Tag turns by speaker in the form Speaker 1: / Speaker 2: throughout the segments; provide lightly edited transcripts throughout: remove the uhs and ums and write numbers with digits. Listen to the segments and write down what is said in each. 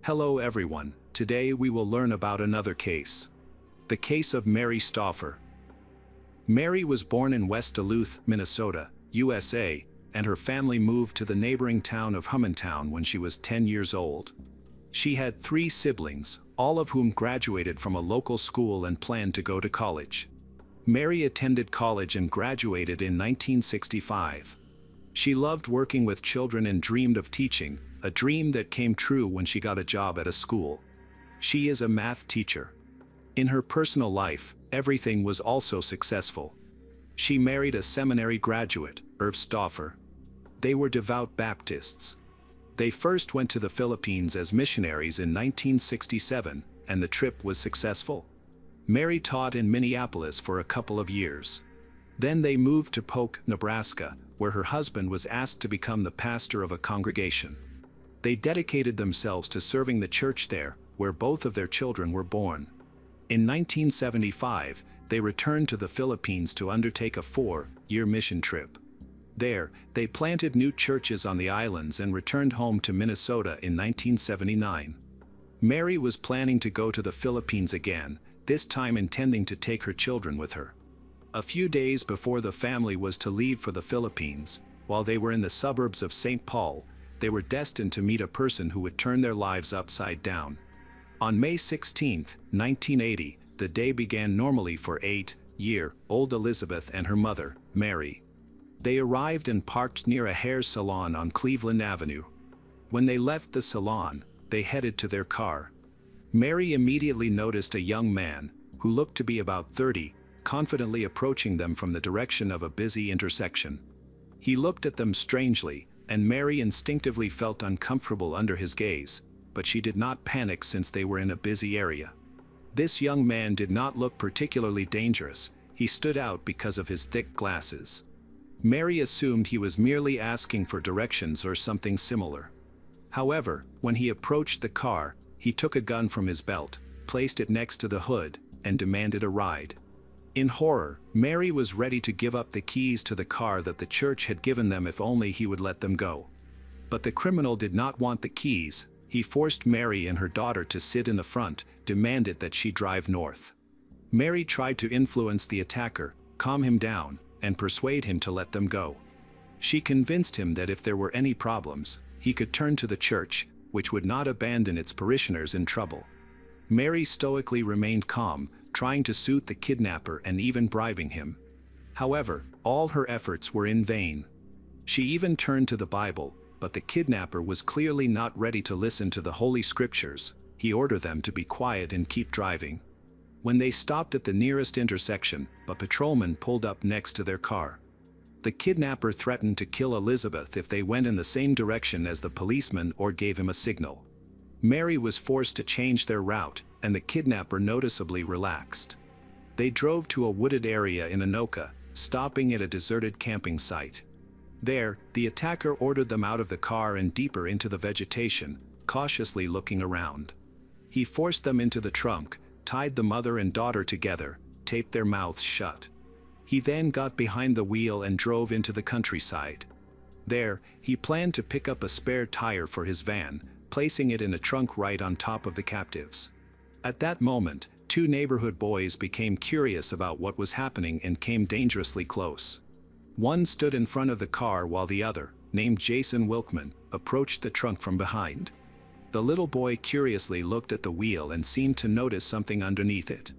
Speaker 1: Hello everyone, today we will learn about another case. The case of Mary Stauffer. Mary was born in West Duluth, Minnesota, USA, and her family moved to the neighboring town of Hummontown when she was 10 years old. She had 3 siblings, all of whom graduated from a local school and planned to go to college. Mary attended college and graduated in 1965. She loved working with children and dreamed of teaching, a dream that came true when she got a job at a school. She is a math teacher. In her personal life, everything was also successful. She married a seminary graduate, Irv Stauffer. They were devout Baptists. They first went to the Philippines as missionaries in 1967, and the trip was successful. Mary taught in Minneapolis for a couple of years. Then they moved to Polk, Nebraska, where her husband was asked to become the pastor of a congregation. They dedicated themselves to serving the church there, where both of their children were born. In 1975, they returned to the Philippines to undertake a 4-year mission trip. There, they planted new churches on the islands and returned home to Minnesota in 1979. Mary was planning to go to the Philippines again, this time intending to take her children with her. A few days before the family was to leave for the Philippines, while they were in the suburbs of St. Paul, they were destined to meet a person who would turn their lives upside down. On May 16, 1980, the day began normally for 8-year-old Elizabeth and her mother, Mary. They arrived and parked near a hair salon on Cleveland Avenue. When they left the salon, they headed to their car. Mary immediately noticed a young man, who looked to be about 30, confidently approaching them from the direction of a busy intersection. He looked at them strangely, and Mary instinctively felt uncomfortable under his gaze, but she did not panic since they were in a busy area. This young man did not look particularly dangerous. He stood out because of his thick glasses. Mary assumed he was merely asking for directions or something similar. However, when he approached the car, he took a gun from his belt, placed it next to the hood, and demanded a ride. In horror, Mary was ready to give up the keys to the car that the church had given them if only he would let them go. But the criminal did not want the keys. He forced Mary and her daughter to sit in the front, demanded that she drive north. Mary tried to influence the attacker, calm him down, and persuade him to let them go. She convinced him that if there were any problems, he could turn to the church, which would not abandon its parishioners in trouble. Mary stoically remained calm, trying to soothe the kidnapper and even bribing him. However, all her efforts were in vain. She even turned to the Bible, but the kidnapper was clearly not ready to listen to the Holy Scriptures. He ordered them to be quiet and keep driving. When they stopped at the nearest intersection, a patrolman pulled up next to their car. The kidnapper threatened to kill Elizabeth if they went in the same direction as the policeman or gave him a signal. Mary was forced to change their route, and the kidnapper noticeably relaxed. They drove to a wooded area in Anoka, stopping at a deserted camping site. There, the attacker ordered them out of the car and deeper into the vegetation, cautiously looking around. He forced them into the trunk, tied the mother and daughter together, taped their mouths shut. He then got behind the wheel and drove into the countryside. There, he planned to pick up a spare tire for his van, placing it in a trunk right on top of the captives. At that moment, 2 neighborhood boys became curious about what was happening and came dangerously close. One stood in front of the car while the other, named Jason Wilkman, approached the trunk from behind. The little boy curiously looked at the wheel and seemed to notice something underneath it.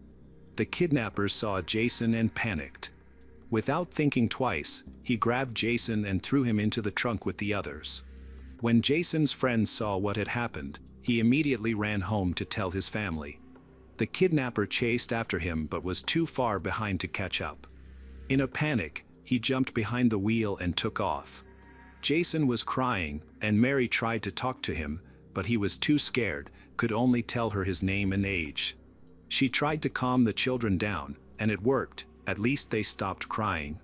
Speaker 1: The kidnappers saw Jason and panicked. Without thinking twice, he grabbed Jason and threw him into the trunk with the others. When Jason's friends saw what had happened, he immediately ran home to tell his family. The kidnapper chased after him but was too far behind to catch up. In a panic, he jumped behind the wheel and took off. Jason was crying, and Mary tried to talk to him, but he was too scared, could only tell her his name and age. She tried to calm the children down, and it worked. At least they stopped crying.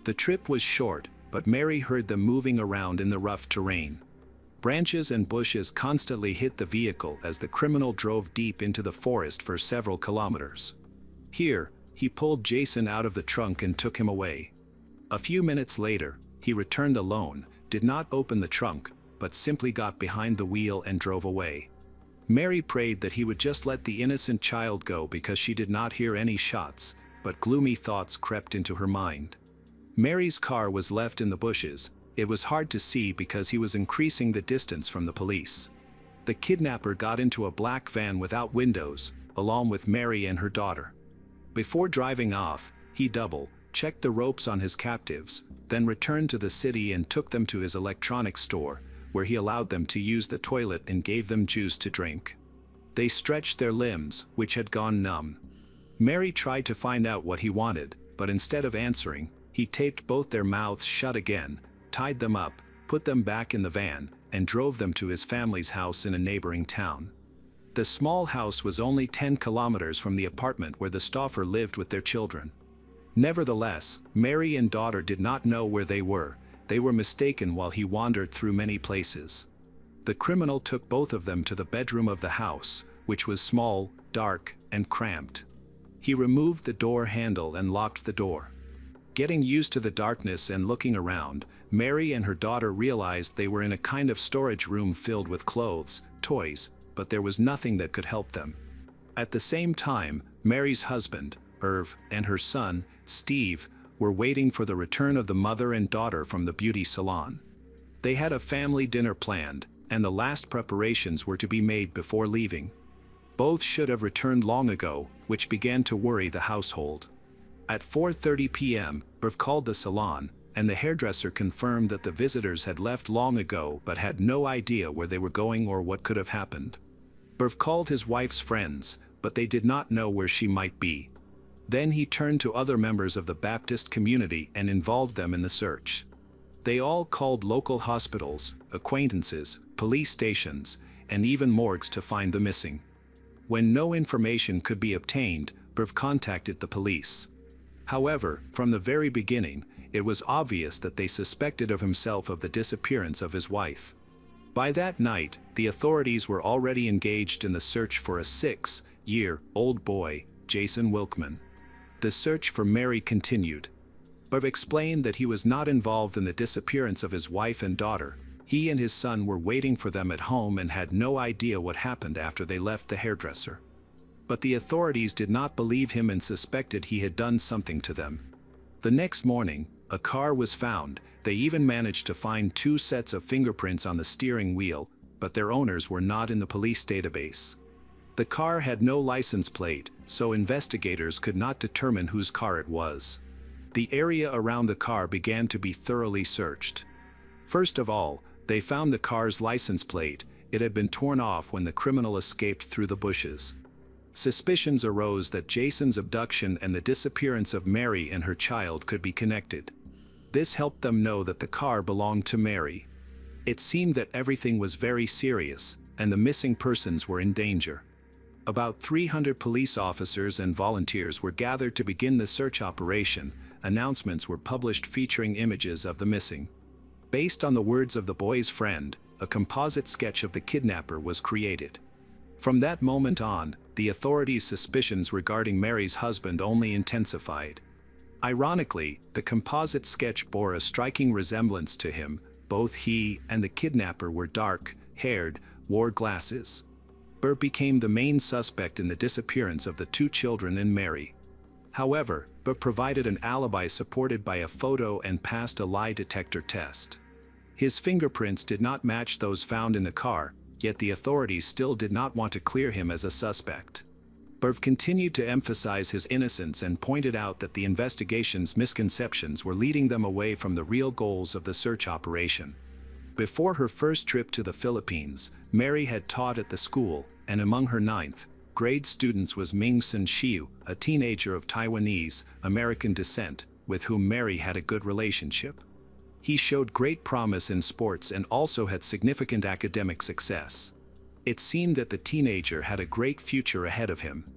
Speaker 1: The trip was short, but Mary heard them moving around in the rough terrain. Branches and bushes constantly hit the vehicle as the criminal drove deep into the forest for several kilometers. Here, he pulled Jason out of the trunk and took him away. A few minutes later, he returned alone, did not open the trunk, but simply got behind the wheel and drove away. Mary prayed that he would just let the innocent child go because she did not hear any shots, but gloomy thoughts crept into her mind. Mary's car was left in the bushes. It was hard to see because he was increasing the distance from the police. The kidnapper got into a black van without windows, along with Mary and her daughter. Before driving off, he double-checked the ropes on his captives, then returned to the city and took them to his electronics store, where he allowed them to use the toilet and gave them juice to drink. They stretched their limbs, which had gone numb. Mary tried to find out what he wanted, but instead of answering, he taped both their mouths shut again, tied them up, put them back in the van, and drove them to his family's house in a neighboring town. The small house was only 10 kilometers from the apartment where the Stauffer lived with their children. Nevertheless, Mary and daughter did not know where they were. They were mistaken while he wandered through many places. The criminal took both of them to the bedroom of the house, which was small, dark, and cramped. He removed the door handle and locked the door. Getting used to the darkness and looking around, Mary and her daughter realized they were in a kind of storage room filled with clothes, toys, but there was nothing that could help them. At the same time, Mary's husband, Irv, and her son, Steve, were waiting for the return of the mother and daughter from the beauty salon. They had a family dinner planned, and the last preparations were to be made before leaving. Both should have returned long ago, which began to worry the household. At 4:30 p.m., Irv called the salon, and the hairdresser confirmed that the visitors had left long ago but had no idea where they were going or what could have happened. Irv called his wife's friends, but they did not know where she might be. Then he turned to other members of the Baptist community and involved them in the search. They all called local hospitals, acquaintances, police stations, and even morgues to find the missing. When no information could be obtained, Irv contacted the police. However, from the very beginning, it was obvious that they suspected of himself of the disappearance of his wife. By that night, the authorities were already engaged in the search for a 6-year-old boy, Jason Wilkman. The search for Mary continued. Irv explained that he was not involved in the disappearance of his wife and daughter. He and his son were waiting for them at home and had no idea what happened after they left the hairdresser. But the authorities did not believe him and suspected he had done something to them. The next morning, a car was found. They even managed to find 2 sets of fingerprints on the steering wheel, but their owners were not in the police database. The car had no license plate, so investigators could not determine whose car it was. The area around the car began to be thoroughly searched. First of all, they found the car's license plate. It had been torn off when the criminal escaped through the bushes. Suspicions arose that Jason's abduction and the disappearance of Mary and her child could be connected. This helped them know that the car belonged to Mary. It seemed that everything was very serious, and the missing persons were in danger. About 300 police officers and volunteers were gathered to begin the search operation. Announcements were published featuring images of the missing. Based on the words of the boy's friend, a composite sketch of the kidnapper was created. From that moment on, the authorities' suspicions regarding Mary's husband only intensified. Ironically, the composite sketch bore a striking resemblance to him. Both he and the kidnapper were dark-haired, wore glasses. Irv became the main suspect in the disappearance of the 2 children and Mary. However, Irv provided an alibi supported by a photo and passed a lie detector test. His fingerprints did not match those found in the car, yet the authorities still did not want to clear him as a suspect. Irv continued to emphasize his innocence and pointed out that the investigation's misconceptions were leading them away from the real goals of the search operation. Before her first trip to the Philippines, Mary had taught at the school, and among her 9th grade students was Ming Sun Shiu, a teenager of Taiwanese American descent, with whom Mary had a good relationship. He showed great promise in sports and also had significant academic success. It seemed that the teenager had a great future ahead of him.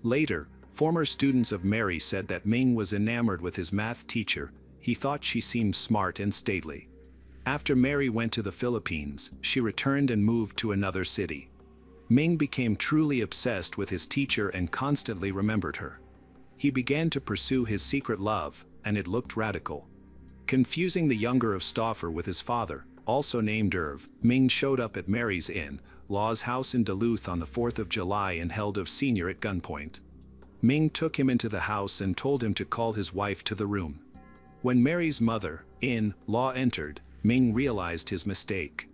Speaker 1: Later, former students of Mary said that Ming was enamored with his math teacher. He thought she seemed smart and stately. After Mary went to the Philippines, she returned and moved to another city. Ming became truly obsessed with his teacher and constantly remembered her. He began to pursue his secret love, and it looked radical. Confusing the younger of Stauffer with his father, also named Irv, Ming showed up at Mary's inn, Law's house in Duluth on the 4th of July and held of Sr. at gunpoint. Ming took him into the house and told him to call his wife to the room. When Mary's mother-in-law entered, Ming realized his mistake.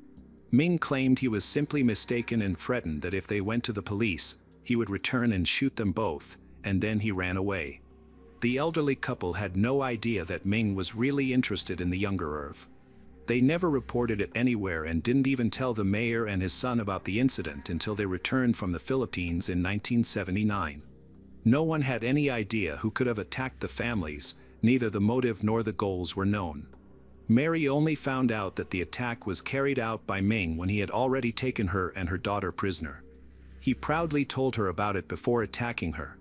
Speaker 1: Ming claimed he was simply mistaken and threatened that if they went to the police, he would return and shoot them both, and then he ran away. The elderly couple had no idea that Ming was really interested in the younger Irv. They never reported it anywhere and didn't even tell the mayor and his son about the incident until they returned from the Philippines in 1979. No one had any idea who could have attacked the families, neither the motive nor the goals were known. Mary only found out that the attack was carried out by Ming when he had already taken her and her daughter prisoner. He proudly told her about it before attacking her.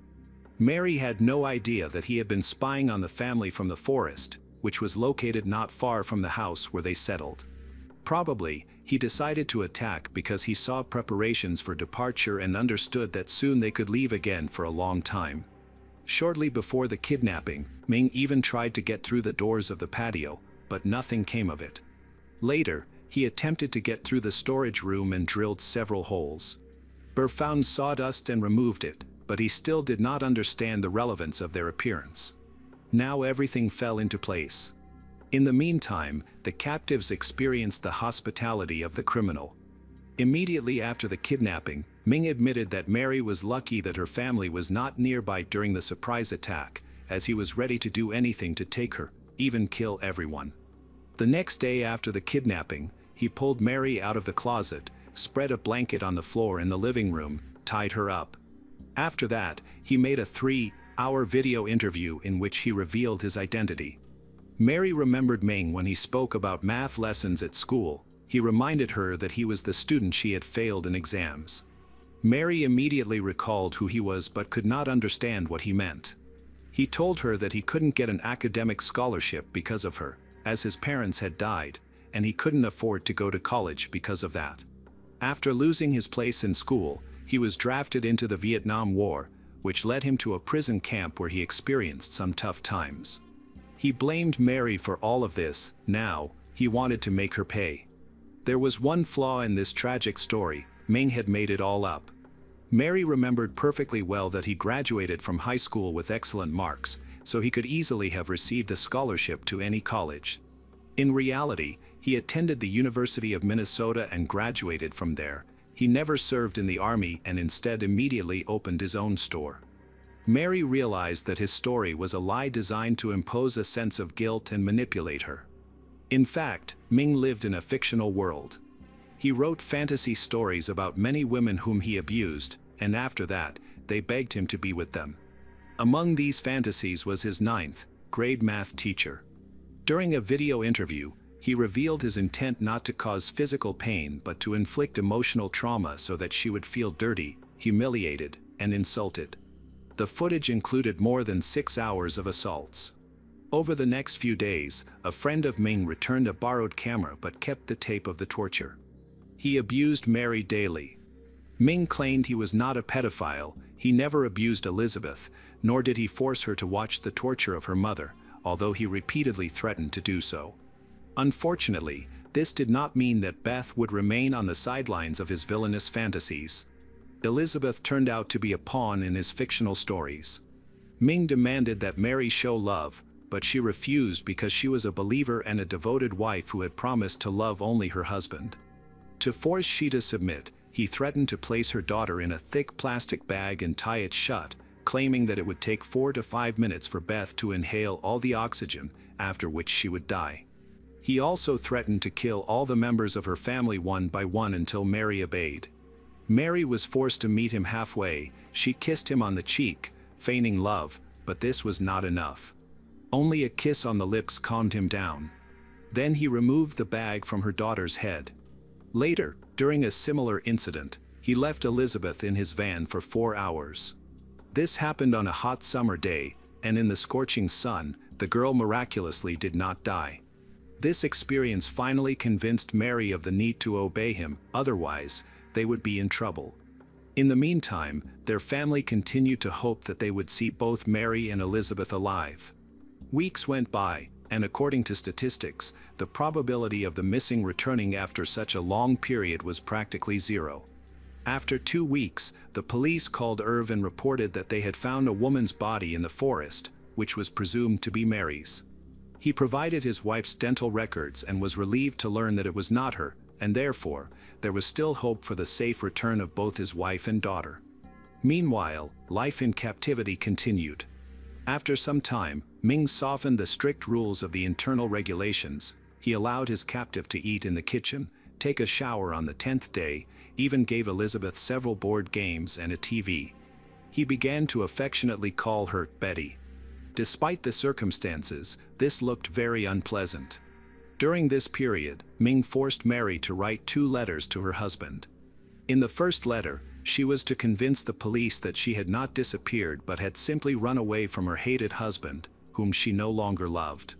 Speaker 1: Mary had no idea that he had been spying on the family from the forest, which was located not far from the house where they settled. Probably, he decided to attack because he saw preparations for departure and understood that soon they could leave again for a long time. Shortly before the kidnapping, Ming even tried to get through the doors of the patio, but nothing came of it. Later, he attempted to get through the storage room and drilled several holes. Burr found sawdust and removed it, but he still did not understand the relevance of their appearance. Now everything fell into place. In the meantime, the captives experienced the hospitality of the criminal. Immediately after the kidnapping, Ming admitted that Mary was lucky that her family was not nearby during the surprise attack, as he was ready to do anything to take her, even kill everyone. The next day after the kidnapping, he pulled Mary out of the closet, spread a blanket on the floor in the living room, tied her up. After that, he made a 3-hour video interview in which he revealed his identity. Mary remembered Ming when he spoke about math lessons at school. He reminded her that he was the student she had failed in exams. Mary immediately recalled who he was but could not understand what he meant. He told her that he couldn't get an academic scholarship because of her, as his parents had died, and he couldn't afford to go to college because of that. After losing his place in school, he was drafted into the Vietnam War, which led him to a prison camp where he experienced some tough times. He blamed Mary for all of this. Now, he wanted to make her pay. There was one flaw in this tragic story: Ming had made it all up. Mary remembered perfectly well that he graduated from high school with excellent marks, so he could easily have received a scholarship to any college. In reality, he attended the University of Minnesota and graduated from there. He never served in the army and instead immediately opened his own store. Mary realized that his story was a lie designed to impose a sense of guilt and manipulate her. In fact, Ming lived in a fictional world. He wrote fantasy stories about many women whom he abused, and after that, they begged him to be with them. Among these fantasies was his 9th grade math teacher. During a video interview, he revealed his intent not to cause physical pain but to inflict emotional trauma so that she would feel dirty, humiliated, and insulted. The footage included more than 6 hours of assaults. Over the next few days, a friend of Ming returned a borrowed camera but kept the tape of the torture. He abused Mary daily. Ming claimed he was not a pedophile. He never abused Elizabeth, nor did he force her to watch the torture of her mother, although he repeatedly threatened to do so. Unfortunately, this did not mean that Beth would remain on the sidelines of his villainous fantasies. Elizabeth turned out to be a pawn in his fictional stories. Ming demanded that Mary show love, but she refused because she was a believer and a devoted wife who had promised to love only her husband. To force she to submit, he threatened to place her daughter in a thick plastic bag and tie it shut, claiming that it would take 4 to 5 minutes for Beth to inhale all the oxygen, after which she would die. He also threatened to kill all the members of her family one by one until Mary obeyed. Mary was forced to meet him halfway. She kissed him on the cheek, feigning love, but this was not enough. Only a kiss on the lips calmed him down. Then he removed the bag from her daughter's head. Later, during a similar incident, he left Elizabeth in his van for 4 hours. This happened on a hot summer day, and in the scorching sun, the girl miraculously did not die. This experience finally convinced Mary of the need to obey him, otherwise, they would be in trouble. In the meantime, their family continued to hope that they would see both Mary and Elizabeth alive. Weeks went by, and according to statistics, the probability of the missing returning after such a long period was practically zero. After 2 weeks, the police called Irv and reported that they had found a woman's body in the forest, which was presumed to be Mary's. He provided his wife's dental records and was relieved to learn that it was not her, and therefore, there was still hope for the safe return of both his wife and daughter. Meanwhile, life in captivity continued. After some time, Ming softened the strict rules of the internal regulations. He allowed his captive to eat in the kitchen, take a shower on the 10th day, even gave Elizabeth several board games and a TV. He began to affectionately call her Betty. Despite the circumstances, this looked very unpleasant. During this period, Ming forced Mary to write 2 letters to her husband. In the first letter, she was to convince the police that she had not disappeared but had simply run away from her hated husband, whom she no longer loved.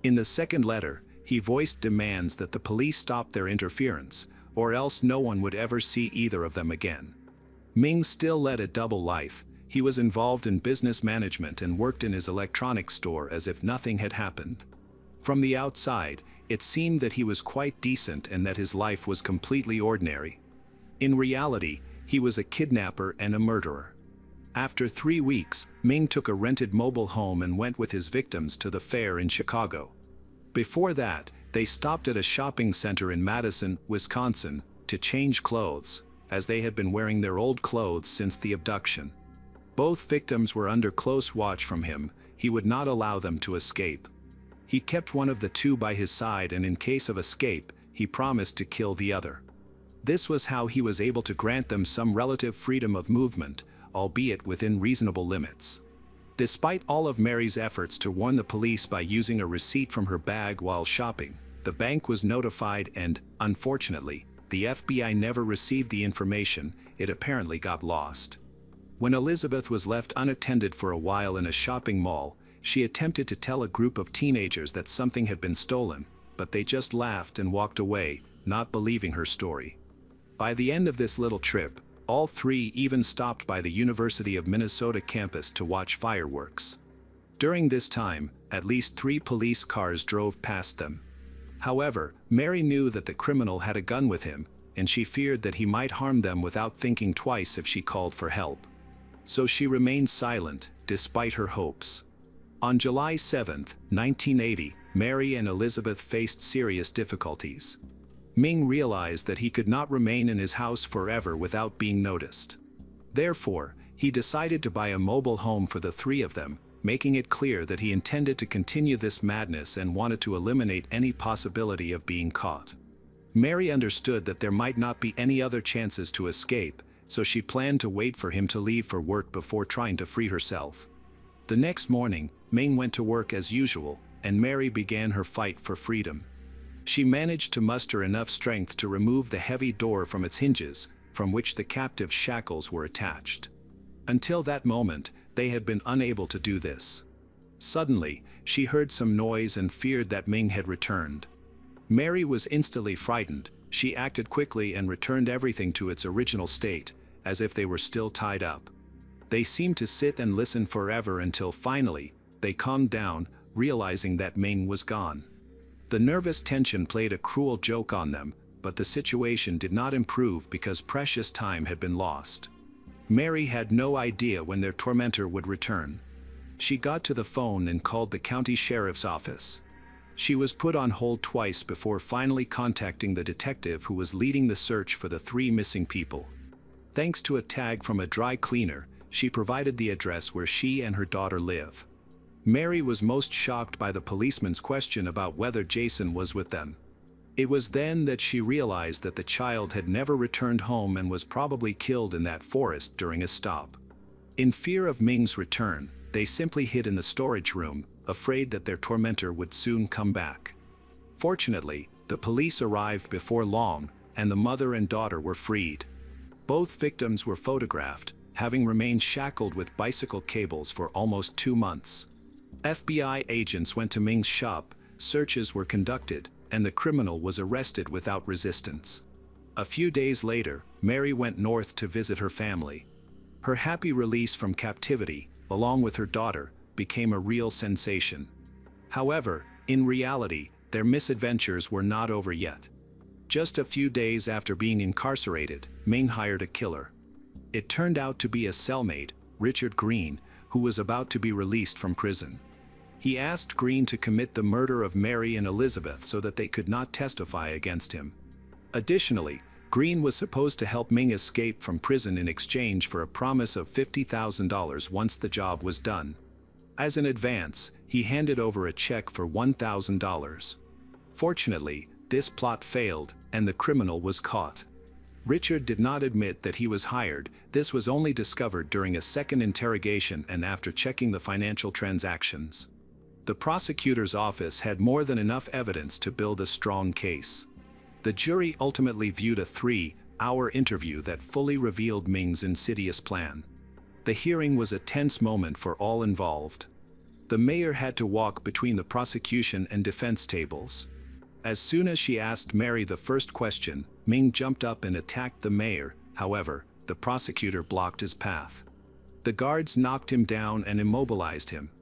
Speaker 1: In the second letter, he voiced demands that the police stop their interference, or else no one would ever see either of them again. Ming still led a double life. He was involved in business management and worked in his electronics store as if nothing had happened. From the outside, it seemed that he was quite decent and that his life was completely ordinary. In reality, he was a kidnapper and a murderer. After 3 weeks, Ming took a rented mobile home and went with his victims to the fair in Chicago. Before that, they stopped at a shopping center in Madison, Wisconsin, to change clothes, as they had been wearing their old clothes since the abduction. Both victims were under close watch from him. He would not allow them to escape. He kept one of the 2 by his side, and in case of escape, he promised to kill the other. This was how he was able to grant them some relative freedom of movement, albeit within reasonable limits. Despite all of Mary's efforts to warn the police by using a receipt from her bag while shopping, the bank was notified and, unfortunately, the FBI never received the information. It apparently got lost. When Elizabeth was left unattended for a while in a shopping mall, she attempted to tell a group of teenagers that something had been stolen, but they just laughed and walked away, not believing her story. By the end of this little trip, all 3 even stopped by the University of Minnesota campus to watch fireworks. During this time, at least 3 police cars drove past them. However, Mary knew that the criminal had a gun with him, and she feared that he might harm them without thinking twice if she called for help. So she remained silent, despite her hopes. On July 7, 1980, Mary and Elizabeth faced serious difficulties. Ming realized that he could not remain in his house forever without being noticed. Therefore, he decided to buy a mobile home for the 3 of them, making it clear that he intended to continue this madness and wanted to eliminate any possibility of being caught. Mary understood that there might not be any other chances to escape, so she planned to wait for him to leave for work before trying to free herself. The next morning, Ming went to work as usual, and Mary began her fight for freedom. She managed to muster enough strength to remove the heavy door from its hinges, from which the captive's shackles were attached. Until that moment, they had been unable to do this. Suddenly, she heard some noise and feared that Ming had returned. Mary was instantly frightened. She acted quickly and returned everything to its original state, as if they were still tied up. They seemed to sit and listen forever until finally, they calmed down, realizing that Ming was gone. The nervous tension played a cruel joke on them, but the situation did not improve because precious time had been lost. Mary had no idea when their tormentor would return. She got to the phone and called the county sheriff's office. She was put on hold twice before finally contacting the detective who was leading the search for the 3 missing people. Thanks to a tag from a dry cleaner, she provided the address where she and her daughter live. Mary was most shocked by the policeman's question about whether Jason was with them. It was then that she realized that the child had never returned home and was probably killed in that forest during a stop. In fear of Ming's return, they simply hid in the storage room, afraid that their tormentor would soon come back. Fortunately, the police arrived before long, and the mother and daughter were freed. Both victims were photographed, having remained shackled with bicycle cables for almost 2 months. FBI agents went to Ming's shop, searches were conducted, and the criminal was arrested without resistance. A few days later, Mary went north to visit her family. Her happy release from captivity, along with her daughter, became a real sensation. However, in reality, their misadventures were not over yet. Just a few days after being incarcerated, Ming hired a killer. It turned out to be a cellmate, Richard Green, who was about to be released from prison. He asked Green to commit the murder of Mary and Elizabeth so that they could not testify against him. Additionally, Green was supposed to help Ming escape from prison in exchange for a promise of $50,000 once the job was done. As an advance, he handed over a check for $1,000. Fortunately, this plot failed, and the criminal was caught. Richard did not admit that he was hired. This was only discovered during a second interrogation and after checking the financial transactions. The prosecutor's office had more than enough evidence to build a strong case. The jury ultimately viewed a 3-hour interview that fully revealed Ming's insidious plan. The hearing was a tense moment for all involved. The mayor had to walk between the prosecution and defense tables. As soon as she asked Mary the first question, Ming jumped up and attacked the mayor. However, the prosecutor blocked his path. The guards knocked him down and immobilized him.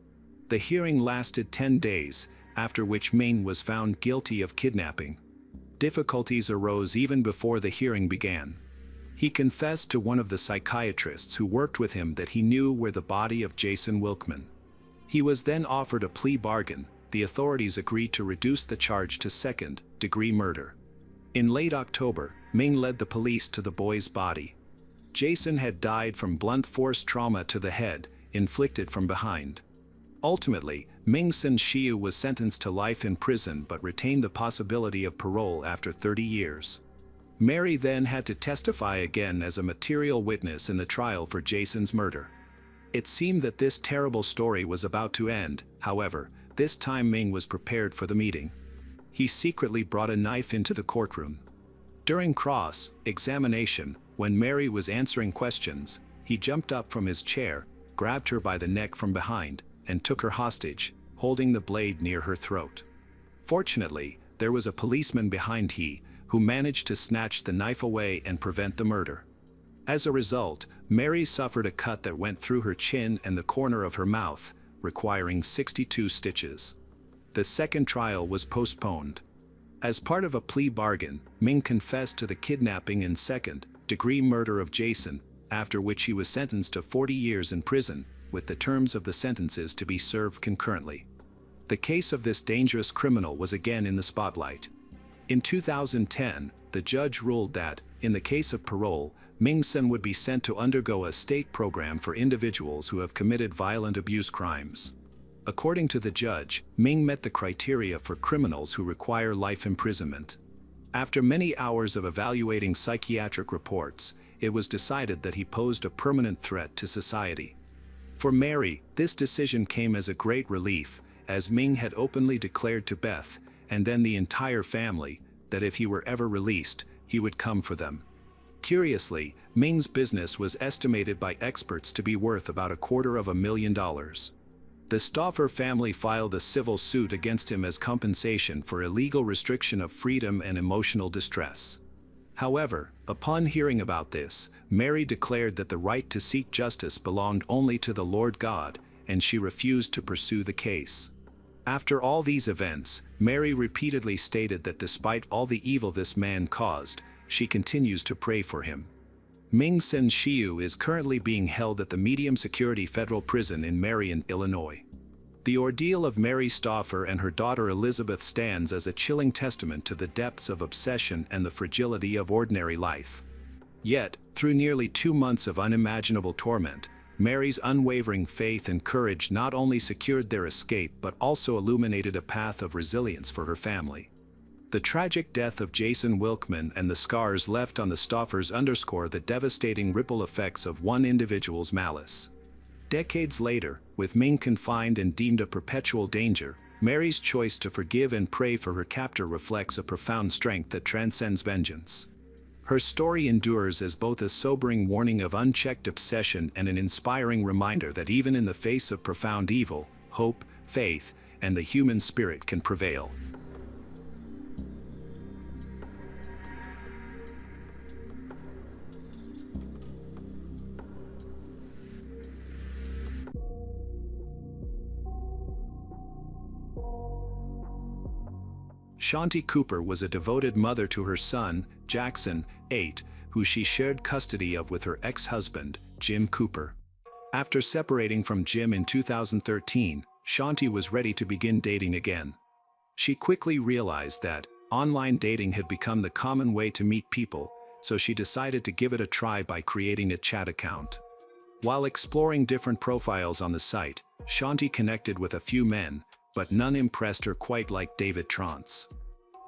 Speaker 1: The hearing lasted 10 days, after which Ming was found guilty of kidnapping. Difficulties arose even before the hearing began. He confessed to one of the psychiatrists who worked with him that he knew where the body of Jason Wilkman. He was then offered a plea bargain. The authorities agreed to reduce the charge to second-degree murder. In late October, Ming led the police to the boy's body. Jason had died from blunt force trauma to the head, inflicted from behind. Ultimately, Ming Sin Shiu was sentenced to life in prison but retained the possibility of parole after 30 years. Mary then had to testify again as a material witness in the trial for Jason's murder. It seemed that this terrible story was about to end. However, this time Ming was prepared for the meeting. He secretly brought a knife into the courtroom. During cross-examination, when Mary was answering questions, he jumped up from his chair, grabbed her by the neck from behind, and took her hostage, holding the blade near her throat. Fortunately, there was a policeman behind who managed to snatch the knife away and prevent the murder. As a result, Mary suffered a cut that went through her chin and the corner of her mouth, requiring 62 stitches. The second trial was postponed. As part of a plea bargain, Ming confessed to the kidnapping and second-degree murder of Jason, after which he was sentenced to 40 years in prison, with the terms of the sentences to be served concurrently. The case of this dangerous criminal was again in the spotlight. In 2010, the judge ruled that, in the case of parole, Ming Sin would be sent to undergo a state program for individuals who have committed violent abuse crimes. According to the judge, Ming met the criteria for criminals who require life imprisonment. After many hours of evaluating psychiatric reports, it was decided that he posed a permanent threat to society. For Mary, this decision came as a great relief, as Ming had openly declared to Beth, and then the entire family, that if he were ever released, he would come for them. Curiously, Ming's business was estimated by experts to be worth about $250,000. The Stauffer family filed a civil suit against him as compensation for illegal restriction of freedom and emotional distress. However, upon hearing about this, Mary declared that the right to seek justice belonged only to the Lord God, and she refused to pursue the case. After all these events, Mary repeatedly stated that despite all the evil this man caused, she continues to pray for him. Ming Sin Shiu is currently being held at the medium-security federal prison in Marion, Illinois. The ordeal of Mary Stauffer and her daughter Elizabeth stands as a chilling testament to the depths of obsession and the fragility of ordinary life. Yet, through nearly 2 months of unimaginable torment, Mary's unwavering faith and courage not only secured their escape but also illuminated a path of resilience for her family. The tragic death of Jason Wilkman and the scars left on the Stauffers underscore the devastating ripple effects of one individual's malice. Decades later, with Ming confined and deemed a perpetual danger, Mary's choice to forgive and pray for her captor reflects a profound strength that transcends vengeance. Her story endures as both a sobering warning of unchecked obsession and an inspiring reminder that even in the face of profound evil, hope, faith, and the human spirit can prevail. Shanti Cooper was a devoted mother to her son, Jackson, 8, who she shared custody of with her ex-husband, Jim Cooper. After separating from Jim in 2013, Shanti was ready to begin dating again. She quickly realized that online dating had become the common way to meet people, so she decided to give it a try by creating a chat account. While exploring different profiles on the site, Shanti connected with a few men, but none impressed her quite like David Trance.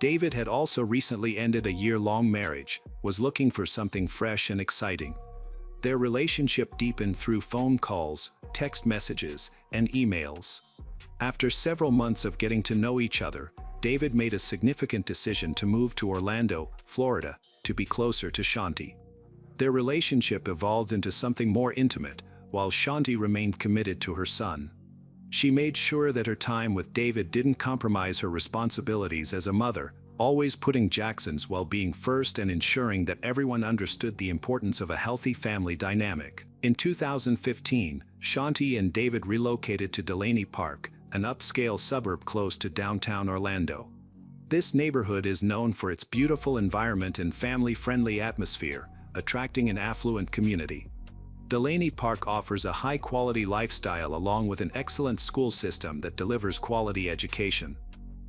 Speaker 1: David had also recently ended a year-long marriage, was looking for something fresh and exciting. Their relationship deepened through phone calls, text messages, and emails. After several months of getting to know each other, David made a significant decision to move to Orlando, Florida, to be closer to Shanti. Their relationship evolved into something more intimate, while Shanti remained committed to her son. She made sure that her time with David didn't compromise her responsibilities as a mother, always putting Jackson's well-being first and ensuring that everyone understood the importance of a healthy family dynamic. In 2015, Shanti and David relocated to Delaney Park, an upscale suburb close to downtown Orlando. This neighborhood is known for its beautiful environment and family-friendly atmosphere, attracting an affluent community. Delaney Park offers a high-quality lifestyle along with an excellent school system that delivers quality education.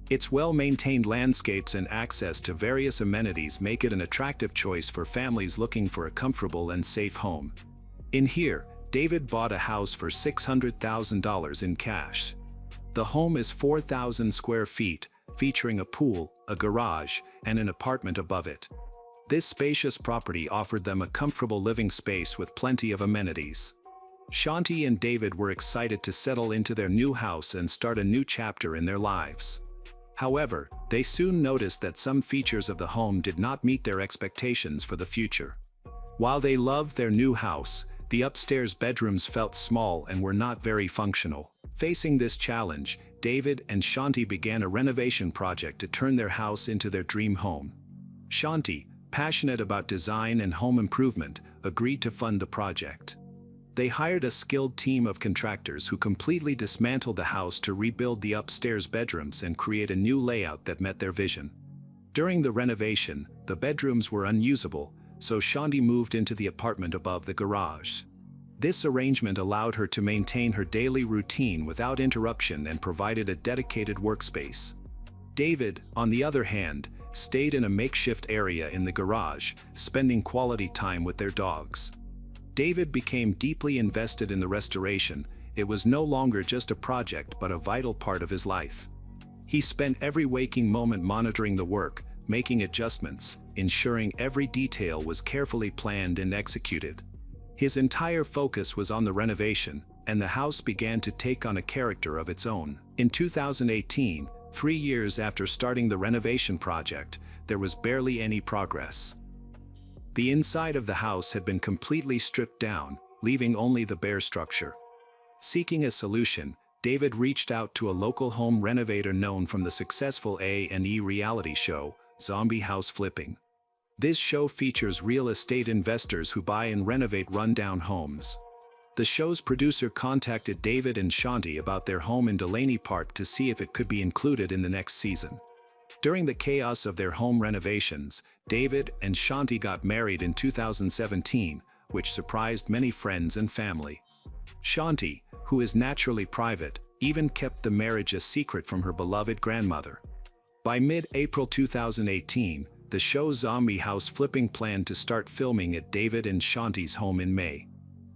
Speaker 1: Its well-maintained landscapes and access to various amenities make it an attractive choice for families looking for a comfortable and safe home. In here, David bought a house for $600,000 in cash. The home is 4,000 square feet, featuring a pool, a garage, and an apartment above it. This spacious property offered them a comfortable living space with plenty of amenities. Shanti and David were excited to settle into their new house and start a new chapter in their lives. However, they soon noticed that some features of the home did not meet their expectations for the future. While they loved their new house, the upstairs bedrooms felt small and were not very functional. Facing this challenge, David and Shanti began a renovation project to turn their house into their dream home. Shanti, passionate about design and home improvement, agreed to fund the project. They hired a skilled team of contractors who completely dismantled the house to rebuild the upstairs bedrooms and create a new layout that met their vision. During the renovation, the bedrooms were unusable, so Shanti moved into the apartment above the garage. This arrangement allowed her to maintain her daily routine without interruption and provided a dedicated workspace. David, on the other hand, stayed in a makeshift area in the garage, spending quality time with their dogs. David became deeply invested in the restoration. It was no longer just a project but a vital part of his life. He spent every waking moment monitoring the work, making adjustments, ensuring every detail was carefully planned and executed. His entire focus was on the renovation, and the house began to take on a character of its own. In 2018, 3 years after starting the renovation project, there was barely any progress. The inside of the house had been completely stripped down, leaving only the bare structure. Seeking a solution, David reached out to a local home renovator known from the successful A&E reality show, Zombie House Flipping. This show features real estate investors who buy and renovate rundown homes. The show's producer contacted David and Shanti about their home in Delaney Park to see if it could be included in the next season. During the chaos of their home renovations, David and Shanti got married in 2017, which surprised many friends and family. Shanti, who is naturally private, even kept the marriage a secret from her beloved grandmother. By mid-April 2018, the show Zombie House Flipping planned to start filming at David and Shanti's home in May.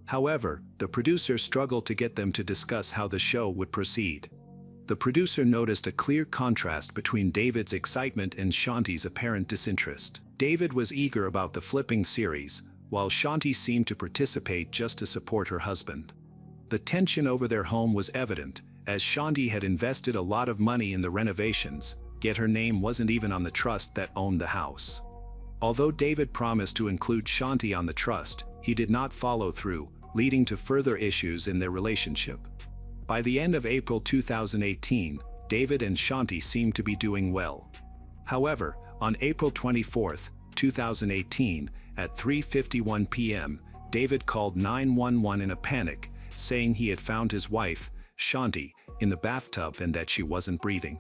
Speaker 1: However, the producer struggled to get them to discuss how the show would proceed. The producer noticed a clear contrast between David's excitement and Shanti's apparent disinterest. David was eager about the flipping series, while Shanti seemed to participate just to support her husband. The tension over their home was evident, as Shanti had invested a lot of money in the renovations, yet her name wasn't even on the trust that owned the house. Although David promised to include Shanti on the trust, he did not follow through, leading to further issues in their relationship. By the end of April 2018, David and Shanti seemed to be doing well. However, on April 24, 2018, at 3:51 p.m., David called 911 in a panic, saying he had found his wife, Shanti, in the bathtub and that she wasn't breathing.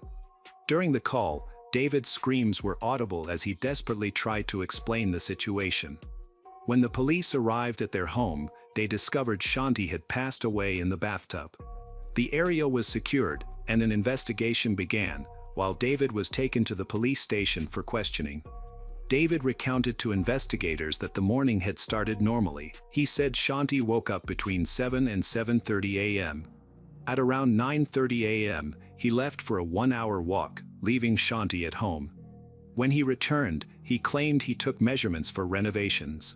Speaker 1: During the call, David's screams were audible as he desperately tried to explain the situation. When the police arrived at their home, they discovered Shanti had passed away in the bathtub. The area was secured, and an investigation began, while David was taken to the police station for questioning. David recounted to investigators that the morning had started normally. He said Shanti woke up between 7 and 7:30 a.m. At around 9:30 a.m., he left for a 1-hour walk, leaving Shanti at home. When he returned, he claimed he took measurements for renovations.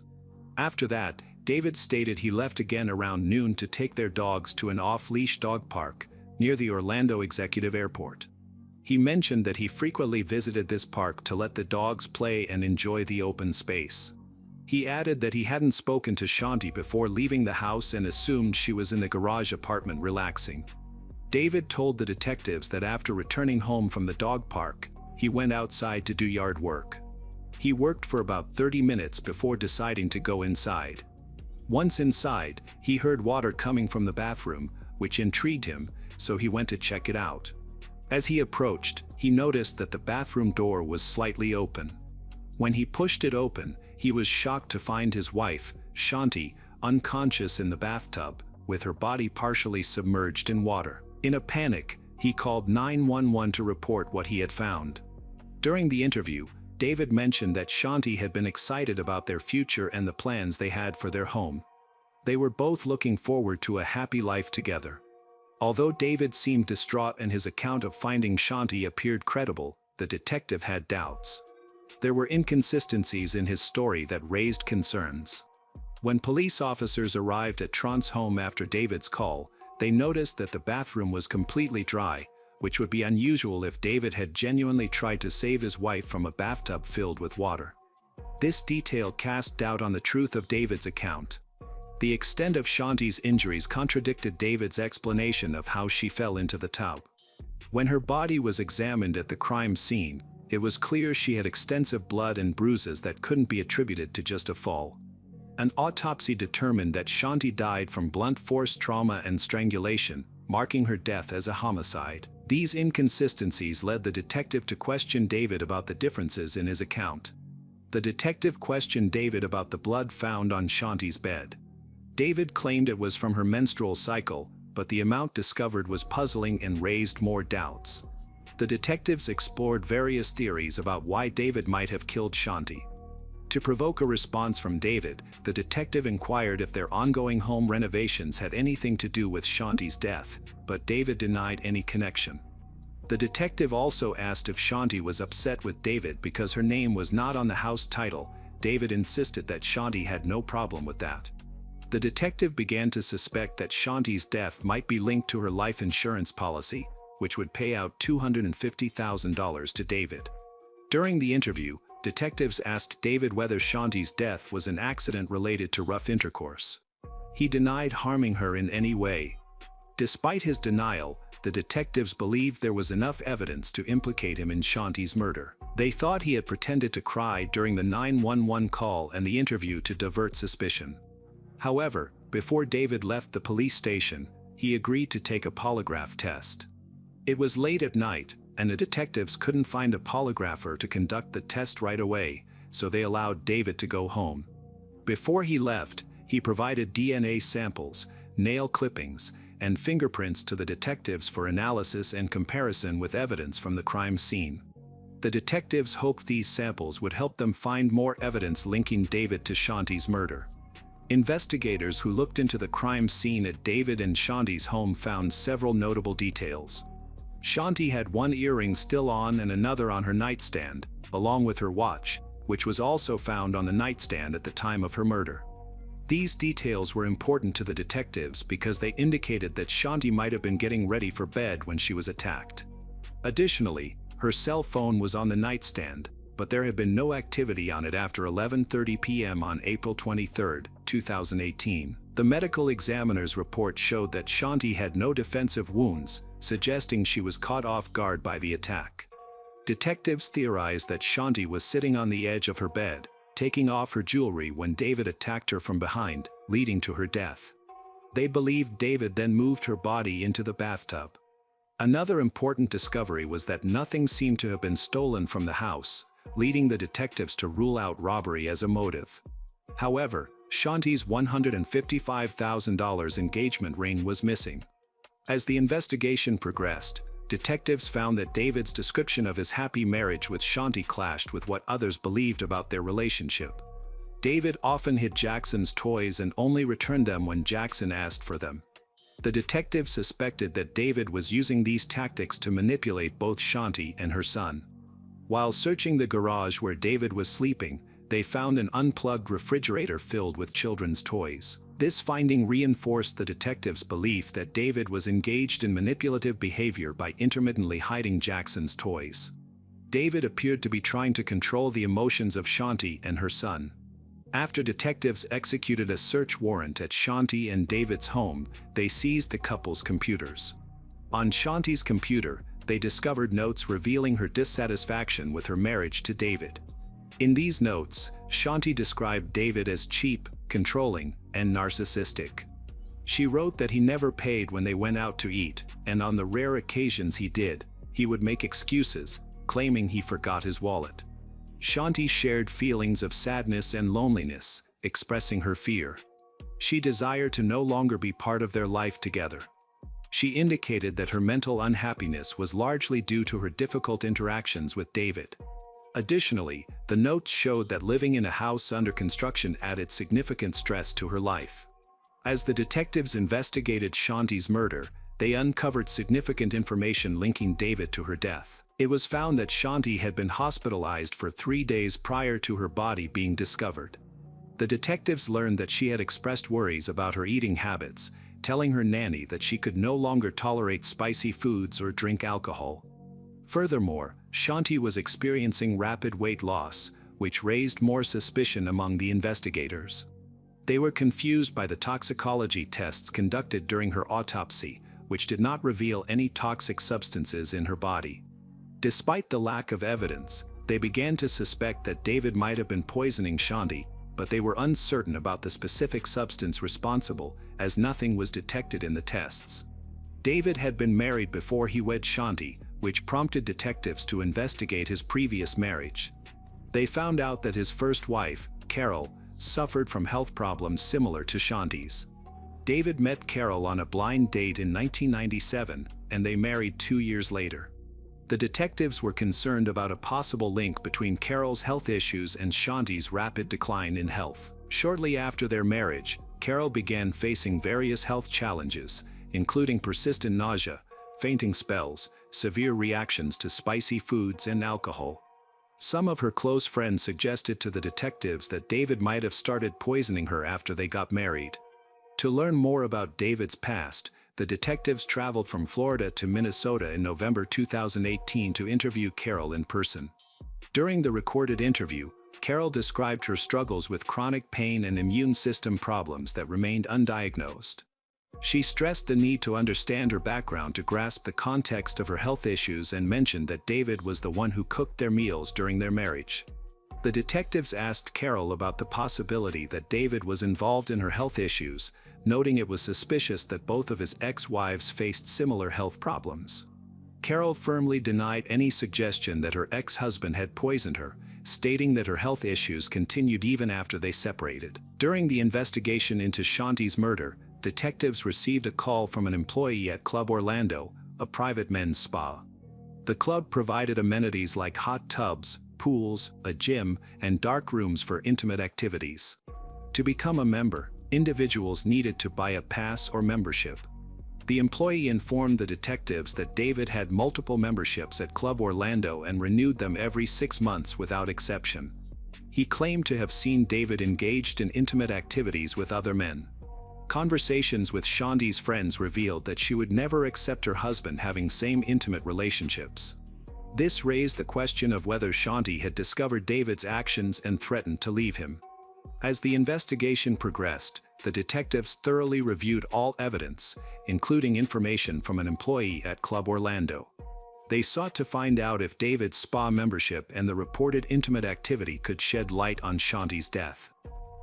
Speaker 1: After that, David stated he left again around noon to take their dogs to an off-leash dog park near the Orlando Executive Airport. He mentioned that he frequently visited this park to let the dogs play and enjoy the open space. He added that he hadn't spoken to Shanti before leaving the house and assumed she was in the garage apartment relaxing. David told the detectives that after returning home from the dog park, he went outside to do yard work. He worked for about 30 minutes before deciding to go inside. Once inside, he heard water coming from the bathroom, which intrigued him, so he went to check it out. As he approached, he noticed that the bathroom door was slightly open. When he pushed it open, he was shocked to find his wife, Shanti, unconscious in the bathtub, with her body partially submerged in water. In a panic, he called 911 to report what he had found. During the interview, David mentioned that Shanti had been excited about their future and the plans they had for their home. They were both looking forward to a happy life together. Although David seemed distraught and his account of finding Shanti appeared credible, the detective had doubts. There were inconsistencies in his story that raised concerns. When police officers arrived at Trant's home after David's call, they noticed that the bathroom was completely dry, which would be unusual if David had genuinely tried to save his wife from a bathtub filled with water. This detail cast doubt on the truth of David's account. The extent of Shanti's injuries contradicted David's explanation of how she fell into the tub. When her body was examined at the crime scene, it was clear she had extensive blood and bruises that couldn't be attributed to just a fall. An autopsy determined that Shanti died from blunt force trauma and strangulation, marking her death as a homicide. These inconsistencies led the detective to question David about the differences in his account. The detective questioned David about the blood found on Shanti's bed. David claimed it was from her menstrual cycle, but the amount discovered was puzzling and raised more doubts. The detectives explored various theories about why David might have killed Shanti. To provoke a response from David, the detective inquired if their ongoing home renovations had anything to do with Shanti's death, but David denied any connection. The detective also asked if Shanti was upset with David because her name was not on the house title. David insisted that Shanti had no problem with that. The detective began to suspect that Shanti's death might be linked to her life insurance policy, which would pay out $250,000 to David. During the interview, detectives asked David whether Shanti's death was an accident related to rough intercourse. He denied harming her in any way. Despite his denial, the detectives believed there was enough evidence to implicate him in Shanti's murder. They thought he had pretended to cry during the 911 call and the interview to divert suspicion. However, before David left the police station, he agreed to take a polygraph test. It was late at night, and the detectives couldn't find a polygrapher to conduct the test right away, so they allowed David to go home. Before he left, he provided DNA samples, nail clippings, and fingerprints to the detectives for analysis and comparison with evidence from the crime scene. The detectives hoped these samples would help them find more evidence linking David to Shanti's murder. Investigators who looked into the crime scene at David and Shanti's home found several notable details. Shanti had one earring still on and another on her nightstand, along with her watch, which was also found on the nightstand at the time of her murder. These details were important to the detectives because they indicated that Shanti might have been getting ready for bed when she was attacked. Additionally, her cell phone was on the nightstand, but there had been no activity on it after 11:30 p.m. on April 23, 2018. The medical examiner's report showed that Shanti had no defensive wounds, suggesting she was caught off guard by the attack. Detectives theorized that Shanti was sitting on the edge of her bed, taking off her jewelry when David attacked her from behind, leading to her death. They believed David then moved her body into the bathtub. Another important discovery was that nothing seemed to have been stolen from the house, leading the detectives to rule out robbery as a motive. However, Shanti's $155,000 engagement ring was missing. As the investigation progressed, detectives found that David's description of his happy marriage with Shanti clashed with what others believed about their relationship. David often hid Jackson's toys and only returned them when Jackson asked for them. The detectives suspected that David was using these tactics to manipulate both Shanti and her son. While searching the garage where David was sleeping, they found an unplugged refrigerator filled with children's toys. This finding reinforced the detectives' belief that David was engaged in manipulative behavior by intermittently hiding Jackson's toys. David appeared to be trying to control the emotions of Shanti and her son. After detectives executed a search warrant at Shanti and David's home, they seized the couple's computers. On Shanti's computer, they discovered notes revealing her dissatisfaction with her marriage to David. In these notes, Shanti described David as cheap, controlling, and narcissistic. She wrote that he never paid when they went out to eat, and on the rare occasions he did, he would make excuses, claiming he forgot his wallet. Shanti shared feelings of sadness and loneliness, expressing her fear. She desired to no longer be part of their life together. She indicated that her mental unhappiness was largely due to her difficult interactions with David. Additionally, the notes showed that living in a house under construction added significant stress to her life. As the detectives investigated Shanti's murder, they uncovered significant information linking David to her death. It was found that Shanti had been hospitalized for 3 days prior to her body being discovered. The detectives learned that she had expressed worries about her eating habits, telling her nanny that she could no longer tolerate spicy foods or drink alcohol. Furthermore, Shanti was experiencing rapid weight loss, which raised more suspicion among the investigators. They were confused by the toxicology tests conducted during her autopsy, which did not reveal any toxic substances in her body. Despite the lack of evidence, they began to suspect that David might have been poisoning Shanti, but they were uncertain about the specific substance responsible, as nothing was detected in the tests. David had been married before he wed Shanti, which prompted detectives to investigate his previous marriage. They found out that his first wife, Carol, suffered from health problems similar to Shanti's. David met Carol on a blind date in 1997, and they married 2 years later. The detectives were concerned about a possible link between Carol's health issues and Shanti's rapid decline in health. Shortly after their marriage, Carol began facing various health challenges, including persistent nausea, fainting spells, severe reactions to spicy foods and alcohol. Some of her close friends suggested to the detectives that David might have started poisoning her after they got married. To learn more about David's past, the detectives traveled from Florida to Minnesota in November 2018 to interview Carol in person. During the recorded interview, Carol described her struggles with chronic pain and immune system problems that remained undiagnosed. She stressed the need to understand her background to grasp the context of her health issues and mentioned that David was the one who cooked their meals during their marriage. The detectives asked Carol about the possibility that David was involved in her health issues, noting it was suspicious that both of his ex-wives faced similar health problems. Carol firmly denied any suggestion that her ex-husband had poisoned her, stating that her health issues continued even after they separated. During the investigation into Shanti's murder, detectives received a call from an employee at Club Orlando, a private men's spa. The club provided amenities like hot tubs, pools, a gym, and dark rooms for intimate activities. To become a member, individuals needed to buy a pass or membership. The employee informed the detectives that David had multiple memberships at Club Orlando and renewed them every 6 months without exception. He claimed to have seen David engaged in intimate activities with other men. Conversations with Shanti's friends revealed that she would never accept her husband having same intimate relationships. This raised the question of whether Shanti had discovered David's actions and threatened to leave him. As the investigation progressed, the detectives thoroughly reviewed all evidence, including information from an employee at Club Orlando. They sought to find out if David's spa membership and the reported intimate activity could shed light on Shanti's death.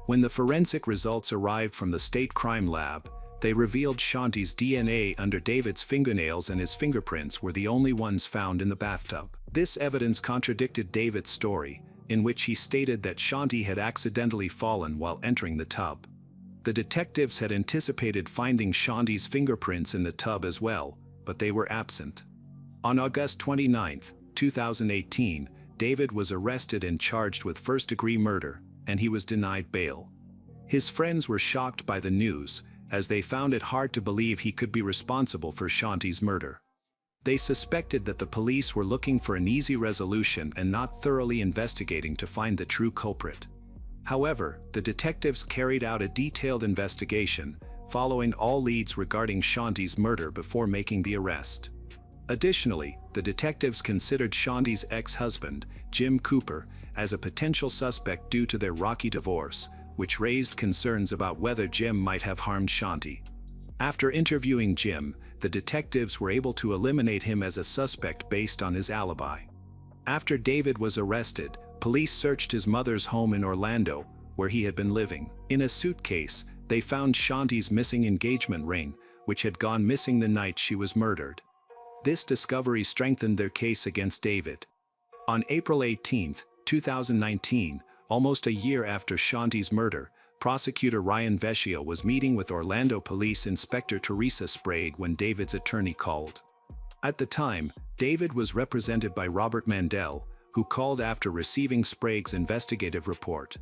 Speaker 1: When the forensic results arrived from the state crime lab, They revealed Shanti's DNA under David's fingernails, and his fingerprints were the only ones found in the bathtub. This evidence contradicted David's story, in which he stated that Shanti had accidentally fallen while entering the tub. The detectives had anticipated finding Shanti's fingerprints in the tub as well, but they were absent. On August 29, 2018, David was arrested and charged with first-degree murder, and he was denied bail. His friends were shocked by the news, as they found it hard to believe he could be responsible for Shanti's murder. They suspected that the police were looking for an easy resolution and not thoroughly investigating to find the true culprit. However, the detectives carried out a detailed investigation, following all leads regarding Shanti's murder before making the arrest. Additionally, the detectives considered Shanti's ex-husband, Jim Cooper, as a potential suspect due to their rocky divorce, which raised concerns about whether Jim might have harmed Shanti. After interviewing Jim, the detectives were able to eliminate him as a suspect based on his alibi. After David was arrested, police searched his mother's home in Orlando, where he had been living. In a suitcase, they found Shanti's missing engagement ring, which had gone missing the night she was murdered. This discovery strengthened their case against David. On April 18, 2019, almost a year after Shanti's murder, prosecutor Ryan Vecchio was meeting with Orlando Police Inspector Teresa Sprague when David's attorney called. At the time, David was represented by Robert Mandel, who called after receiving Sprague's investigative report.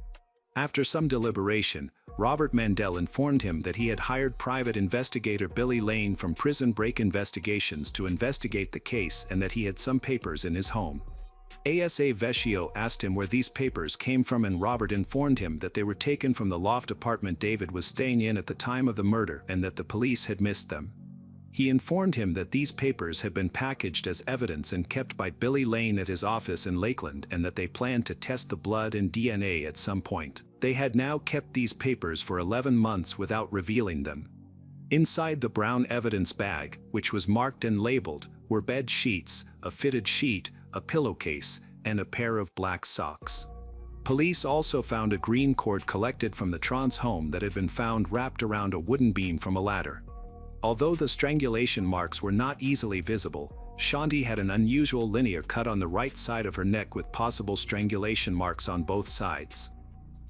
Speaker 1: After some deliberation, Robert Mandel informed him that he had hired private investigator Billy Lane from Prison Break Investigations to investigate the case and that he had some papers in his home. ASA Vecchio asked him where these papers came from, and Robert informed him that they were taken from the loft apartment David was staying in at the time of the murder and that the police had missed them. He informed him that these papers had been packaged as evidence and kept by Billy Lane at his office in Lakeland, and that they planned to test the blood and DNA at some point. They had now kept these papers for 11 months without revealing them. Inside the brown evidence bag, which was marked and labeled, were bed sheets, a fitted sheet, a pillowcase, and a pair of black socks. Police also found a green cord collected from the Tron's home that had been found wrapped around a wooden beam from a ladder. Although the strangulation marks were not easily visible, Shanti had an unusual linear cut on the right side of her neck with possible strangulation marks on both sides.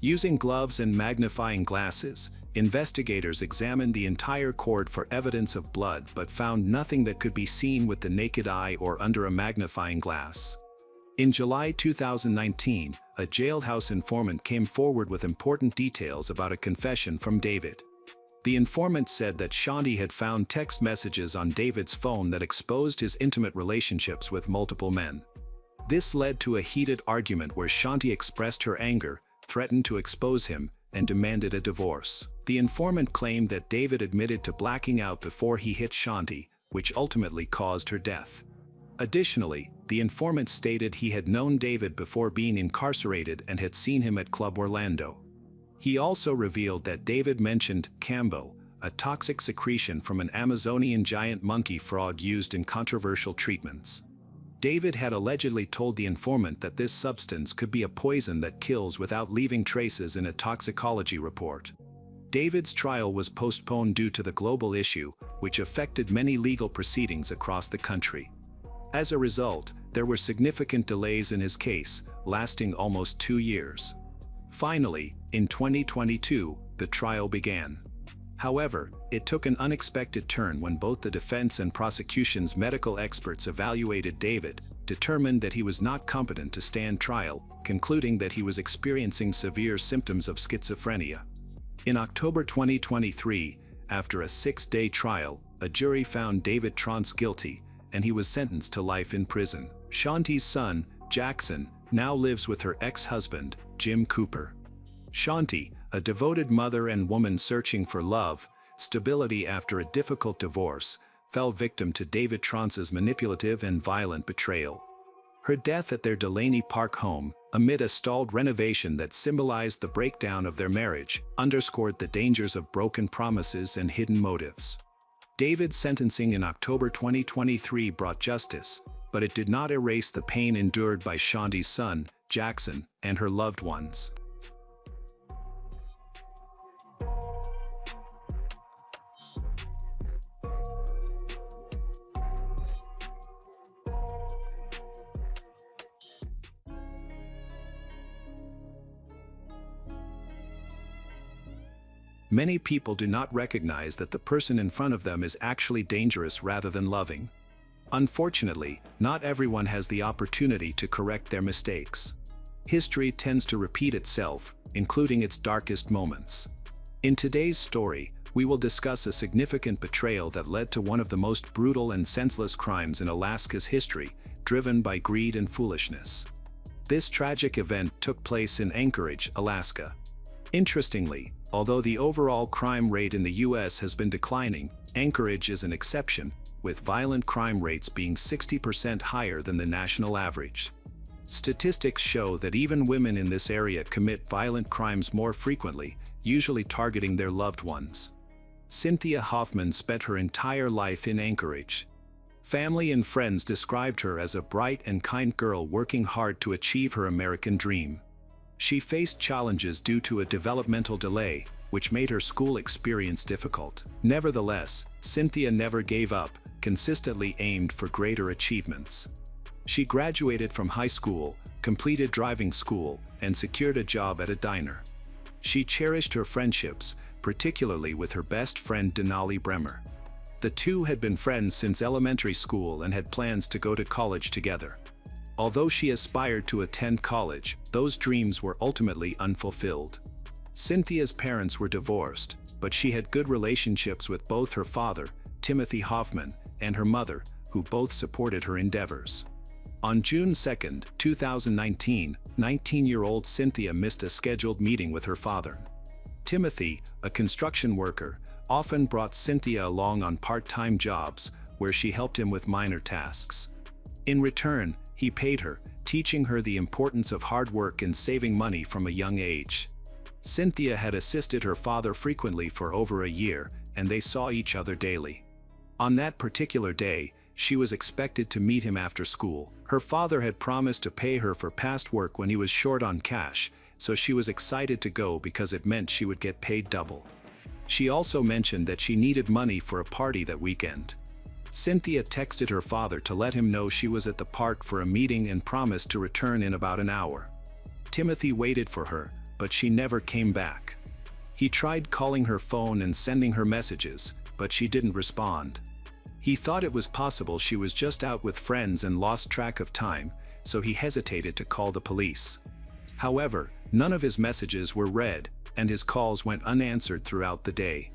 Speaker 1: Using gloves and magnifying glasses, investigators examined the entire cord for evidence of blood but found nothing that could be seen with the naked eye or under a magnifying glass. In July 2019, a jailhouse informant came forward with important details about a confession from David. The informant said that Shanti had found text messages on David's phone that exposed his intimate relationships with multiple men. This led to a heated argument where Shanti expressed her anger, threatened to expose him, and demanded a divorce. The informant claimed that David admitted to blacking out before he hit Shanti, which ultimately caused her death. Additionally, the informant stated he had known David before being incarcerated and had seen him at Club Orlando. He also revealed that David mentioned cambo, a toxic secretion from an Amazonian giant monkey frog used in controversial treatments. David had allegedly told the informant that this substance could be a poison that kills without leaving traces in a toxicology report. David's trial was postponed due to the global issue, which affected many legal proceedings across the country. As a result, there were significant delays in his case, lasting almost 2 years. Finally, in 2022, the trial began. However, it took an unexpected turn when both the defense and prosecution's medical experts evaluated David, determined that he was not competent to stand trial, concluding that he was experiencing severe symptoms of schizophrenia. In October 2023, after a 6-day trial, a jury found David Trance guilty, and he was sentenced to life in prison. Shanti's son, Jackson, now lives with her ex-husband, Jim Cooper. Shanti, a devoted mother and woman searching for love, stability after a difficult divorce, fell victim to David Trance's manipulative and violent betrayal. Her death at their Delaney Park home, amid a stalled renovation that symbolized the breakdown of their marriage, underscored the dangers of broken promises and hidden motives. David's sentencing in October 2023 brought justice, but it did not erase the pain endured by Shanti's son, Jackson, and her loved ones. Many people do not recognize that the person in front of them is actually dangerous rather than loving. Unfortunately, not everyone has the opportunity to correct their mistakes. History tends to repeat itself, including its darkest moments. In today's story, we will discuss a significant betrayal that led to one of the most brutal and senseless crimes in Alaska's history, driven by greed and foolishness. This tragic event took place in Anchorage, Alaska. Interestingly, although the overall crime rate in the U.S. has been declining, Anchorage is an exception, with violent crime rates being 60% higher than the national average. Statistics show that even women in this area commit violent crimes more frequently, usually targeting their loved ones. Cynthia Hoffman spent her entire life in Anchorage. Family and friends described her as a bright and kind girl working hard to achieve her American dream. She faced challenges due to a developmental delay, which made her school experience difficult. Nevertheless, Cynthia never gave up, consistently aimed for greater achievements. She graduated from high school, completed driving school, and secured a job at a diner. She cherished her friendships, particularly with her best friend Denali Bremer. The two had been friends since elementary school and had plans to go to college together. Although she aspired to attend college, those dreams were ultimately unfulfilled. Cynthia's parents were divorced, but she had good relationships with both her father, Timothy Hoffman, and her mother, who both supported her endeavors. On June 2, 2019, 19-year-old Cynthia missed a scheduled meeting with her father. Timothy, a construction worker, often brought Cynthia along on part-time jobs, where she helped him with minor tasks. In return, he paid her, teaching her the importance of hard work and saving money from a young age. Cynthia had assisted her father frequently for over a year, and they saw each other daily. On that particular day, she was expected to meet him after school. Her father had promised to pay her for past work when he was short on cash, so she was excited to go because it meant she would get paid double. She also mentioned that she needed money for a party that weekend. Cynthia texted her father to let him know she was at the park for a meeting and promised to return in about an hour. Timothy waited for her, but she never came back. He tried calling her phone and sending her messages, but she didn't respond. He thought it was possible she was just out with friends and lost track of time, so he hesitated to call the police. However, none of his messages were read, and his calls went unanswered throughout the day.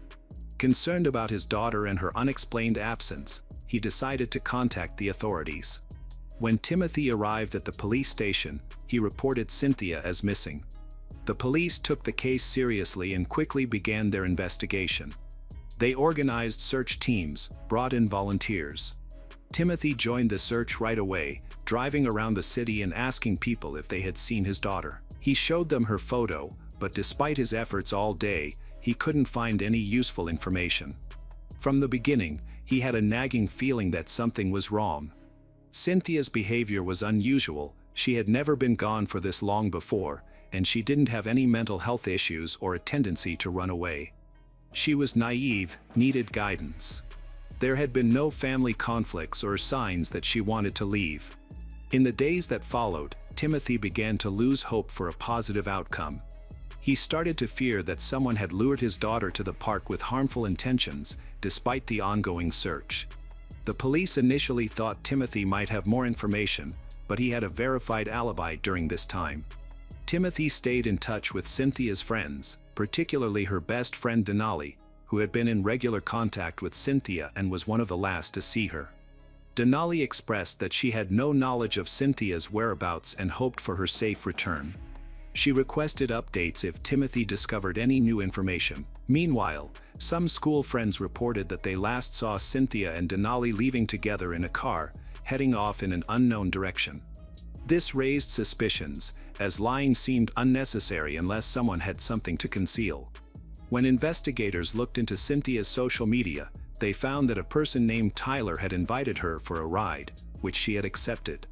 Speaker 1: Concerned about his daughter and her unexplained absence, he decided to contact the authorities. When Timothy arrived at the police station, he reported Cynthia as missing. The police took the case seriously and quickly began their investigation. They organized search teams, brought in volunteers. Timothy joined the search right away, driving around the city and asking people if they had seen his daughter. He showed them her photo, but despite his efforts all day, he couldn't find any useful information. From the beginning, he had a nagging feeling that something was wrong. Cynthia's behavior was unusual. She had never been gone for this long before, and she didn't have any mental health issues or a tendency to run away. She was naive, needed guidance. There had been no family conflicts or signs that she wanted to leave. In the days that followed, Timothy began to lose hope for a positive outcome. He started to fear that someone had lured his daughter to the park with harmful intentions, despite the ongoing search. The police initially thought Timothy might have more information, but he had a verified alibi during this time. Timothy stayed in touch with Cynthia's friends, particularly her best friend Denali, who had been in regular contact with Cynthia and was one of the last to see her. Denali expressed that she had no knowledge of Cynthia's whereabouts and hoped for her safe return. She requested updates if Timothy discovered any new information. Meanwhile, some school friends reported that they last saw Cynthia and Denali leaving together in a car, heading off in an unknown direction. This raised suspicions, as lying seemed unnecessary unless someone had something to conceal. When investigators looked into Cynthia's social media, they found that a person named Tyler had invited her for a ride, which she had accepted.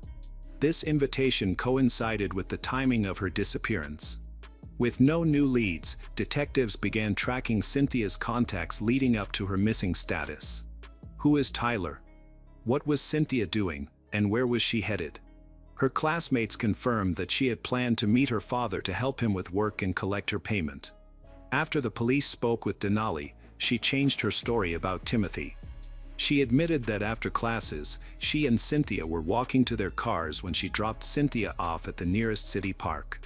Speaker 1: This invitation coincided with the timing of her disappearance. With no new leads, detectives began tracking Cynthia's contacts leading up to her missing status. Who is Tyler? What was Cynthia doing, and where was she headed? Her classmates confirmed that she had planned to meet her father to help him with work and collect her payment. After the police spoke with Denali, she changed her story about Timothy. She admitted that after classes, she and Cynthia were walking to their cars when she dropped Cynthia off at the nearest city park.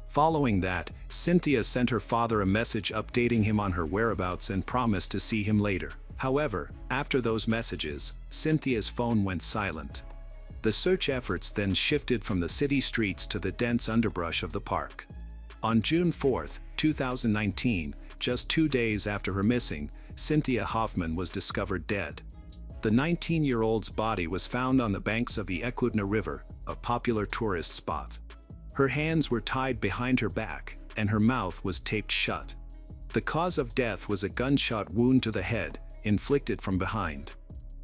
Speaker 1: Following that, Cynthia sent her father a message updating him on her whereabouts and promised to see him later. However, after those messages, Cynthia's phone went silent. The search efforts then shifted from the city streets to the dense underbrush of the park. On June 4, 2019, just 2 days after her missing, Cynthia Hoffman was discovered dead. The 19-year-old's body was found on the banks of the Eklutna River, a popular tourist spot. Her hands were tied behind her back, and her mouth was taped shut. The cause of death was a gunshot wound to the head, inflicted from behind.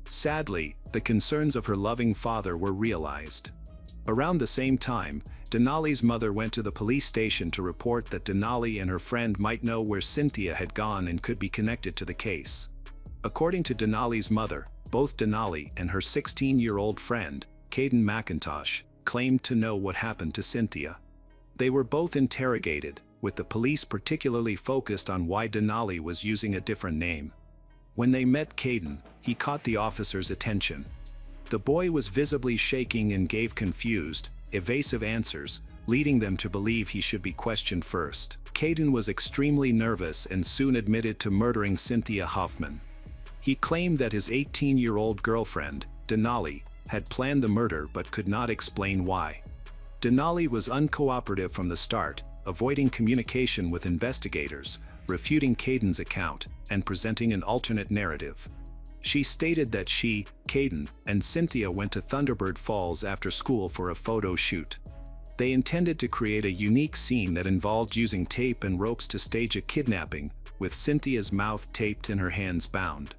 Speaker 1: Sadly, the concerns of her loving father were realized. Around the same time, Denali's mother went to the police station to report that Denali and her friend might know where Cynthia had gone and could be connected to the case. According to Denali's mother, both Denali and her 16-year-old friend, Caden McIntosh, claimed to know what happened to Cynthia. They were both interrogated, with the police particularly focused on why Denali was using a different name. When they met Caden, he caught the officer's attention. The boy was visibly shaking and gave confused, evasive answers, leading them to believe he should be questioned first. Caden was extremely nervous and soon admitted to murdering Cynthia Hoffman. He claimed that his 18-year-old girlfriend, Denali, had planned the murder but could not explain why. Denali was uncooperative from the start, avoiding communication with investigators, refuting Caden's account, and presenting an alternate narrative. She stated that she, Caden, and Cynthia went to Thunderbird Falls after school for a photo shoot. They intended to create a unique scene that involved using tape and ropes to stage a kidnapping, with Cynthia's mouth taped and her hands bound.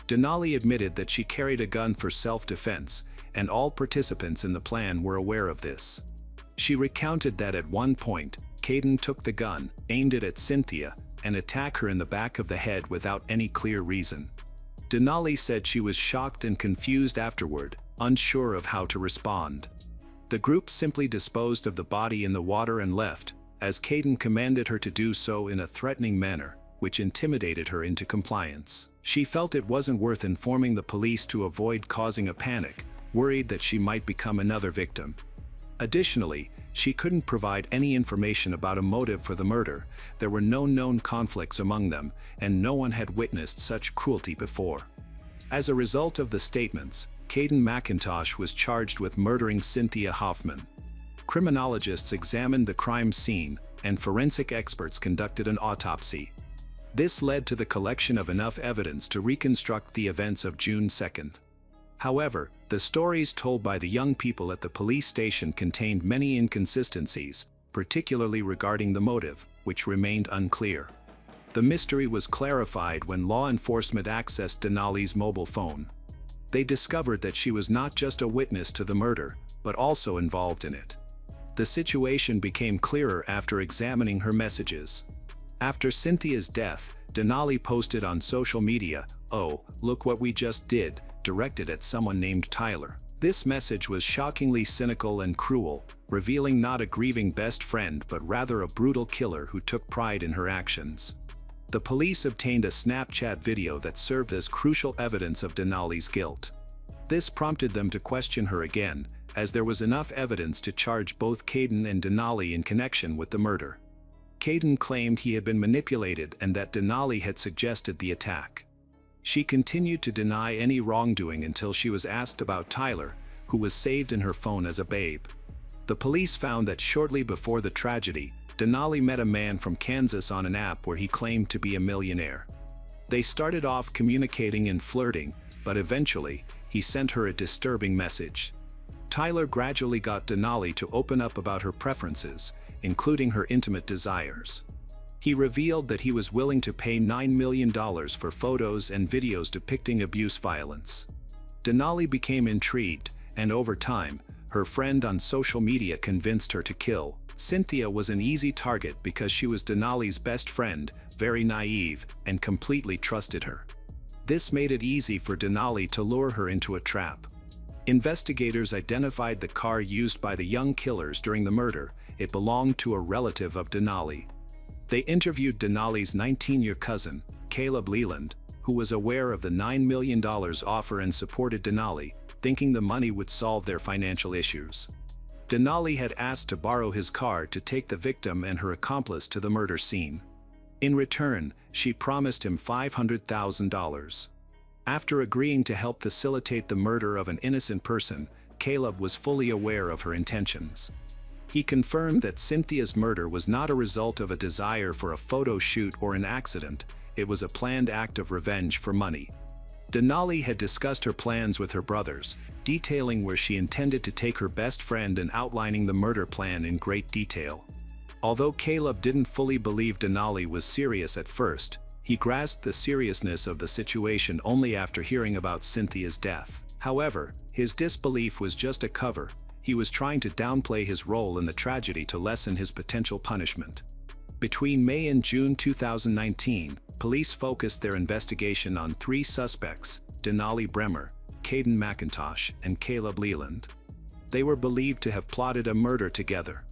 Speaker 1: Denali admitted that she carried a gun for self-defense, and all participants in the plan were aware of this. She recounted that at one point, Caden took the gun, aimed it at Cynthia, and attacked her in the back of the head without any clear reason. Denali said she was shocked and confused afterward, unsure of how to respond. The group simply disposed of the body in the water and left, as Caden commanded her to do so in a threatening manner, which intimidated her into compliance. She felt it wasn't worth informing the police to avoid causing a panic, worried that she might become another victim. Additionally, she couldn't provide any information about a motive for the murder. There were no known conflicts among them, and no one had witnessed such cruelty before. As a result of the statements, Caden McIntosh was charged with murdering Cynthia Hoffman. Criminologists examined the crime scene, and forensic experts conducted an autopsy. This led to the collection of enough evidence to reconstruct the events of June 2nd. However, the stories told by the young people at the police station contained many inconsistencies, particularly regarding the motive, which remained unclear. The mystery was clarified when law enforcement accessed Denali's mobile phone. They discovered that she was not just a witness to the murder, but also involved in it. The situation became clearer after examining her messages. After Cynthia's death, Denali posted on social media, "Oh, look what we just did," directed at someone named Tyler. This message was shockingly cynical and cruel, revealing not a grieving best friend but rather a brutal killer who took pride in her actions. The police obtained a Snapchat video that served as crucial evidence of Denali's guilt. This prompted them to question her again, as there was enough evidence to charge both Caden and Denali in connection with the murder. Caden claimed he had been manipulated and that Denali had suggested the attack. She continued to deny any wrongdoing until she was asked about Tyler, who was saved in her phone as a babe. The police found that shortly before the tragedy, Denali met a man from Kansas on an app where he claimed to be a millionaire. They started off communicating and flirting, but eventually, he sent her a disturbing message. Tyler gradually got Denali to open up about her preferences, including her intimate desires. He revealed that he was willing to pay $9 million for photos and videos depicting abuse violence. Denali became intrigued, and over time, her friend on social media convinced her to kill. Cynthia was an easy target because she was Denali's best friend, very naive, and completely trusted her. This made it easy for Denali to lure her into a trap. Investigators identified the car used by the young killers during the murder. It belonged to a relative of Denali. They interviewed Denali's 19-year cousin, Caleb Leland, who was aware of the $9 million offer and supported Denali, thinking the money would solve their financial issues. Denali had asked to borrow his car to take the victim and her accomplice to the murder scene. In return, she promised him $500,000. After agreeing to help facilitate the murder of an innocent person, Caleb was fully aware of her intentions. He confirmed that Cynthia's murder was not a result of a desire for a photo shoot or an accident. It was a planned act of revenge for money. Denali had discussed her plans with her brothers, detailing where she intended to take her best friend and outlining the murder plan in great detail. Although Caleb didn't fully believe Denali was serious at first, he grasped the seriousness of the situation only after hearing about Cynthia's death. However, his disbelief was just a cover. He was trying to downplay his role in the tragedy to lessen his potential punishment. Between May and June 2019, police focused their investigation on 3 suspects: Denali Bremer, Caden McIntosh, and Caleb Leland. They were believed to have plotted a murder together.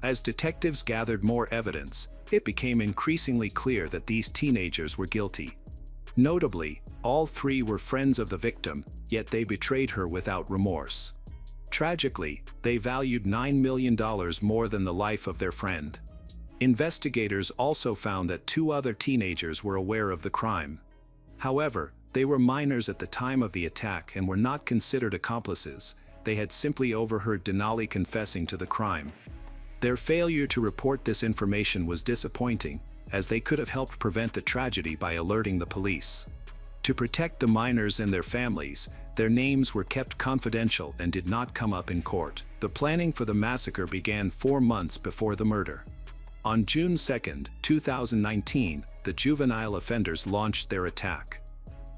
Speaker 1: As detectives gathered more evidence, it became increasingly clear that these teenagers were guilty. Notably, all 3 were friends of the victim, yet they betrayed her without remorse. Tragically, they valued $9 million more than the life of their friend. Investigators also found that 2 other teenagers were aware of the crime. However, they were minors at the time of the attack and were not considered accomplices. They had simply overheard Denali confessing to the crime. Their failure to report this information was disappointing, as they could have helped prevent the tragedy by alerting the police. To protect the minors and their families, their names were kept confidential and did not come up in court. The planning for the massacre began 4 months before the murder. On June 2, 2019, the juvenile offenders launched their attack.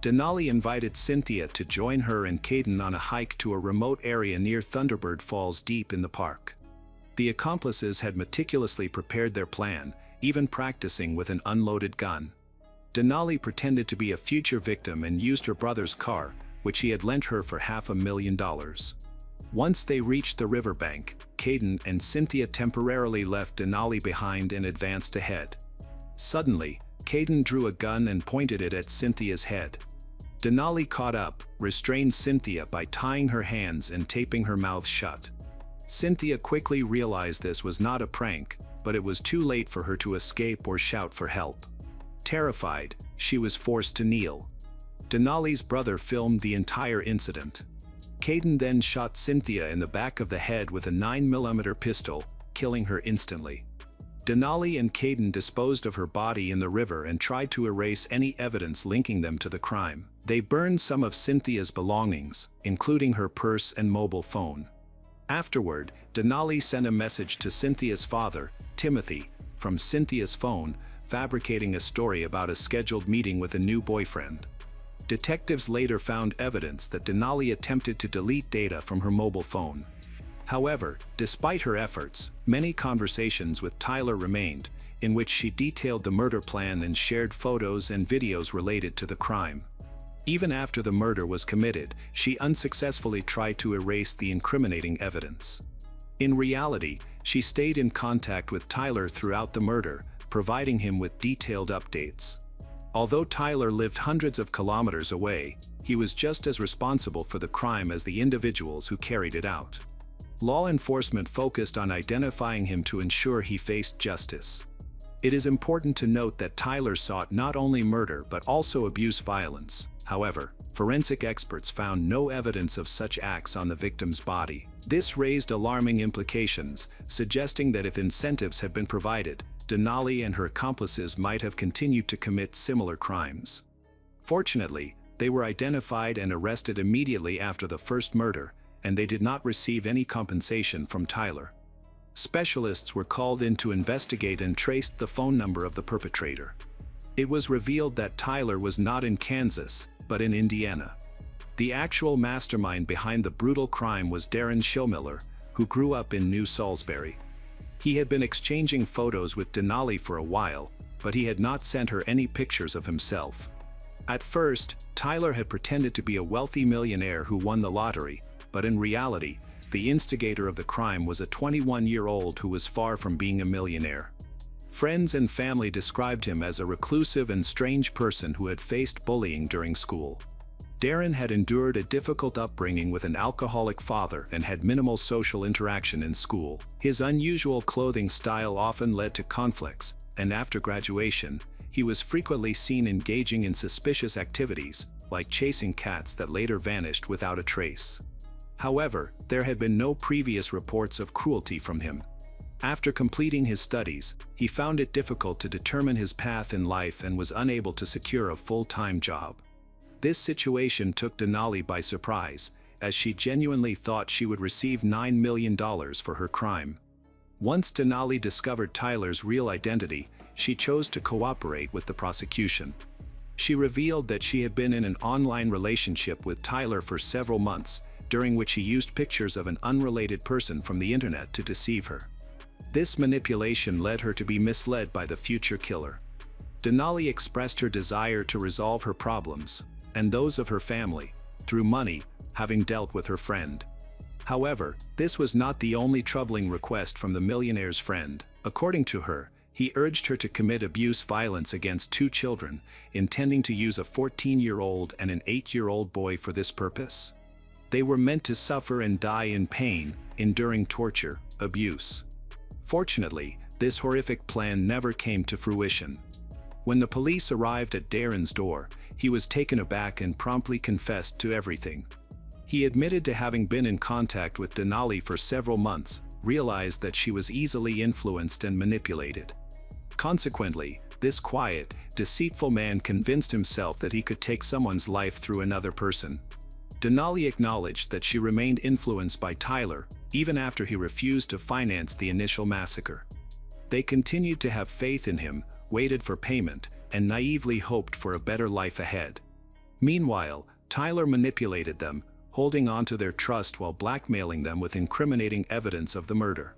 Speaker 1: Denali invited Cynthia to join her and Caden on a hike to a remote area near Thunderbird Falls deep in the park. The accomplices had meticulously prepared their plan, even practicing with an unloaded gun. Denali pretended to be a future victim and used her brother's car, which he had lent her for $500,000. Once they reached the riverbank, Caden and Cynthia temporarily left Denali behind and advanced ahead. Suddenly, Caden drew a gun and pointed it at Cynthia's head. Denali caught up, restrained Cynthia by tying her hands and taping her mouth shut. Cynthia quickly realized this was not a prank, but it was too late for her to escape or shout for help. Terrified, she was forced to kneel. Denali's brother filmed the entire incident. Caden then shot Cynthia in the back of the head with a 9mm pistol, killing her instantly. Denali and Caden disposed of her body in the river and tried to erase any evidence linking them to the crime. They burned some of Cynthia's belongings, including her purse and mobile phone. Afterward, Denali sent a message to Cynthia's father, Timothy, from Cynthia's phone, fabricating a story about a scheduled meeting with a new boyfriend. Detectives later found evidence that Denali attempted to delete data from her mobile phone. However, despite her efforts, many conversations with Tyler remained, in which she detailed the murder plan and shared photos and videos related to the crime. Even after the murder was committed, she unsuccessfully tried to erase the incriminating evidence. In reality, she stayed in contact with Tyler throughout the murder, providing him with detailed updates. Although Tyler lived hundreds of kilometers away, he was just as responsible for the crime as the individuals who carried it out. Law enforcement focused on identifying him to ensure he faced justice. It is important to note that Tyler sought not only murder but also abuse violence. However, forensic experts found no evidence of such acts on the victim's body. This raised alarming implications, suggesting that if incentives had been provided, Denali and her accomplices might have continued to commit similar crimes. Fortunately, they were identified and arrested immediately after the first murder, and they did not receive any compensation from Tyler. Specialists were called in to investigate and traced the phone number of the perpetrator. It was revealed that Tyler was not in Kansas, but in Indiana. The actual mastermind behind the brutal crime was Darren Schillmiller, who grew up in New Salisbury. He had been exchanging photos with Denali for a while, but he had not sent her any pictures of himself. At first, Tyler had pretended to be a wealthy millionaire who won the lottery, but in reality, the instigator of the crime was a 21-year-old who was far from being a millionaire. Friends and family described him as a reclusive and strange person who had faced bullying during school. Darren had endured a difficult upbringing with an alcoholic father and had minimal social interaction in school. His unusual clothing style often led to conflicts, and after graduation, he was frequently seen engaging in suspicious activities, like chasing cats that later vanished without a trace. However, there had been no previous reports of cruelty from him. After completing his studies, he found it difficult to determine his path in life and was unable to secure a full-time job. This situation took Denali by surprise, as she genuinely thought she would receive $9 million for her crime. Once Denali discovered Tyler's real identity, she chose to cooperate with the prosecution. She revealed that she had been in an online relationship with Tyler for several months, during which he used pictures of an unrelated person from the internet to deceive her. This manipulation led her to be misled by the future killer. Denali expressed her desire to resolve her problems, and those of her family, through money, having dealt with her friend. However, this was not the only troubling request from the millionaire's friend. According to her, he urged her to commit abuse violence against 2 children, intending to use a 14-year-old and an 8-year-old boy for this purpose. They were meant to suffer and die in pain, enduring torture, abuse. Fortunately, this horrific plan never came to fruition. When the police arrived at Darren's door, he was taken aback and promptly confessed to everything. He admitted to having been in contact with Denali for several months, realized that she was easily influenced and manipulated. Consequently, this quiet, deceitful man convinced himself that he could take someone's life through another person. Denali acknowledged that she remained influenced by Tyler, even after he refused to finance the initial massacre. They continued to have faith in him, waited for payment, and naively hoped for a better life ahead. Meanwhile, Tyler manipulated them, holding on to their trust while blackmailing them with incriminating evidence of the murder.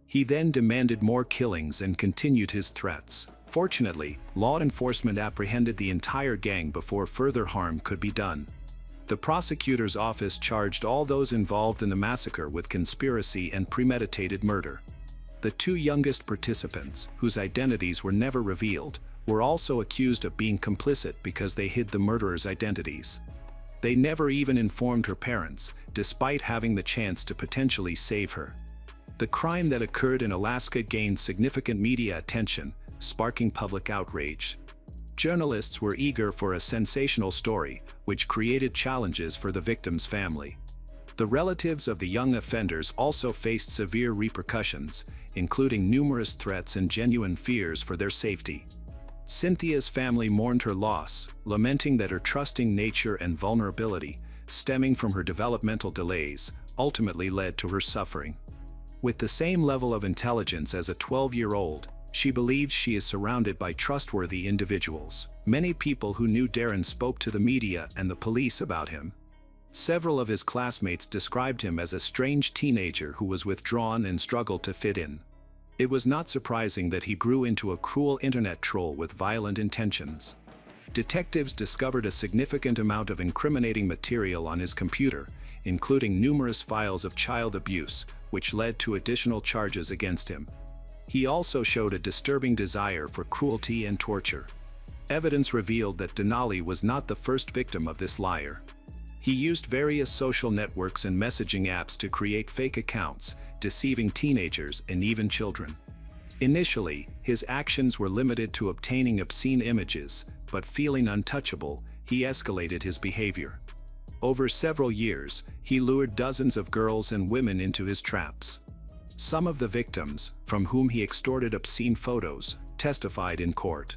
Speaker 1: He then demanded more killings and continued his threats. Fortunately, law enforcement apprehended the entire gang before further harm could be done. The prosecutor's office charged all those involved in the massacre with conspiracy and premeditated murder. The 2 youngest participants, whose identities were never revealed, were also accused of being complicit because they hid the murderers' identities. They never even informed her parents, despite having the chance to potentially save her. The crime that occurred in Alaska gained significant media attention, sparking public outrage. Journalists were eager for a sensational story, which created challenges for the victim's family. The relatives of the young offenders also faced severe repercussions, including numerous threats and genuine fears for their safety. Cynthia's family mourned her loss, lamenting that her trusting nature and vulnerability, stemming from her developmental delays, ultimately led to her suffering. With the same level of intelligence as a 12-year-old, she believes she is surrounded by trustworthy individuals. Many people who knew Darren spoke to the media and the police about him. Several of his classmates described him as a strange teenager who was withdrawn and struggled to fit in. It was not surprising that he grew into a cruel internet troll with violent intentions. Detectives discovered a significant amount of incriminating material on his computer, including numerous files of child abuse, which led to additional charges against him. He also showed a disturbing desire for cruelty and torture. Evidence revealed that Denali was not the first victim of this liar. He used various social networks and messaging apps to create fake accounts, deceiving teenagers and even children. Initially, his actions were limited to obtaining obscene images, but feeling untouchable, he escalated his behavior. Over several years, he lured dozens of girls and women into his traps. Some of the victims, from whom he extorted obscene photos, testified in court.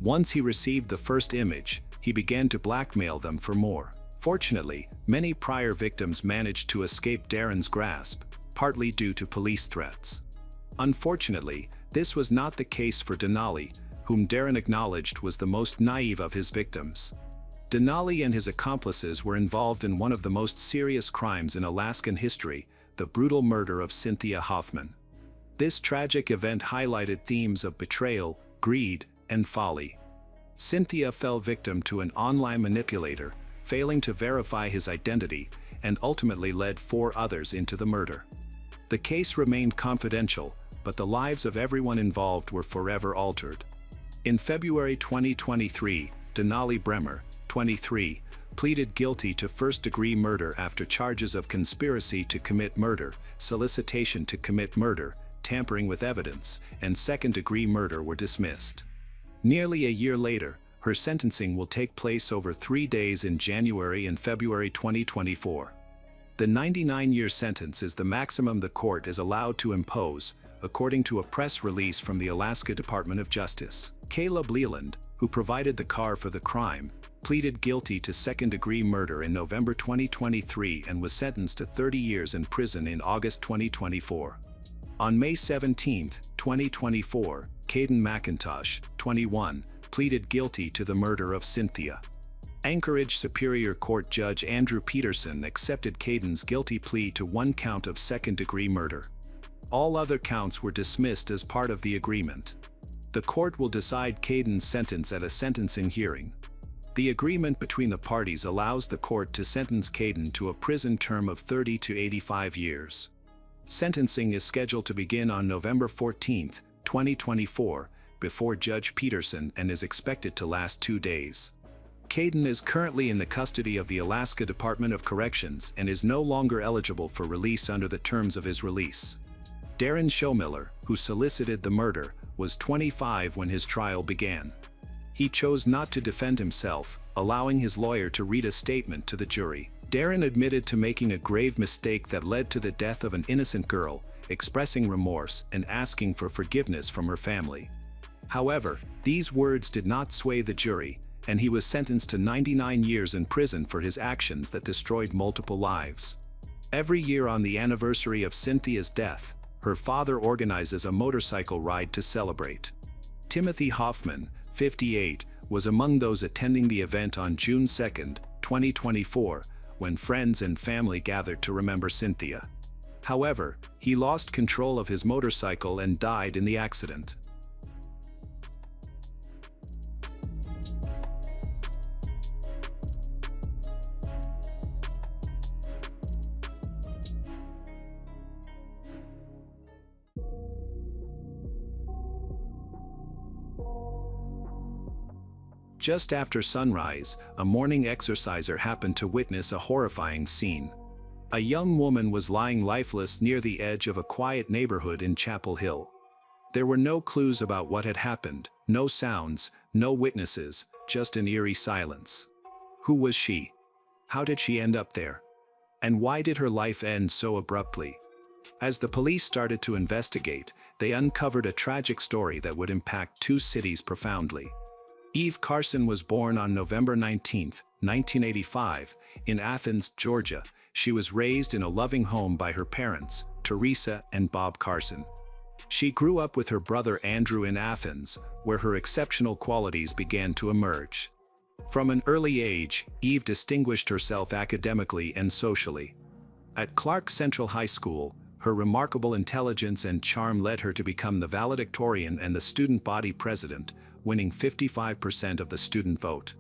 Speaker 1: Once he received the first image, he began to blackmail them for more. Fortunately, many prior victims managed to escape Darren's grasp, partly due to police threats. Unfortunately, this was not the case for Denali, whom Darren acknowledged was the most naive of his victims. Denali and his accomplices were involved in one of the most serious crimes in Alaskan history, the brutal murder of Cynthia Hoffman. This tragic event highlighted themes of betrayal, greed, and folly. Cynthia fell victim to an online manipulator, failing to verify his identity, and ultimately led 4 others into the murder. The case remained confidential, but the lives of everyone involved were forever altered. In February 2023, Denali Bremer, 23, pleaded guilty to first-degree murder after charges of conspiracy to commit murder, solicitation to commit murder, tampering with evidence, and second-degree murder were dismissed. Nearly a year later, her sentencing will take place over 3 days in January and February 2024. The 99-year sentence is the maximum the court is allowed to impose, according to a press release from the Alaska Department of Justice. Caleb Leland, who provided the car for the crime, pleaded guilty to second-degree murder in November 2023 and was sentenced to 30 years in prison in August 2024. On May 17, 2024, Caden McIntosh, 21, pleaded guilty to the murder of Cynthia. Anchorage Superior Court Judge Andrew Peterson accepted Caden's guilty plea to 1 count of second-degree murder. All other counts were dismissed as part of the agreement. The court will decide Caden's sentence at a sentencing hearing. The agreement between the parties allows the court to sentence Caden to a prison term of 30 to 85 years. Sentencing is scheduled to begin on November 14, 2024, before Judge Peterson and is expected to last 2 days. Caden is currently in the custody of the Alaska Department of Corrections and is no longer eligible for release under the terms of his release. Darren Showmiller, who solicited the murder, was 25 when his trial began. He chose not to defend himself, allowing his lawyer to read a statement to the jury. Darren admitted to making a grave mistake that led to the death of an innocent girl, expressing remorse and asking for forgiveness from her family. However, these words did not sway the jury, and he was sentenced to 99 years in prison for his actions that destroyed multiple lives. Every year on the anniversary of Cynthia's death, her father organizes a motorcycle ride to celebrate. Timothy Hoffman, 58, was among those attending the event on June 2, 2024, when friends and family gathered to remember Cynthia. However, he lost control of his motorcycle and died in the accident. Just after sunrise, a morning exerciser happened to witness a horrifying scene. A young woman was lying lifeless near the edge of a quiet neighborhood in Chapel Hill. There were no clues about what had happened, no sounds, no witnesses, just an eerie silence. Who was she? How did she end up there? And why did her life end so abruptly? As the police started to investigate, they uncovered a tragic story that would impact 2 cities profoundly. Eve Carson was born on November 19, 1985, in Athens, Georgia. She was raised in a loving home by her parents, Teresa and Bob Carson. She grew up with her brother Andrew in Athens, where her exceptional qualities began to emerge. From an early age, Eve distinguished herself academically and socially. At Clark Central High School, her remarkable intelligence and charm led her to become the valedictorian and the student body president, winning 55% of the student vote.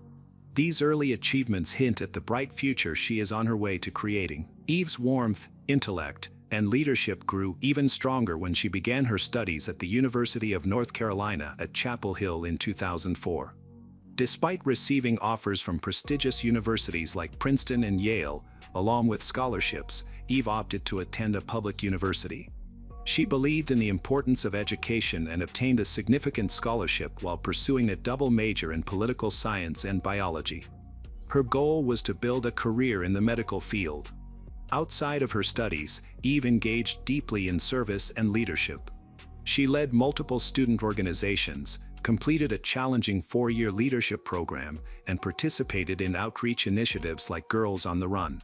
Speaker 1: These early achievements hint at the bright future she is on her way to creating. Eve's warmth, intellect, and leadership grew even stronger when she began her studies at the University of North Carolina at Chapel Hill in 2004. Despite receiving offers from prestigious universities like Princeton and Yale, along with scholarships, Eve opted to attend a public university. She believed in the importance of education and obtained a significant scholarship while pursuing a double major in political science and biology. Her goal was to build a career in the medical field. Outside of her studies, Eve engaged deeply in service and leadership. She led multiple student organizations, completed a challenging 4-year leadership program, and participated in outreach initiatives like Girls on the Run.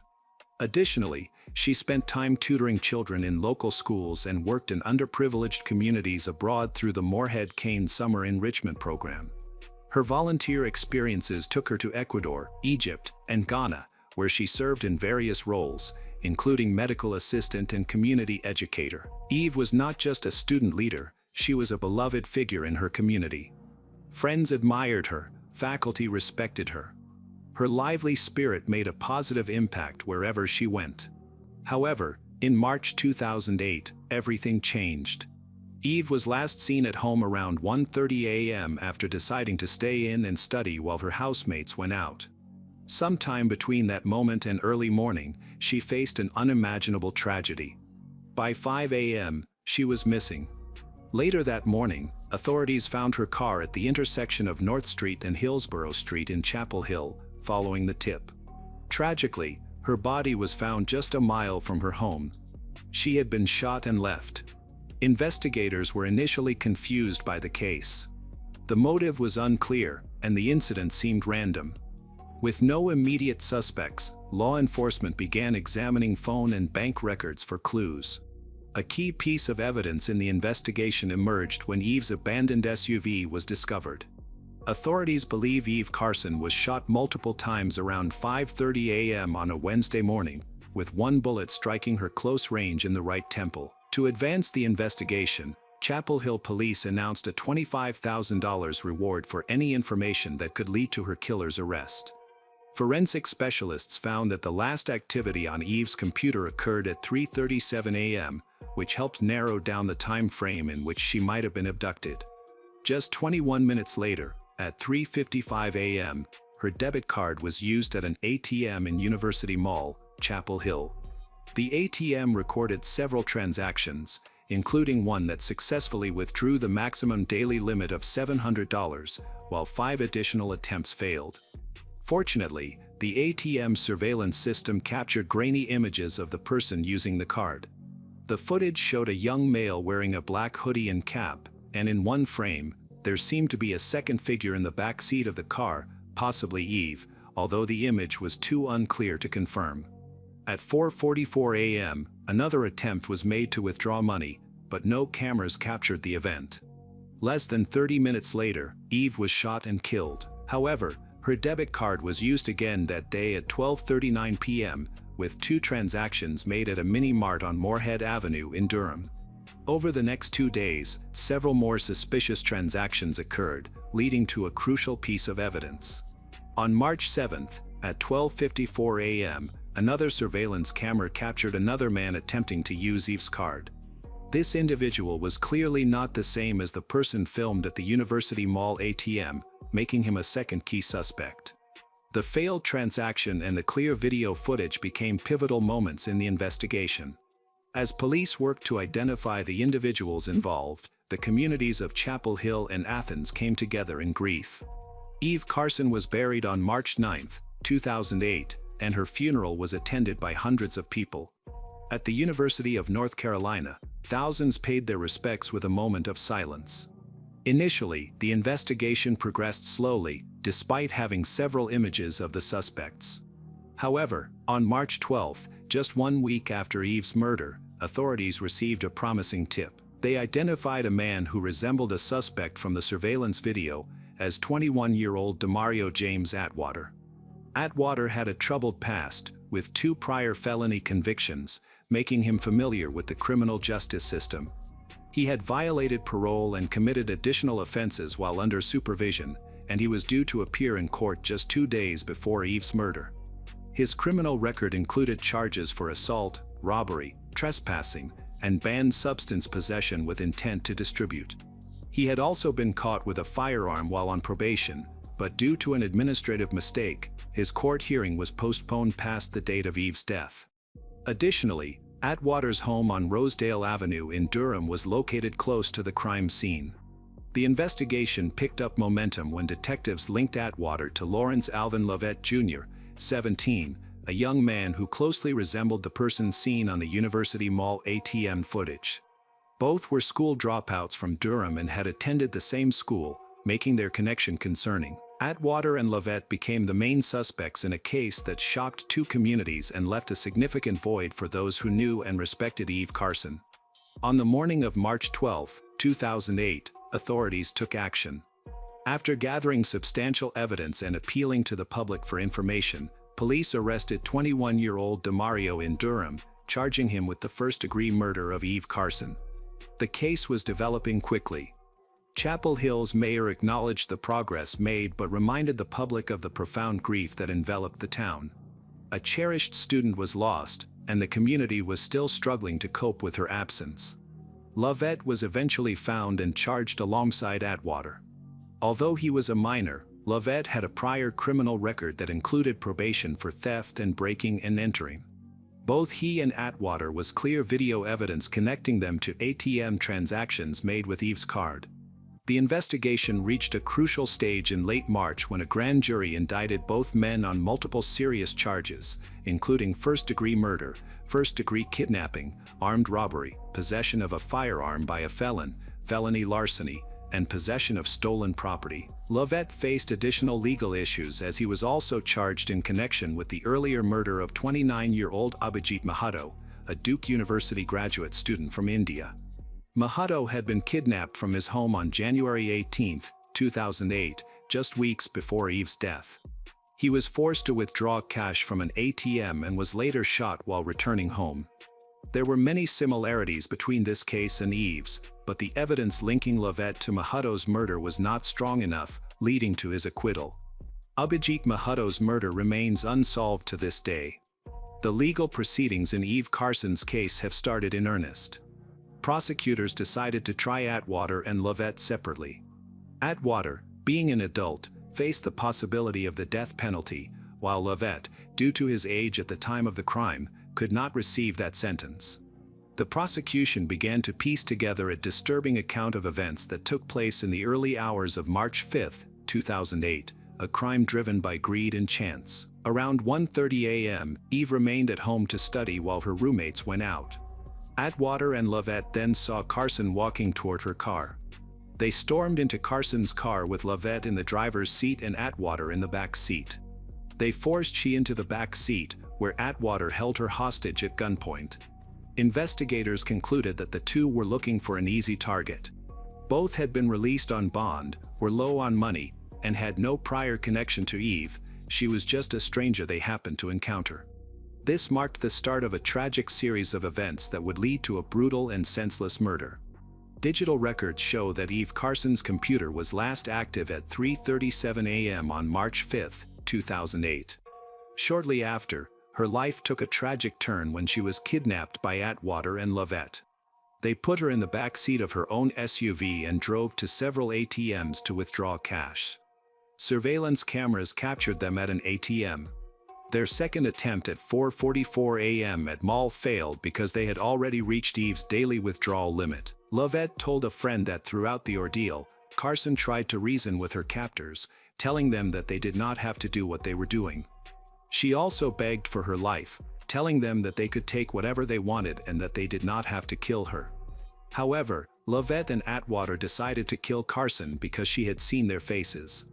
Speaker 1: Additionally, she spent time tutoring children in local schools and worked in underprivileged communities abroad through the Moorhead Cane Summer Enrichment Program. Her volunteer experiences took her to Ecuador, Egypt, and Ghana, where she served in various roles, including medical assistant and community educator. Eve was not just a student leader, she was a beloved figure in her community. Friends admired her, faculty respected her. Her lively spirit made a positive impact wherever she went. However, in March 2008, everything changed. Eve was last seen at home around 1:30 a.m. after deciding to stay in and study while her housemates went out. Sometime between that moment and early morning, she faced an unimaginable tragedy. By 5 a.m., she was missing. Later that morning, authorities found her car at the intersection of North Street and Hillsborough Street in Chapel Hill, following the tip. Tragically, her body was found just a mile from her home. She had been shot and left. Investigators were initially confused by the case. The motive was unclear, and the incident seemed random. With no immediate suspects, law enforcement began examining phone and bank records for clues. A key piece of evidence in the investigation emerged when Eve's abandoned SUV was discovered. Authorities believe Eve Carson was shot multiple times around 5:30 a.m. on a Wednesday morning, with one bullet striking her close range in the right temple. To advance the investigation, Chapel Hill police announced a $25,000 reward for any information that could lead to her killer's arrest. Forensic specialists found that the last activity on Eve's computer occurred at 3:37 a.m., which helped narrow down the time frame in which she might have been abducted. Just 21 minutes later, at 3:55 a.m., her debit card was used at an ATM in University Mall, Chapel Hill. The ATM recorded several transactions, including one that successfully withdrew the maximum daily limit of $700, while 5 additional attempts failed. Fortunately, the ATM surveillance system captured grainy images of the person using the card. The footage showed a young male wearing a black hoodie and cap, and in one frame, there seemed to be a second figure in the back seat of the car, possibly Eve, although the image was too unclear to confirm. At 4:44 a.m., another attempt was made to withdraw money, but no cameras captured the event. Less than 30 minutes later, Eve was shot and killed. However, her debit card was used again that day at 12:39 p.m., with 2 transactions made at a mini-mart on Moorhead Avenue in Durham. Over the next 2 days, several more suspicious transactions occurred, leading to a crucial piece of evidence. On March 7th, at 12:54 a.m., another surveillance camera captured another man attempting to use Eve's card. This individual was clearly not the same as the person filmed at the University Mall ATM, making him a second key suspect. The failed transaction and the clear video footage became pivotal moments in the investigation. As police worked to identify the individuals involved, the communities of Chapel Hill and Athens came together in grief. Eve Carson was buried on March 9, 2008, and her funeral was attended by hundreds of people. At the University of North Carolina, thousands paid their respects with a moment of silence. Initially, the investigation progressed slowly, despite having several images of the suspects. However, on March 12, just 1 week after Eve's murder, authorities received a promising tip. They identified a man who resembled a suspect from the surveillance video as 21-year-old Demario James Atwater. Atwater had a troubled past, with 2 prior felony convictions, making him familiar with the criminal justice system. He had violated parole and committed additional offenses while under supervision, and he was due to appear in court just 2 days before Eve's murder. His criminal record included charges for assault, robbery, trespassing, and banned substance possession with intent to distribute. He had also been caught with a firearm while on probation, but due to an administrative mistake, his court hearing was postponed past the date of Eve's death. Additionally, Atwater's home on Rosedale Avenue in Durham was located close to the crime scene. The investigation picked up momentum when detectives linked Atwater to Lawrence Alvin Lovett Jr., 17, a young man who closely resembled the person seen on the University Mall ATM footage. Both were school dropouts from Durham and had attended the same school, making their connection concerning. Atwater and Lovett became the main suspects in a case that shocked 2 communities and left a significant void for those who knew and respected Eve Carson. On the morning of March 12, 2008, authorities took action. After gathering substantial evidence and appealing to the public for information, police arrested 21-year-old Demario in Durham, charging him with the first-degree murder of Eve Carson. The case was developing quickly. Chapel Hill's mayor acknowledged the progress made but reminded the public of the profound grief that enveloped the town. A cherished student was lost, and the community was still struggling to cope with her absence. Lovett was eventually found and charged alongside Atwater. Although he was a minor, Lovett had a prior criminal record that included probation for theft and breaking and entering. Both he and Atwater was clear video evidence connecting them to ATM transactions made with Eve's card. The investigation reached a crucial stage in late March when a grand jury indicted both men on multiple serious charges, including first-degree murder, first-degree kidnapping, armed robbery, possession of a firearm by a felon, felony larceny, and possession of stolen property. Lovett faced additional legal issues as he was also charged in connection with the earlier murder of 29-year-old Abhijit Mahato, a Duke University graduate student from India. Mahato had been kidnapped from his home on January 18, 2008, just weeks before Eve's death. He was forced to withdraw cash from an ATM and was later shot while returning home. There were many similarities between this case and Eve's, but the evidence linking Lovett to Mahato's murder was not strong enough, leading to his acquittal. Abhijit Mahato's murder remains unsolved to this day. The legal proceedings in Eve Carson's case have started in earnest. Prosecutors decided to try Atwater and Lovett separately. Atwater, being an adult, faced the possibility of the death penalty, while Lovett, due to his age at the time of the crime, could not receive that sentence. The prosecution began to piece together a disturbing account of events that took place in the early hours of March 5, 2008, a crime driven by greed and chance. Around 1:30 a.m., Eve remained at home to study while her roommates went out. Atwater and Lovett then saw Carson walking toward her car. They stormed into Carson's car with Lovett in the driver's seat and Atwater in the back seat. They forced she into the back seat, where Atwater held her hostage at gunpoint. Investigators concluded that the two were looking for an easy target. Both had been released on bond, were low on money, and had no prior connection to Eve. She was just a stranger they happened to encounter. This marked the start of a tragic series of events that would lead to a brutal and senseless murder. Digital records show that Eve Carson's computer was last active at 3:37 a.m. on March 5, 2008. Shortly after, her life took a tragic turn when she was kidnapped by Atwater and Lovett. They put her in the back seat of her own SUV and drove to several ATMs to withdraw cash. Surveillance cameras captured them at an ATM. Their second attempt at 4:44 a.m. at mall failed because they had already reached Eve's daily withdrawal limit. Lovett told a friend that throughout the ordeal, Carson tried to reason with her captors, telling them that they did not have to do what they were doing. She also begged for her life, telling them that they could take whatever they wanted and that they did not have to kill her. However, Lovett and Atwater decided to kill Carson because she had seen their faces.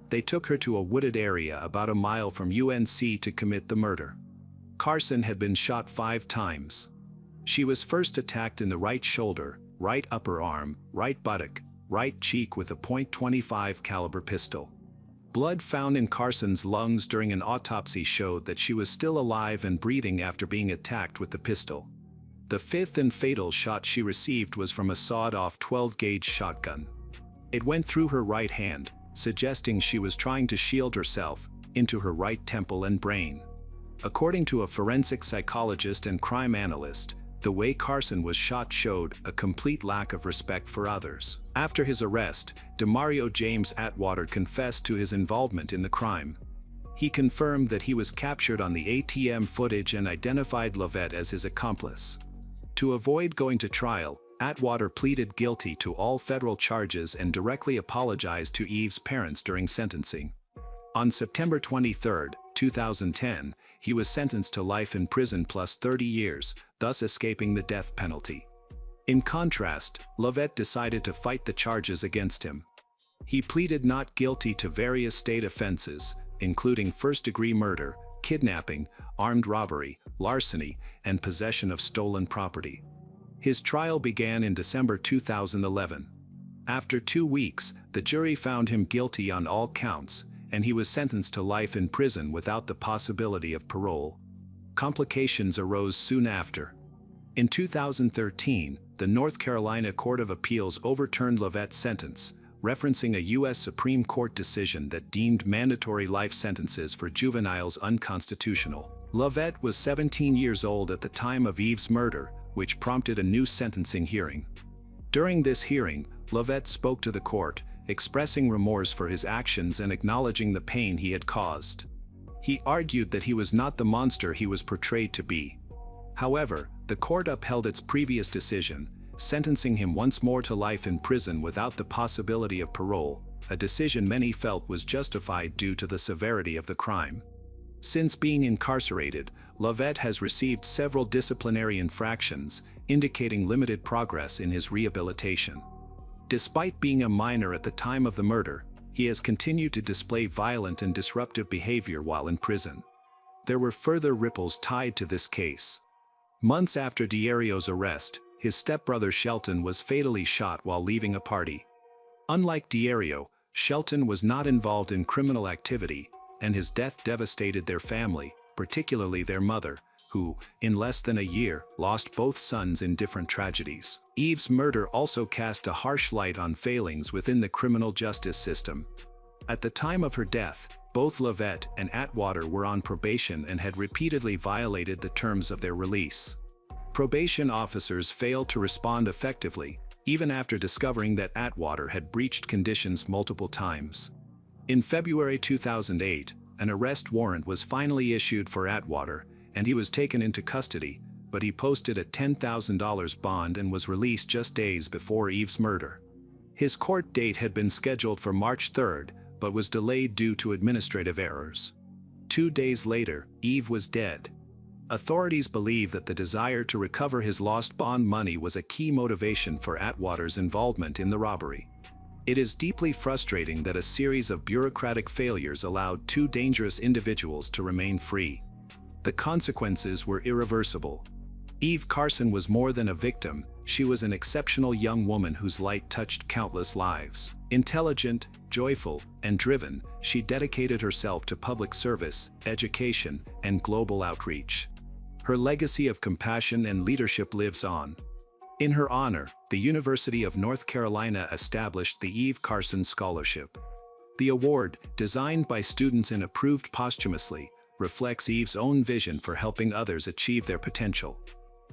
Speaker 1: They took her to a wooded area about a mile from UNC to commit the murder. Carson had been shot 5 times. She was first attacked in the right shoulder, right upper arm, right buttock, right cheek with a .25 caliber pistol. Blood found in Carson's lungs during an autopsy showed that she was still alive and breathing after being attacked with the pistol. The 5th and fatal shot she received was from a sawed-off 12-gauge shotgun. It went through her right hand, suggesting she was trying to shield herself, into her right temple and brain. According to a forensic psychologist and crime analyst, the way Carson was shot showed a complete lack of respect for others. After his arrest, Demario James Atwater confessed to his involvement in the crime. He confirmed that he was captured on the ATM footage and identified Lovett as his accomplice. To avoid going to trial, Atwater pleaded guilty to all federal charges and directly apologized to Eve's parents during sentencing. On September 23, 2010, he was sentenced to life in prison plus 30 years, thus escaping the death penalty. In contrast, Lovett decided to fight the charges against him. He pleaded not guilty to various state offenses, including first-degree murder, kidnapping, armed robbery, larceny, and possession of stolen property. His trial began in December 2011. After 2 weeks, the jury found him guilty on all counts, and he was sentenced to life in prison without the possibility of parole. Complications arose soon after. In 2013, the North Carolina Court of Appeals overturned Lovett's sentence, referencing a U.S. Supreme Court decision that deemed mandatory life sentences for juveniles unconstitutional. Lovett was 17 years old at the time of Eve's murder, which prompted a new sentencing hearing. During this hearing, Lovett spoke to the court, expressing remorse for his actions and acknowledging the pain he had caused. He argued that he was not the monster he was portrayed to be. However, the court upheld its previous decision, sentencing him once more to life in prison without the possibility of parole, a decision many felt was justified due to the severity of the crime. Since being incarcerated, Lovett has received several disciplinary infractions, indicating limited progress in his rehabilitation. Despite being a minor at the time of the murder, he has continued to display violent and disruptive behavior while in prison. There were further ripples tied to this case. Months after Diario's arrest, his stepbrother Shelton was fatally shot while leaving a party. Unlike Diario, Shelton was not involved in criminal activity, and his death devastated their family, particularly their mother, who, in less than a year, lost both sons in different tragedies. Eve's murder also cast a harsh light on failings within the criminal justice system. At the time of her death, both Lovett and Atwater were on probation and had repeatedly violated the terms of their release. Probation officers failed to respond effectively, even after discovering that Atwater had breached conditions multiple times. In February 2008, an arrest warrant was finally issued for Atwater, and he was taken into custody, but he posted a $10,000 bond and was released just days before Eve's murder. His court date had been scheduled for March 3rd, but was delayed due to administrative errors. 2 days later, Eve was dead. Authorities believe that the desire to recover his lost bond money was a key motivation for Atwater's involvement in the robbery. It is deeply frustrating that a series of bureaucratic failures allowed two dangerous individuals to remain free. The consequences were irreversible. Eve Carson was more than a victim, she was an exceptional young woman whose light touched countless lives. Intelligent, joyful, and driven, she dedicated herself to public service, education, and global outreach. Her legacy of compassion and leadership lives on. In her honor, the University of North Carolina established the Eve Carson Scholarship. The award, designed by students and approved posthumously, reflects Eve's own vision for helping others achieve their potential.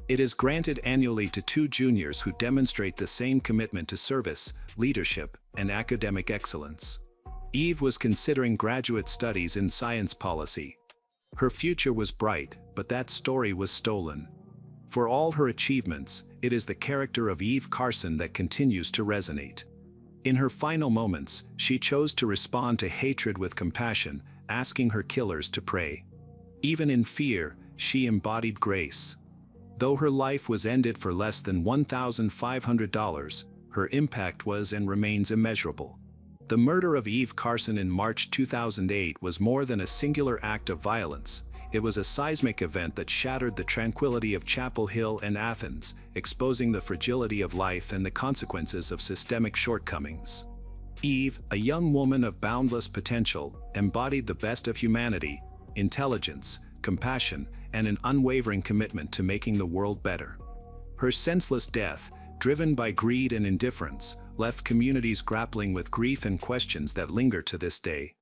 Speaker 1: It is granted annually to 2 juniors who demonstrate the same commitment to service, leadership, and academic excellence. Eve was considering graduate studies in science policy. Her future was bright, but that story was stolen. For all her achievements, it is the character of Eve Carson that continues to resonate. In her final moments, she chose to respond to hatred with compassion, asking her killers to pray. Even in fear, she embodied grace. Though her life was ended for less than $1,500, her impact was and remains immeasurable. The murder of Eve Carson in March 2008 was more than a singular act of violence. It was a seismic event that shattered the tranquility of Chapel Hill and Athens, exposing the fragility of life and the consequences of systemic shortcomings. Eve, a young woman of boundless potential, embodied the best of humanity: intelligence, compassion, and an unwavering commitment to making the world better. Her senseless death, driven by greed and indifference, left communities grappling with grief and questions that linger to this day.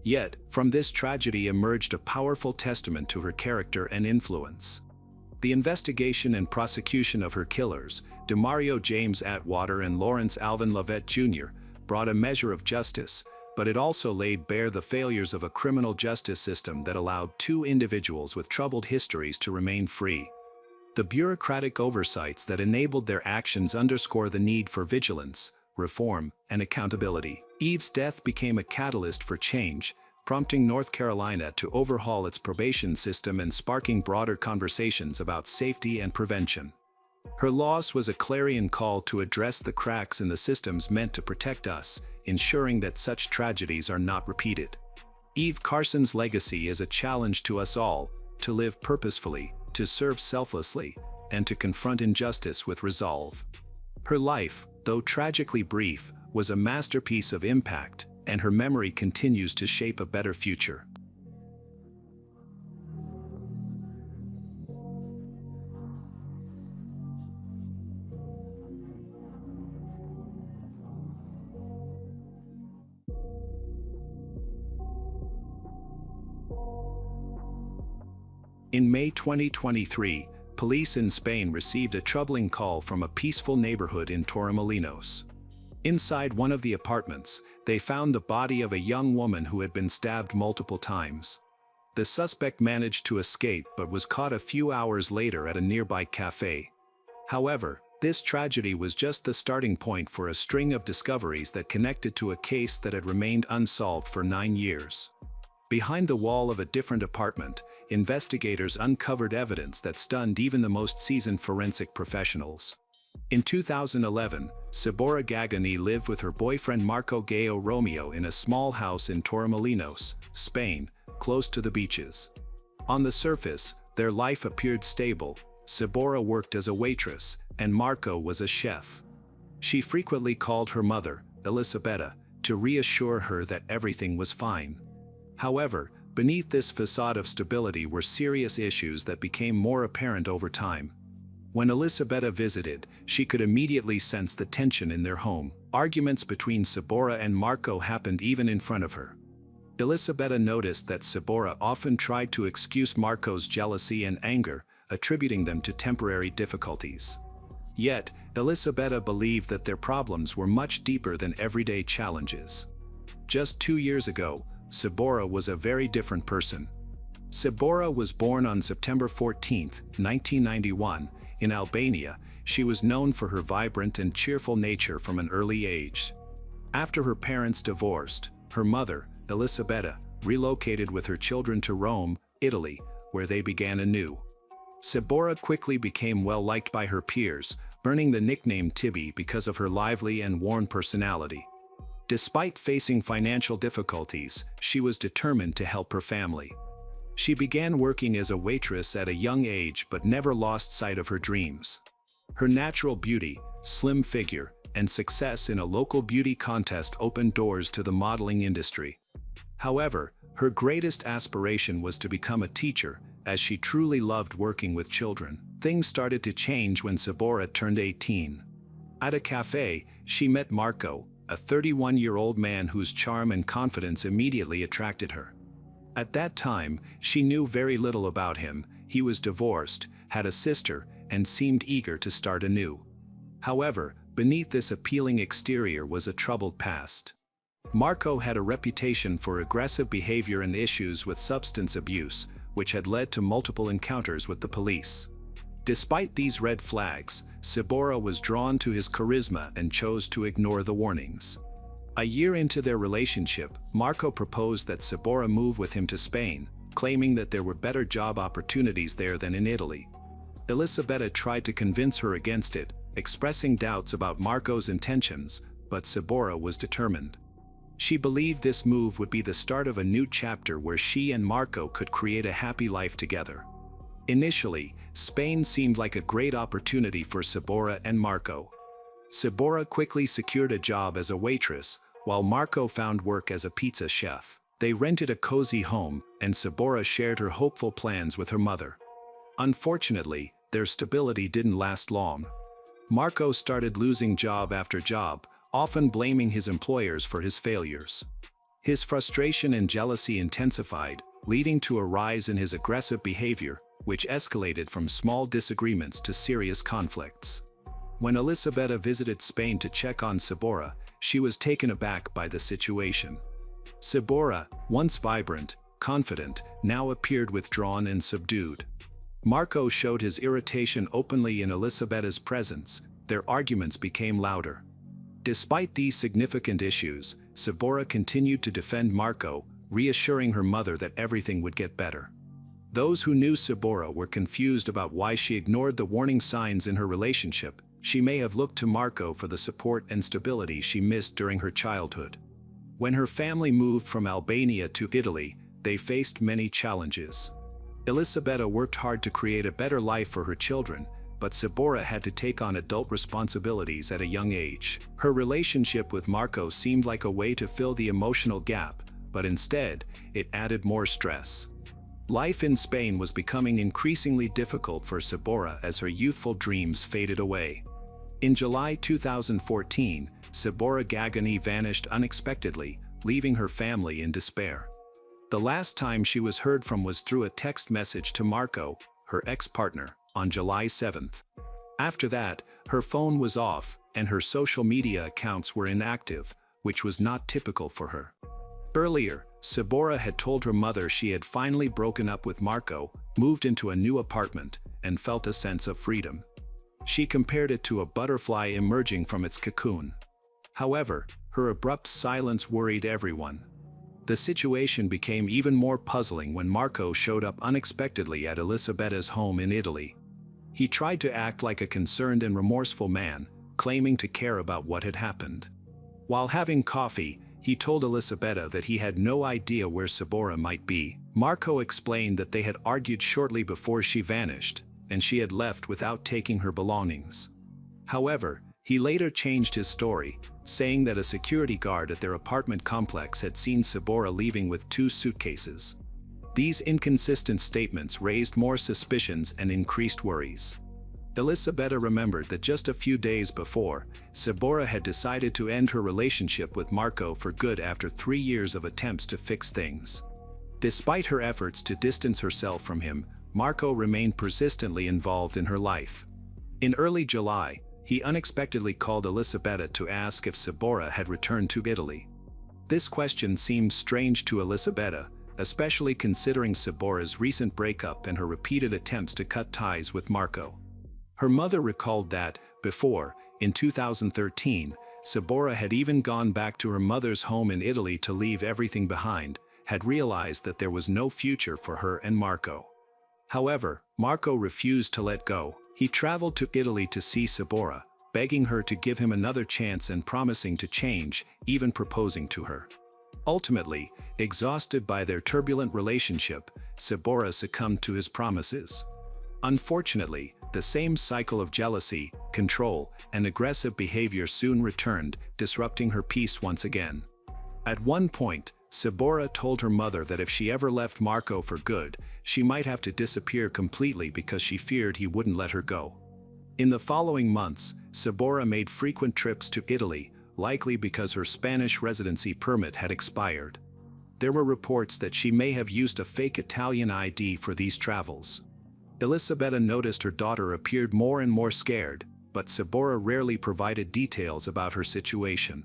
Speaker 1: Yet, from this tragedy emerged a powerful testament to her character and influence. The investigation and prosecution of her killers, Demario James Atwater and Lawrence Alvin Lovett Jr., brought a measure of justice, but it also laid bare the failures of a criminal justice system that allowed 2 individuals with troubled histories to remain free. The bureaucratic oversights that enabled their actions underscore the need for vigilance, reform, and accountability. Eve's death became a catalyst for change, prompting North Carolina to overhaul its probation system and sparking broader conversations about safety and prevention. Her loss was a clarion call to address the cracks in the systems meant to protect us, ensuring that such tragedies are not repeated. Eve Carson's legacy is a challenge to us all, to live purposefully, to serve selflessly, and to confront injustice with resolve. Her life, though tragically brief, was a masterpiece of impact, and her memory continues to shape a better future. In May 2023, police in Spain received a troubling call from a peaceful neighborhood in Torremolinos. Inside one of the apartments, they found the body of a young woman who had been stabbed multiple times. The suspect managed to escape but was caught a few hours later at a nearby cafe. However, this tragedy was just the starting point for a string of discoveries that connected to a case that had remained unsolved for 9 years. Behind the wall of a different apartment, investigators uncovered evidence that stunned even the most seasoned forensic professionals. In 2011, Sabora Gagani lived with her boyfriend Marco Gayo Romeo in a small house in Torremolinos, Spain, close to the beaches. On the surface, their life appeared stable. Sabora worked as a waitress, and Marco was a chef. She frequently called her mother, Elisabetta, to reassure her that everything was fine. However, beneath this facade of stability were serious issues that became more apparent over time. When Elisabetta visited, she could immediately sense the tension in their home. Arguments between Sabora and Marco happened even in front of her. Elisabetta noticed that Sabora often tried to excuse Marco's jealousy and anger, attributing them to temporary difficulties. Yet, Elisabetta believed that their problems were much deeper than everyday challenges. Just 2 years ago, Sabora was a very different person. Sabora was born on September 14, 1991, in Albania. She was known for her vibrant and cheerful nature from an early age. After her parents divorced, her mother, Elisabetta, relocated with her children to Rome, Italy, where they began anew. Sabora quickly became well-liked by her peers, earning the nickname Tibi because of her lively and warm personality. Despite facing financial difficulties, she was determined to help her family. She began working as a waitress at a young age but never lost sight of her dreams. Her natural beauty, slim figure, and success in a local beauty contest opened doors to the modeling industry. However, her greatest aspiration was to become a teacher, as she truly loved working with children. Things started to change when Sabora turned 18. At a cafe, she met Marco, a 31-year-old man whose charm and confidence immediately attracted her. At that time, she knew very little about him. He was divorced, had a sister, and seemed eager to start anew. However, beneath this appealing exterior was a troubled past. Marco had a reputation for aggressive behavior and issues with substance abuse, which had led to multiple encounters with the police. Despite these red flags, Sabora was drawn to his charisma and chose to ignore the warnings. A year into their relationship, Marco proposed that Sabora move with him to Spain, claiming that there were better job opportunities there than in Italy. Elisabetta tried to convince her against it, expressing doubts about Marco's intentions, but Sabora was determined. She believed this move would be the start of a new chapter where she and Marco could create a happy life together. Initially, Spain seemed like a great opportunity for Sabora and Marco. Sabora quickly secured a job as a waitress, while Marco found work as a pizza chef. They rented a cozy home, and Sabora shared her hopeful plans with her mother. Unfortunately, their stability didn't last long. Marco started losing job after job, often blaming his employers for his failures. His frustration and jealousy intensified, leading to a rise in his aggressive behavior, which escalated from small disagreements to serious conflicts. When Elisabetta visited Spain to check on Sabora, she was taken aback by the situation. Sabora, once vibrant, confident, now appeared withdrawn and subdued. Marco showed his irritation openly in Elisabetta's presence. Their arguments became louder. Despite these significant issues, Sabora continued to defend Marco, reassuring her mother that everything would get better. Those who knew Sabora were confused about why she ignored the warning signs in her relationship. She may have looked to Marco for the support and stability she missed during her childhood. When her family moved from Albania to Italy, they faced many challenges. Elisabetta worked hard to create a better life for her children, but Sabora had to take on adult responsibilities at a young age. Her relationship with Marco seemed like a way to fill the emotional gap, but instead, it added more stress. Life in Spain was becoming increasingly difficult for Sabora as her youthful dreams faded away. In July 2014, Sabora Gagani vanished unexpectedly, leaving her family in despair. The last time she was heard from was through a text message to Marco, her ex-partner. on July 7th. After that, her phone was off and her social media accounts were inactive, which was not typical for her. Earlier, Sabora had told her mother she had finally broken up with Marco, moved into a new apartment, and felt a sense of freedom. She compared it to a butterfly emerging from its cocoon. However, her abrupt silence worried everyone. The situation became even more puzzling when Marco showed up unexpectedly at Elisabetta's home in Italy. He tried to act like a concerned and remorseful man, claiming to care about what had happened. While having coffee, he told Elisabetta that he had no idea where Sabora might be. Marco explained that they had argued shortly before she vanished, and she had left without taking her belongings. However, he later changed his story, saying that a security guard at their apartment complex had seen Sabora leaving with 2 suitcases. These inconsistent statements raised more suspicions and increased worries. Elisabetta remembered that just a few days before, Sabora had decided to end her relationship with Marco for good after 3 years of attempts to fix things. Despite her efforts to distance herself from him, Marco remained persistently involved in her life. In early July, he unexpectedly called Elisabetta to ask if Sabora had returned to Italy. This question seemed strange to Elisabetta, especially considering Sabora's recent breakup and her repeated attempts to cut ties with Marco. Her mother recalled that, before, in 2013, Sabora had even gone back to her mother's home in Italy to leave everything behind, had realized that there was no future for her and Marco. However, Marco refused to let go. He traveled to Italy to see Sabora, begging her to give him another chance and promising to change, even proposing to her. Ultimately, exhausted by their turbulent relationship, Sabora succumbed to his promises. Unfortunately, the same cycle of jealousy, control, and aggressive behavior soon returned, disrupting her peace once again. At one point, Sabora told her mother that if she ever left Marco for good, she might have to disappear completely because she feared he wouldn't let her go. In the following months, Sabora made frequent trips to Italy, likely because her Spanish residency permit had expired. There were reports that she may have used a fake Italian ID for these travels. Elisabetta noticed her daughter appeared more and more scared, but Sabora rarely provided details about her situation.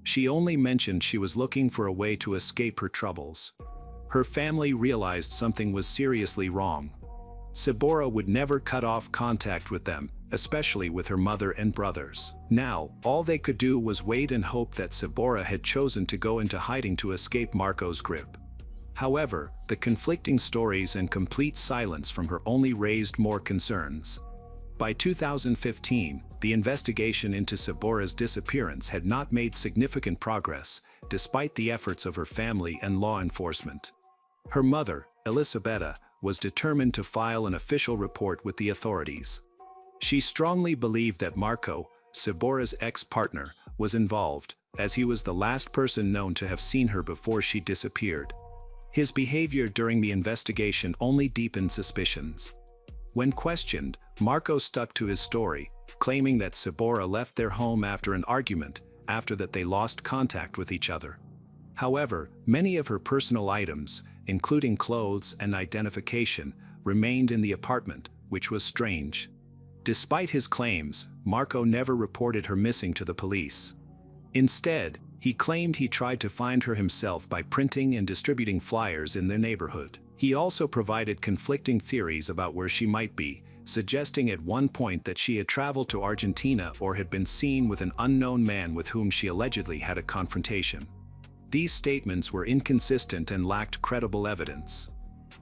Speaker 1: She only mentioned she was looking for a way to escape her troubles. Her family realized something was seriously wrong. Sabora would never cut off contact with them, especially with her mother and brothers. Now, all they could do was wait and hope that Sabora had chosen to go into hiding to escape Marco's grip. However, the conflicting stories and complete silence from her only raised more concerns. By 2015, the investigation into Sabora's disappearance had not made significant progress, despite the efforts of her family and law enforcement. Her mother, Elisabetta, was determined to file an official report with the authorities. She strongly believed that Marco, Sabora's ex-partner, was involved, as he was the last person known to have seen her before she disappeared. His behavior during the investigation only deepened suspicions. When questioned, Marco stuck to his story, claiming that Sabora left their home after an argument, after that they lost contact with each other. However, many of her personal items, including clothes and identification, remained in the apartment, which was strange. Despite his claims, Marco never reported her missing to the police. Instead, he claimed he tried to find her himself by printing and distributing flyers in their neighborhood. He also provided conflicting theories about where she might be, suggesting at one point that she had traveled to Argentina or had been seen with an unknown man with whom she allegedly had a confrontation. These statements were inconsistent and lacked credible evidence.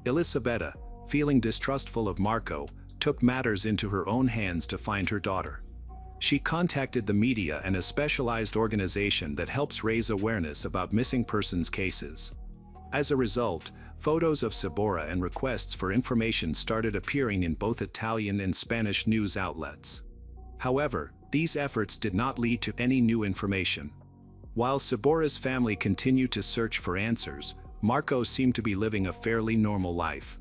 Speaker 1: Elisabetta, feeling distrustful of Marco, took matters into her own hands to find her daughter. She contacted the media and a specialized organization that helps raise awareness about missing persons cases. As a result, photos of Sabora and requests for information started appearing in both Italian and Spanish news outlets. However, these efforts did not lead to any new information. While Sabora's family continued to search for answers, Marco seemed to be living a fairly normal life.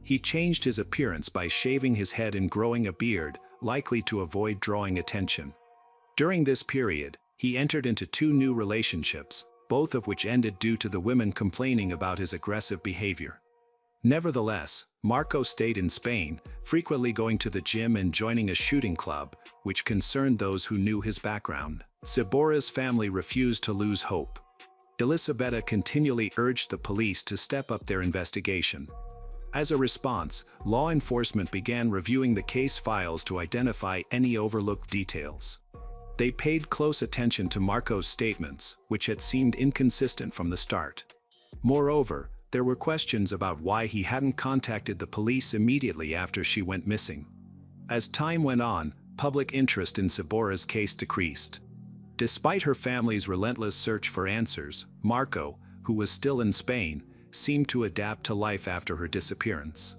Speaker 1: He changed his appearance by shaving his head and growing a beard, likely to avoid drawing attention. During this period, he entered into 2 new relationships, both of which ended due to the women complaining about his aggressive behavior. Nevertheless, Marco stayed in Spain, frequently going to the gym and joining a shooting club, which concerned those who knew his background. Cibora's family refused to lose hope. Elisabetta continually urged the police to step up their investigation. As a response, law enforcement began reviewing the case files to identify any overlooked details. They paid close attention to Marco's statements, which had seemed inconsistent from the start. Moreover, there were questions about why he hadn't contacted the police immediately after she went missing. As time went on, public interest in Cibora's case decreased. Despite her family's relentless search for answers, Marco, who was still in Spain, seemed to adapt to life after her disappearance.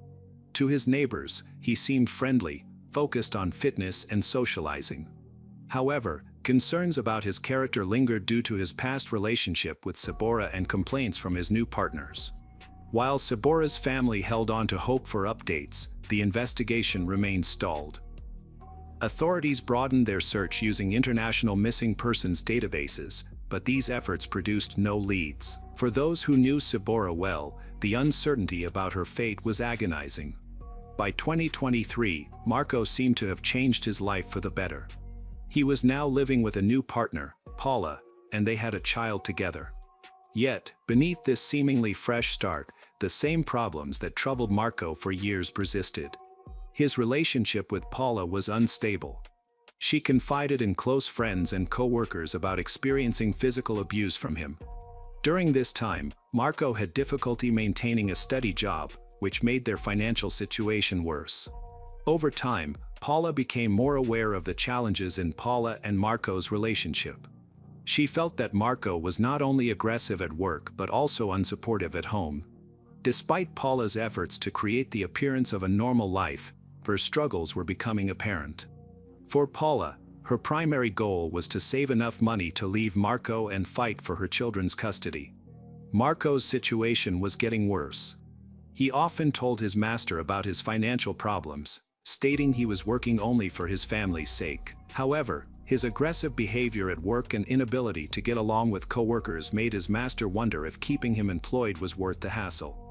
Speaker 1: To his neighbors, he seemed friendly, focused on fitness and socializing. However, concerns about his character lingered due to his past relationship with Cibora and complaints from his new partners. While Cibora's family held on to hope for updates, the investigation remained stalled. Authorities broadened their search using international missing persons databases, but these efforts produced no leads. For those who knew Cibora well, the uncertainty about her fate was agonizing. By 2023, Marco seemed to have changed his life for the better. He was now living with a new partner, Paula, and they had a child together. Yet, beneath this seemingly fresh start, the same problems that troubled Marco for years persisted. His relationship with Paula was unstable. She confided in close friends and co-workers about experiencing physical abuse from him. During this time, Marco had difficulty maintaining a steady job, which made their financial situation worse. Over time, Paula became more aware of the challenges in Paula and Marco's relationship. She felt that Marco was not only aggressive at work but also unsupportive at home. Despite Paula's efforts to create the appearance of a normal life, her struggles were becoming apparent. For Paula, her primary goal was to save enough money to leave Marco and fight for her children's custody. Marco's situation was getting worse. He often told his master about his financial problems, stating he was working only for his family's sake. However, his aggressive behavior at work and inability to get along with co-workers made his master wonder if keeping him employed was worth the hassle.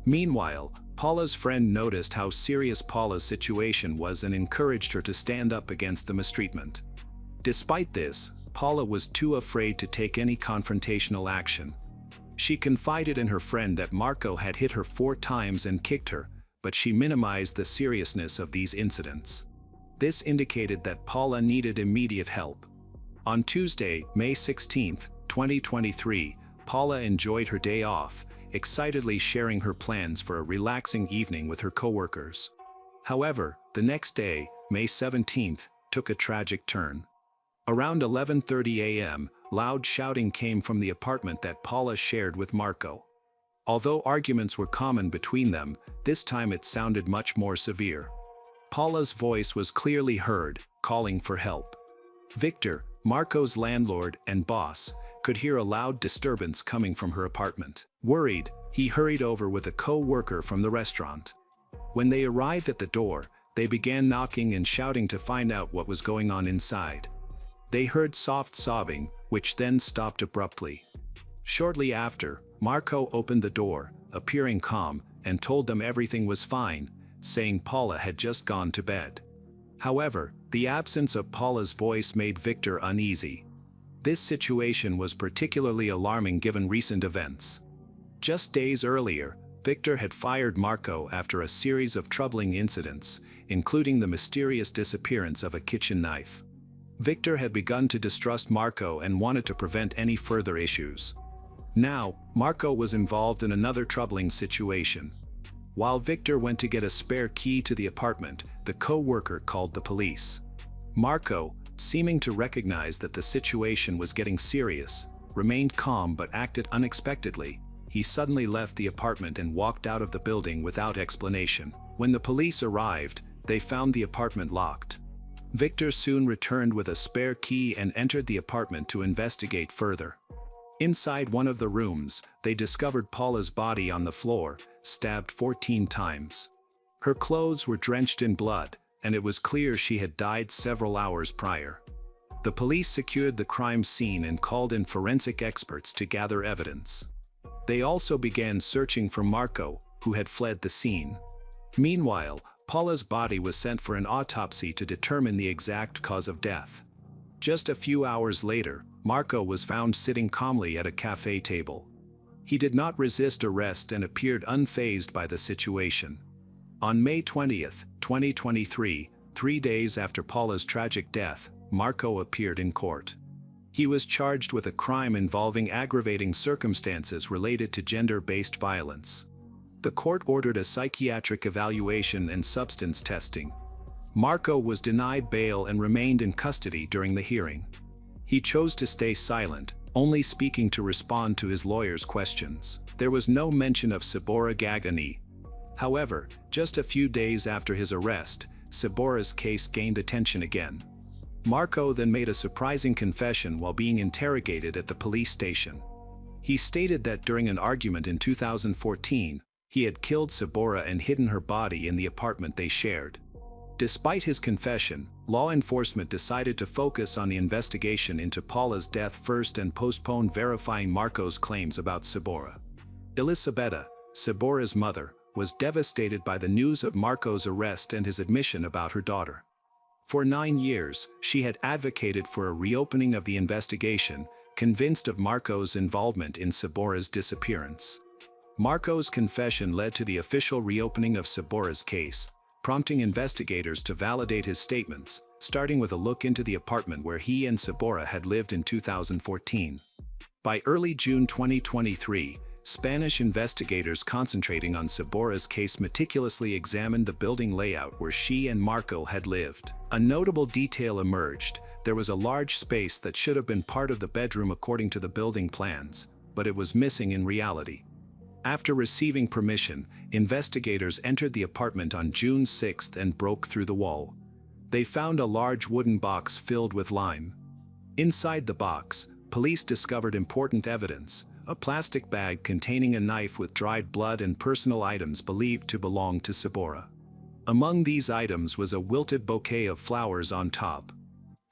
Speaker 1: Meanwhile, Paula's friend noticed how serious Paula's situation was and encouraged her to stand up against the mistreatment. Despite this, Paula was too afraid to take any confrontational action. She confided in her friend that Marco had hit her 4 times and kicked her, but she minimized the seriousness of these incidents. This indicated that Paula needed immediate help. On Tuesday, May 16, 2023, Paula enjoyed her day off, excitedly sharing her plans for a relaxing evening with her coworkers. However, the next day, May 17th, took a tragic turn. Around 11:30 a.m., loud shouting came from the apartment that Paula shared with Marco. Although arguments were common between them, this time it sounded much more severe. Paula's voice was clearly heard, calling for help. Victor, Marco's landlord and boss, could hear a loud disturbance coming from her apartment. Worried, he hurried over with a co-worker from the restaurant. When they arrived at the door, they began knocking and shouting to find out what was going on inside. They heard soft sobbing, which then stopped abruptly. Shortly after, Marco opened the door, appearing calm, and told them everything was fine, saying Paula had just gone to bed. However, the absence of Paula's voice made Victor uneasy. This situation was particularly alarming given recent events. Just days earlier, Victor had fired Marco after a series of troubling incidents, including the mysterious disappearance of a kitchen knife. Victor had begun to distrust Marco and wanted to prevent any further issues. Now, Marco was involved in another troubling situation. While Victor went to get a spare key to the apartment, the co-worker called the police. Marco, seeming to recognize that the situation was getting serious, remained calm but acted unexpectedly. He suddenly left the apartment and walked out of the building without explanation. When the police arrived, they found the apartment locked. Victor soon returned with a spare key and entered the apartment to investigate further. Inside one of the rooms, they discovered Paula's body on the floor, stabbed 14 times. Her clothes were drenched in blood, and it was clear she had died several hours prior. The police secured the crime scene and called in forensic experts to gather evidence. They also began searching for Marco, who had fled the scene. Meanwhile, Paula's body was sent for an autopsy to determine the exact cause of death. Just a few hours later, Marco was found sitting calmly at a cafe table. He did not resist arrest and appeared unfazed by the situation. On May 20, 2023, 3 days after Paula's tragic death, Marco appeared in court. He was charged with a crime involving aggravating circumstances related to gender-based violence. The court ordered a psychiatric evaluation and substance testing. Marco was denied bail and remained in custody during the hearing. He chose to stay silent, only speaking to respond to his lawyer's questions. There was no mention of Sabora Gagani. However, just a few days after his arrest, Sabora's case gained attention again. Marco then made a surprising confession while being interrogated at the police station. He stated that during an argument in 2014, he had killed Sabora and hidden her body in the apartment they shared. Despite his confession, law enforcement decided to focus on the investigation into Paula's death first and postponed verifying Marco's claims about Sabora. Elisabetta, Sabora's mother, was devastated by the news of Marco's arrest and his admission about her daughter. For 9 years, she had advocated for a reopening of the investigation, convinced of Marco's involvement in Sabora's disappearance. Marco's confession led to the official reopening of Sabora's case, prompting investigators to validate his statements, starting with a look into the apartment where he and Sabora had lived in 2014. By early June 2023, Spanish investigators concentrating on Sabora's case meticulously examined the building layout where she and Marco had lived. A notable detail emerged: there was a large space that should have been part of the bedroom according to the building plans, but it was missing in reality. After receiving permission, investigators entered the apartment on June 6 and broke through the wall. They found a large wooden box filled with lime. Inside the box, police discovered important evidence: a plastic bag containing a knife with dried blood and personal items believed to belong to Sabora. Among these items was a wilted bouquet of flowers on top.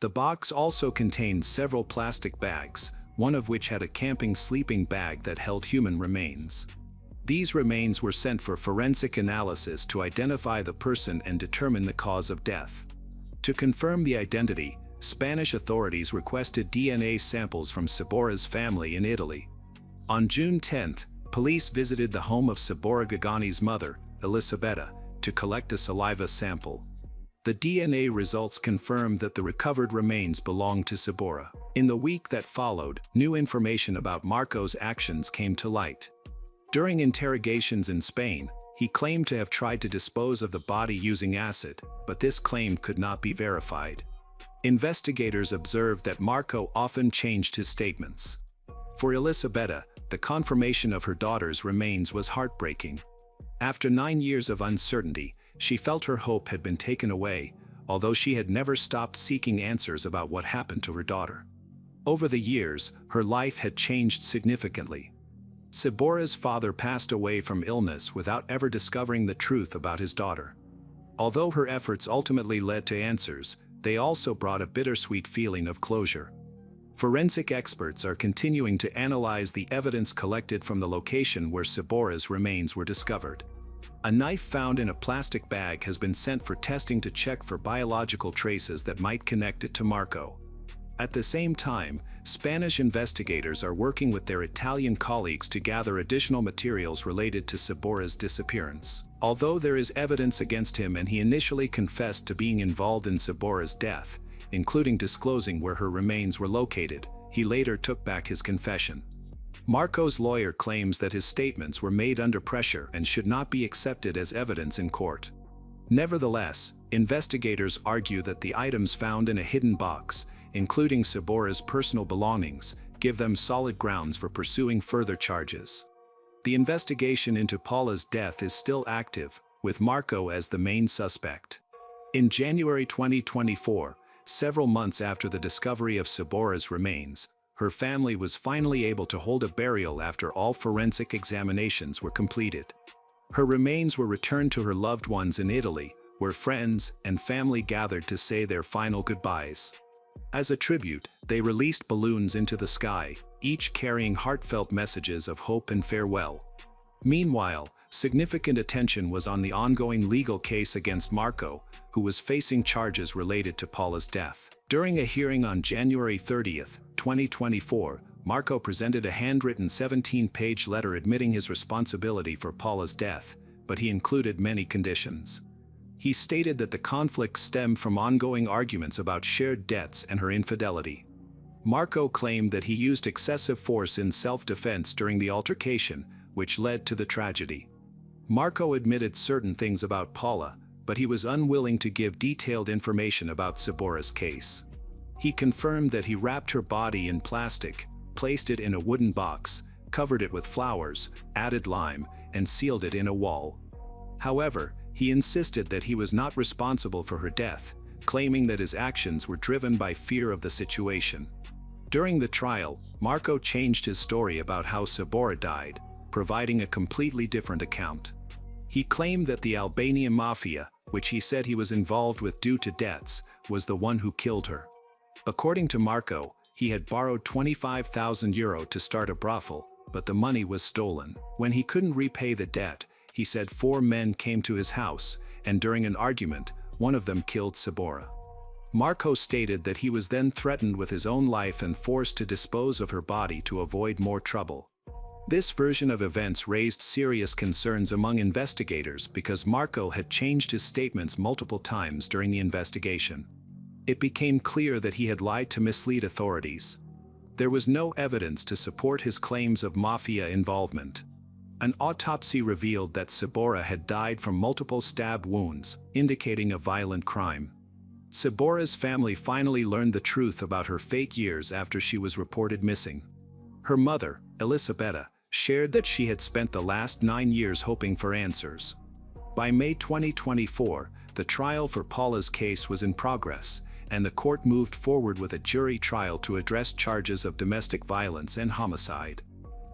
Speaker 1: The box also contained several plastic bags, one of which had a camping sleeping bag that held human remains. These remains were sent for forensic analysis to identify the person and determine the cause of death. To confirm the identity, Spanish authorities requested DNA samples from Sabora's family in Italy. On June 10, police visited the home of Sabora Gagani's mother, Elisabetta, to collect a saliva sample. The DNA results confirmed that the recovered remains belonged to Sabora. In the week that followed, new information about Marco's actions came to light. During interrogations in Spain, he claimed to have tried to dispose of the body using acid, but this claim could not be verified. Investigators observed that Marco often changed his statements. For Elisabetta, the confirmation of her daughter's remains was heartbreaking. After 9 years of uncertainty, she felt her hope had been taken away, although she had never stopped seeking answers about what happened to her daughter. Over the years, her life had changed significantly. Sabora's father passed away from illness without ever discovering the truth about his daughter. Although her efforts ultimately led to answers, they also brought a bittersweet feeling of closure. Forensic experts are continuing to analyze the evidence collected from the location where Sabora's remains were discovered. A knife found in a plastic bag has been sent for testing to check for biological traces that might connect it to Marco. At the same time, Spanish investigators are working with their Italian colleagues to gather additional materials related to Sabora's disappearance. Although there is evidence against him and he initially confessed to being involved in Sabora's death, including disclosing where her remains were located, he later took back his confession. Marco's lawyer claims that his statements were made under pressure and should not be accepted as evidence in court. Nevertheless, investigators argue that the items found in a hidden box, including Sabora's personal belongings, give them solid grounds for pursuing further charges. The investigation into Paula's death is still active, with Marco as the main suspect. In January 2024, several months after the discovery of Sabora's remains, her family was finally able to hold a burial after all forensic examinations were completed. Her remains were returned to her loved ones in Italy, where friends and family gathered to say their final goodbyes. As a tribute, they released balloons into the sky, each carrying heartfelt messages of hope and farewell. Meanwhile, significant attention was on the ongoing legal case against Marco, who was facing charges related to Paula's death. During a hearing on January 30, 2024, Marco presented a handwritten 17-page letter admitting his responsibility for Paula's death, but he included many conditions. He stated that the conflict stemmed from ongoing arguments about shared debts and her infidelity. Marco claimed that he used excessive force in self-defense during the altercation, which led to the tragedy. Marco admitted certain things about Paula, but he was unwilling to give detailed information about Sabora's case. He confirmed that he wrapped her body in plastic, placed it in a wooden box, covered it with flowers, added lime, and sealed it in a wall. However, he insisted that he was not responsible for her death, claiming that his actions were driven by fear of the situation. During the trial, Marco changed his story about how Sabora died, providing a completely different account. He claimed that the Albanian mafia, which he said he was involved with due to debts, was the one who killed her. According to Marco, he had borrowed €25,000 to start a brothel, but the money was stolen. When he couldn't repay the debt, he said 4 men came to his house, and during an argument, one of them killed Sabora. Marco stated that he was then threatened with his own life and forced to dispose of her body to avoid more trouble. This version of events raised serious concerns among investigators because Marco had changed his statements multiple times during the investigation. It became clear that he had lied to mislead authorities. There was no evidence to support his claims of mafia involvement. An autopsy revealed that Sabora had died from multiple stab wounds, indicating a violent crime. Sabora's family finally learned the truth about her fake years after she was reported missing. Her mother, Elisabetta, shared that she had spent the last 9 years hoping for answers. By May 2024, the trial for Paula's case was in progress, and the court moved forward with a jury trial to address charges of domestic violence and homicide.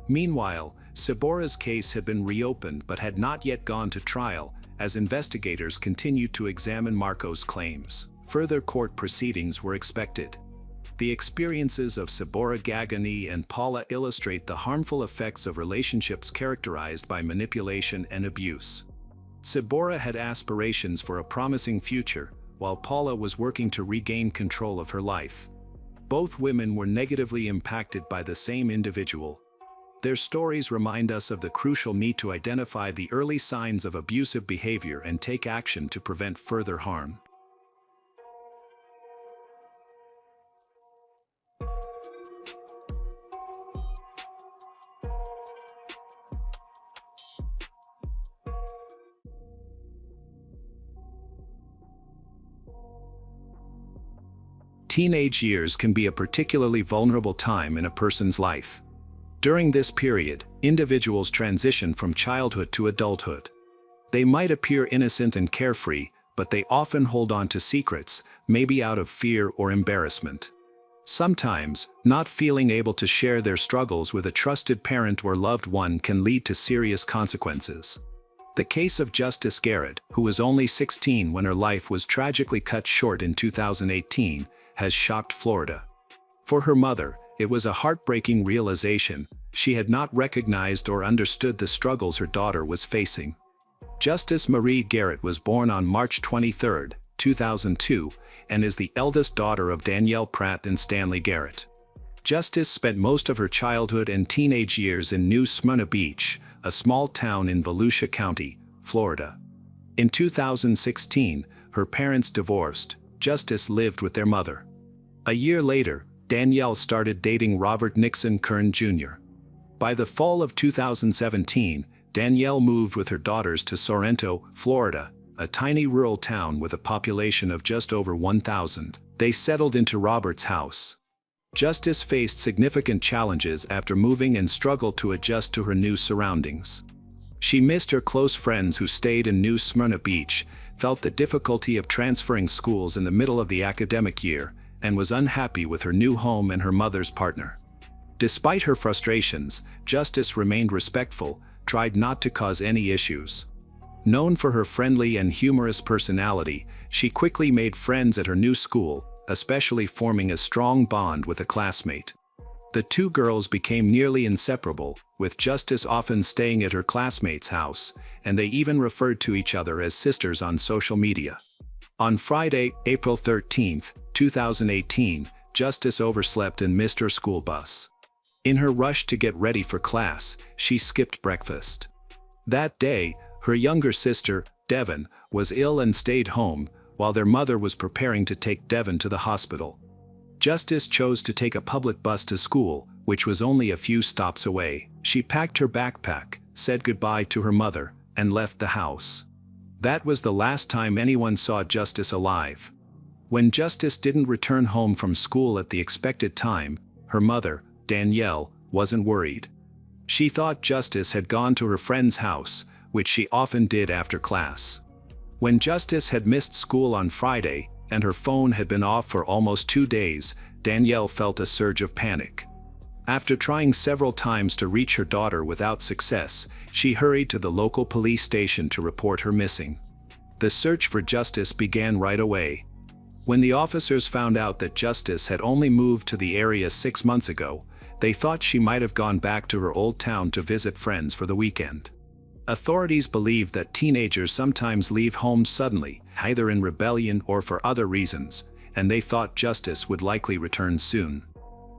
Speaker 1: Meanwhile, Sabora's case had been reopened but had not yet gone to trial, as investigators continued to examine Marco's claims. Further court proceedings were expected. The experiences of Sabora Gagani and Paula illustrate the harmful effects of relationships characterized by manipulation and abuse. Sabora had aspirations for a promising future, while Paula was working to regain control of her life. Both women were negatively impacted by the same individual. Their stories remind us of the crucial need to identify the early signs of abusive behavior and take action to prevent further harm. Teenage years can be a particularly vulnerable time in a person's life. During this period, individuals transition from childhood to adulthood. They might appear innocent and carefree, but they often hold on to secrets, maybe out of fear or embarrassment. Sometimes, not feeling able to share their struggles with a trusted parent or loved one can lead to serious consequences. The case of Justice Garrett, who was only 16 when her life was tragically cut short in 2018, has shocked Florida. For her mother, it was a heartbreaking realization. She had not recognized or understood the struggles her daughter was facing. Justice Marie Garrett was born on March 23, 2002, and is the eldest daughter of Danielle Pratt and Stanley Garrett. Justice spent most of her childhood and teenage years in New Smyrna Beach, a small town in Volusia County, Florida. In 2016, her parents divorced. Justice lived with their mother. A year later, Danielle started dating Robert Nixon Kern Jr. By the fall of 2017, Danielle moved with her daughters to Sorrento, Florida, a tiny rural town with a population of just over 1,000. They settled into Robert's house. Justice faced significant challenges after moving and struggled to adjust to her new surroundings. She missed her close friends who stayed in New Smyrna Beach, felt the difficulty of transferring schools in the middle of the academic year, and was unhappy with her new home and her mother's partner. Despite her frustrations, Justice remained respectful, tried not to cause any issues. Known for her friendly and humorous personality, she quickly made friends at her new school, especially forming a strong bond with a classmate. The two girls became nearly inseparable, with Justice often staying at her classmate's house, and they even referred to each other as sisters on social media. On Friday, April 13, 2018, Justice overslept and missed her school bus. In her rush to get ready for class, she skipped breakfast. That day, her younger sister, Devon, was ill and stayed home, while their mother was preparing to take Devon to the hospital. Justice chose to take a public bus to school, which was only a few stops away. She packed her backpack, said goodbye to her mother, and left the house. That was the last time anyone saw Justice alive. When Justice didn't return home from school at the expected time, her mother, Danielle, wasn't worried. She thought Justice had gone to her friend's house, which she often did after class. When Justice had missed school on Friday, and her phone had been off for almost 2 days, Danielle felt a surge of panic. After trying several times to reach her daughter without success, she hurried to the local police station to report her missing. The search for Justice began right away. When the officers found out that Justice had only moved to the area 6 months ago, they thought she might have gone back to her old town to visit friends for the weekend. Authorities believe that teenagers sometimes leave home suddenly, either in rebellion or for other reasons, and they thought Justice would likely return soon.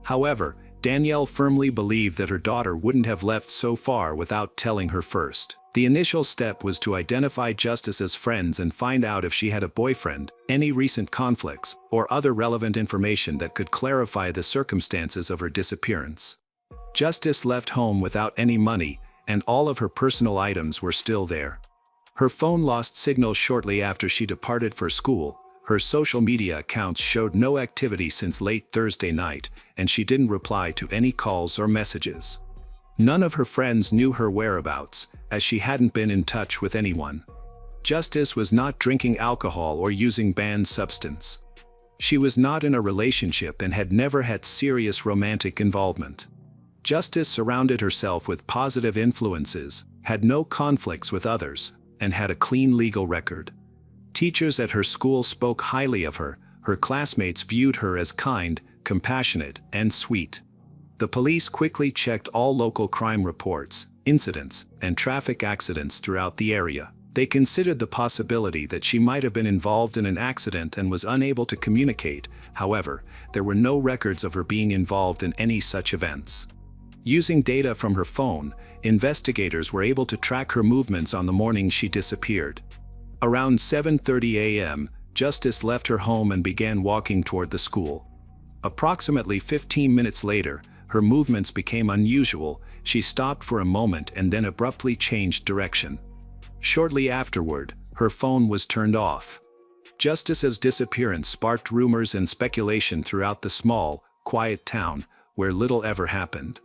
Speaker 1: However, Danielle firmly believed that her daughter wouldn't have left so far without telling her first. The initial step was to identify Justice's friends and find out if she had a boyfriend, any recent conflicts, or other relevant information that could clarify the circumstances of her disappearance. Justice left home without any money, and all of her personal items were still there. Her phone lost signal shortly after she departed for school. Her social media accounts showed no activity since late Thursday night, and she didn't reply to any calls or messages. None of her friends knew her whereabouts, as she hadn't been in touch with anyone. Justice was not drinking alcohol or using banned substance. She was not in a relationship and had never had serious romantic involvement. Justice surrounded herself with positive influences, had no conflicts with others, and had a clean legal record. Teachers at her school spoke highly of her. Her classmates viewed her as kind, compassionate, and sweet. The police quickly checked all local crime reports, incidents, and traffic accidents throughout the area. They considered the possibility that she might have been involved in an accident and was unable to communicate. However, there were no records of her being involved in any such events. Using data from her phone, investigators were able to track her movements on the morning she disappeared. Around 7:30 a.m., Justice left her home and began walking toward the school. Approximately 15 minutes later, her movements became unusual. She stopped for a moment and then abruptly changed direction. Shortly afterward, her phone was turned off. Justice's disappearance sparked rumors and speculation throughout the small, quiet town, where little ever happened.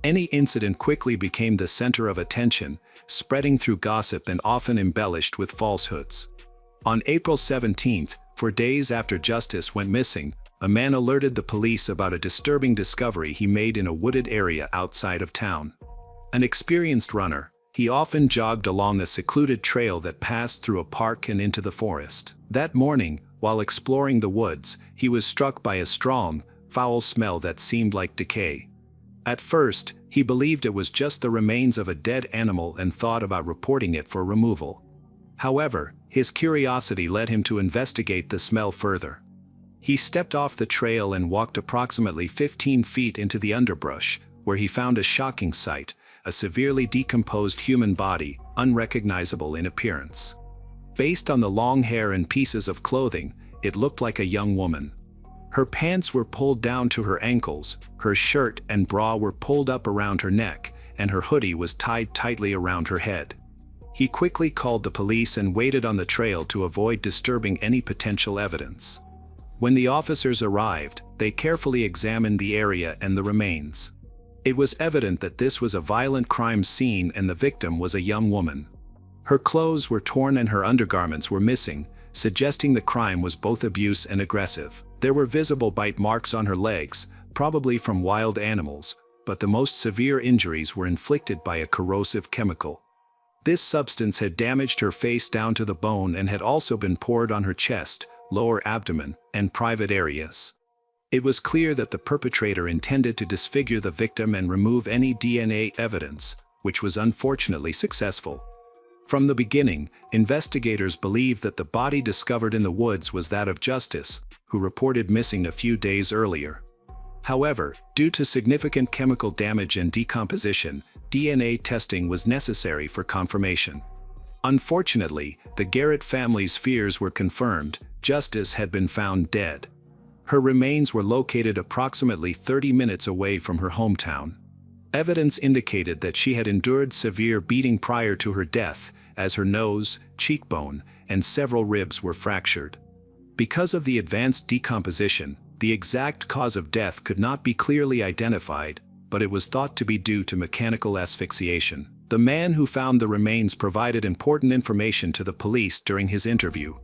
Speaker 1: Any incident quickly became the center of attention, spreading through gossip and often embellished with falsehoods. On April 17th, for days after Justice went missing, a man alerted the police about a disturbing discovery he made in a wooded area outside of town. An experienced runner, he often jogged along a secluded trail that passed through a park and into the forest. That morning, while exploring the woods, he was struck by a strong, foul smell that seemed like decay. At first, he believed it was just the remains of a dead animal and thought about reporting it for removal. However, his curiosity led him to investigate the smell further. He stepped off the trail and walked approximately 15 feet into the underbrush, where he found a shocking sight: a severely decomposed human body, unrecognizable in appearance. Based on the long hair and pieces of clothing, it looked like a young woman. Her pants were pulled down to her ankles, her shirt and bra were pulled up around her neck, and her hoodie was tied tightly around her head. He quickly called the police and waited on the trail to avoid disturbing any potential evidence. When the officers arrived, they carefully examined the area and the remains. It was evident that this was a violent crime scene and the victim was a young woman. Her clothes were torn and her undergarments were missing, suggesting the crime was both abuse and aggressive. There were visible bite marks on her legs, probably from wild animals, but the most severe injuries were inflicted by a corrosive chemical. This substance had damaged her face down to the bone and had also been poured on her chest, lower abdomen, and private areas. It was clear that the perpetrator intended to disfigure the victim and remove any DNA evidence, which was unfortunately successful. From the beginning, investigators believed that the body discovered in the woods was that of Justice, who reported missing a few days earlier. However, due to significant chemical damage and decomposition, DNA testing was necessary for confirmation. Unfortunately, the Garrett family's fears were confirmed. Justice had been found dead. Her remains were located approximately 30 minutes away from her hometown. Evidence indicated that she had endured severe beating prior to her death, as her nose, cheekbone, and several ribs were fractured. Because of the advanced decomposition, the exact cause of death could not be clearly identified, but it was thought to be due to mechanical asphyxiation. The man who found the remains provided important information to the police during his interview.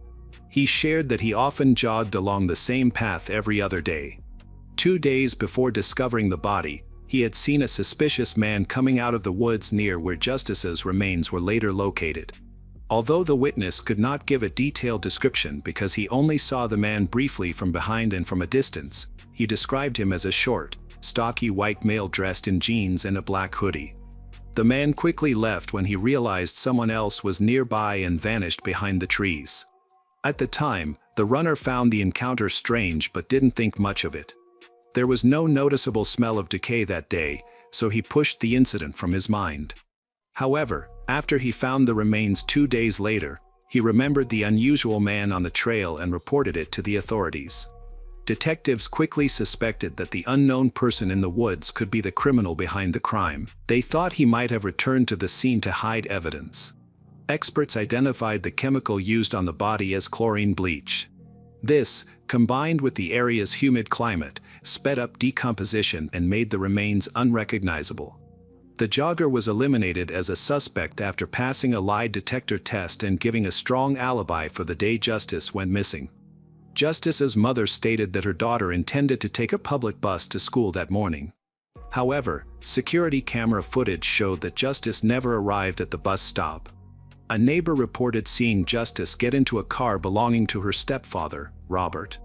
Speaker 1: He shared that he often jogged along the same path every other day. 2 days before discovering the body, he had seen a suspicious man coming out of the woods near where Justice's remains were later located. Although the witness could not give a detailed description because he only saw the man briefly from behind and from a distance, he described him as a short, stocky white male dressed in jeans and a black hoodie. The man quickly left when he realized someone else was nearby and vanished behind the trees. At the time, the runner found the encounter strange but didn't think much of it. There was no noticeable smell of decay that day, so he pushed the incident from his mind. However, after he found the remains 2 days later, he remembered the unusual man on the trail and reported it to the authorities. Detectives quickly suspected that the unknown person in the woods could be the criminal behind the crime. They thought he might have returned to the scene to hide evidence. Experts identified the chemical used on the body as chlorine bleach. This, combined with the area's humid climate, sped up decomposition and made the remains unrecognizable. The jogger was eliminated as a suspect after passing a lie detector test and giving a strong alibi for the day Justice went missing. Justice's mother stated that her daughter intended to take a public bus to school that morning. However, security camera footage showed that Justice never arrived at the bus stop. A neighbor reported seeing Justice get into a car belonging to her stepfather, Robert.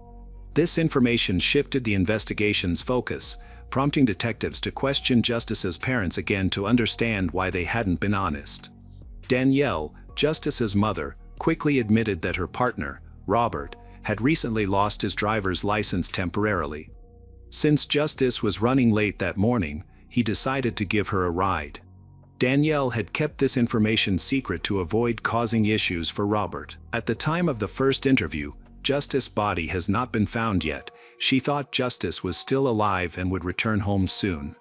Speaker 1: This information shifted the investigation's focus, prompting detectives to question Justice's parents again to understand why they hadn't been honest. Danielle, Justice's mother, quickly admitted that her partner, Robert, had recently lost his driver's license temporarily. Since Justice was running late that morning, he decided to give her a ride. Danielle had kept this information secret to avoid causing issues for Robert. At the time of the first interview, Justice's body has not been found yet. She thought Justice was still alive and would return home soon.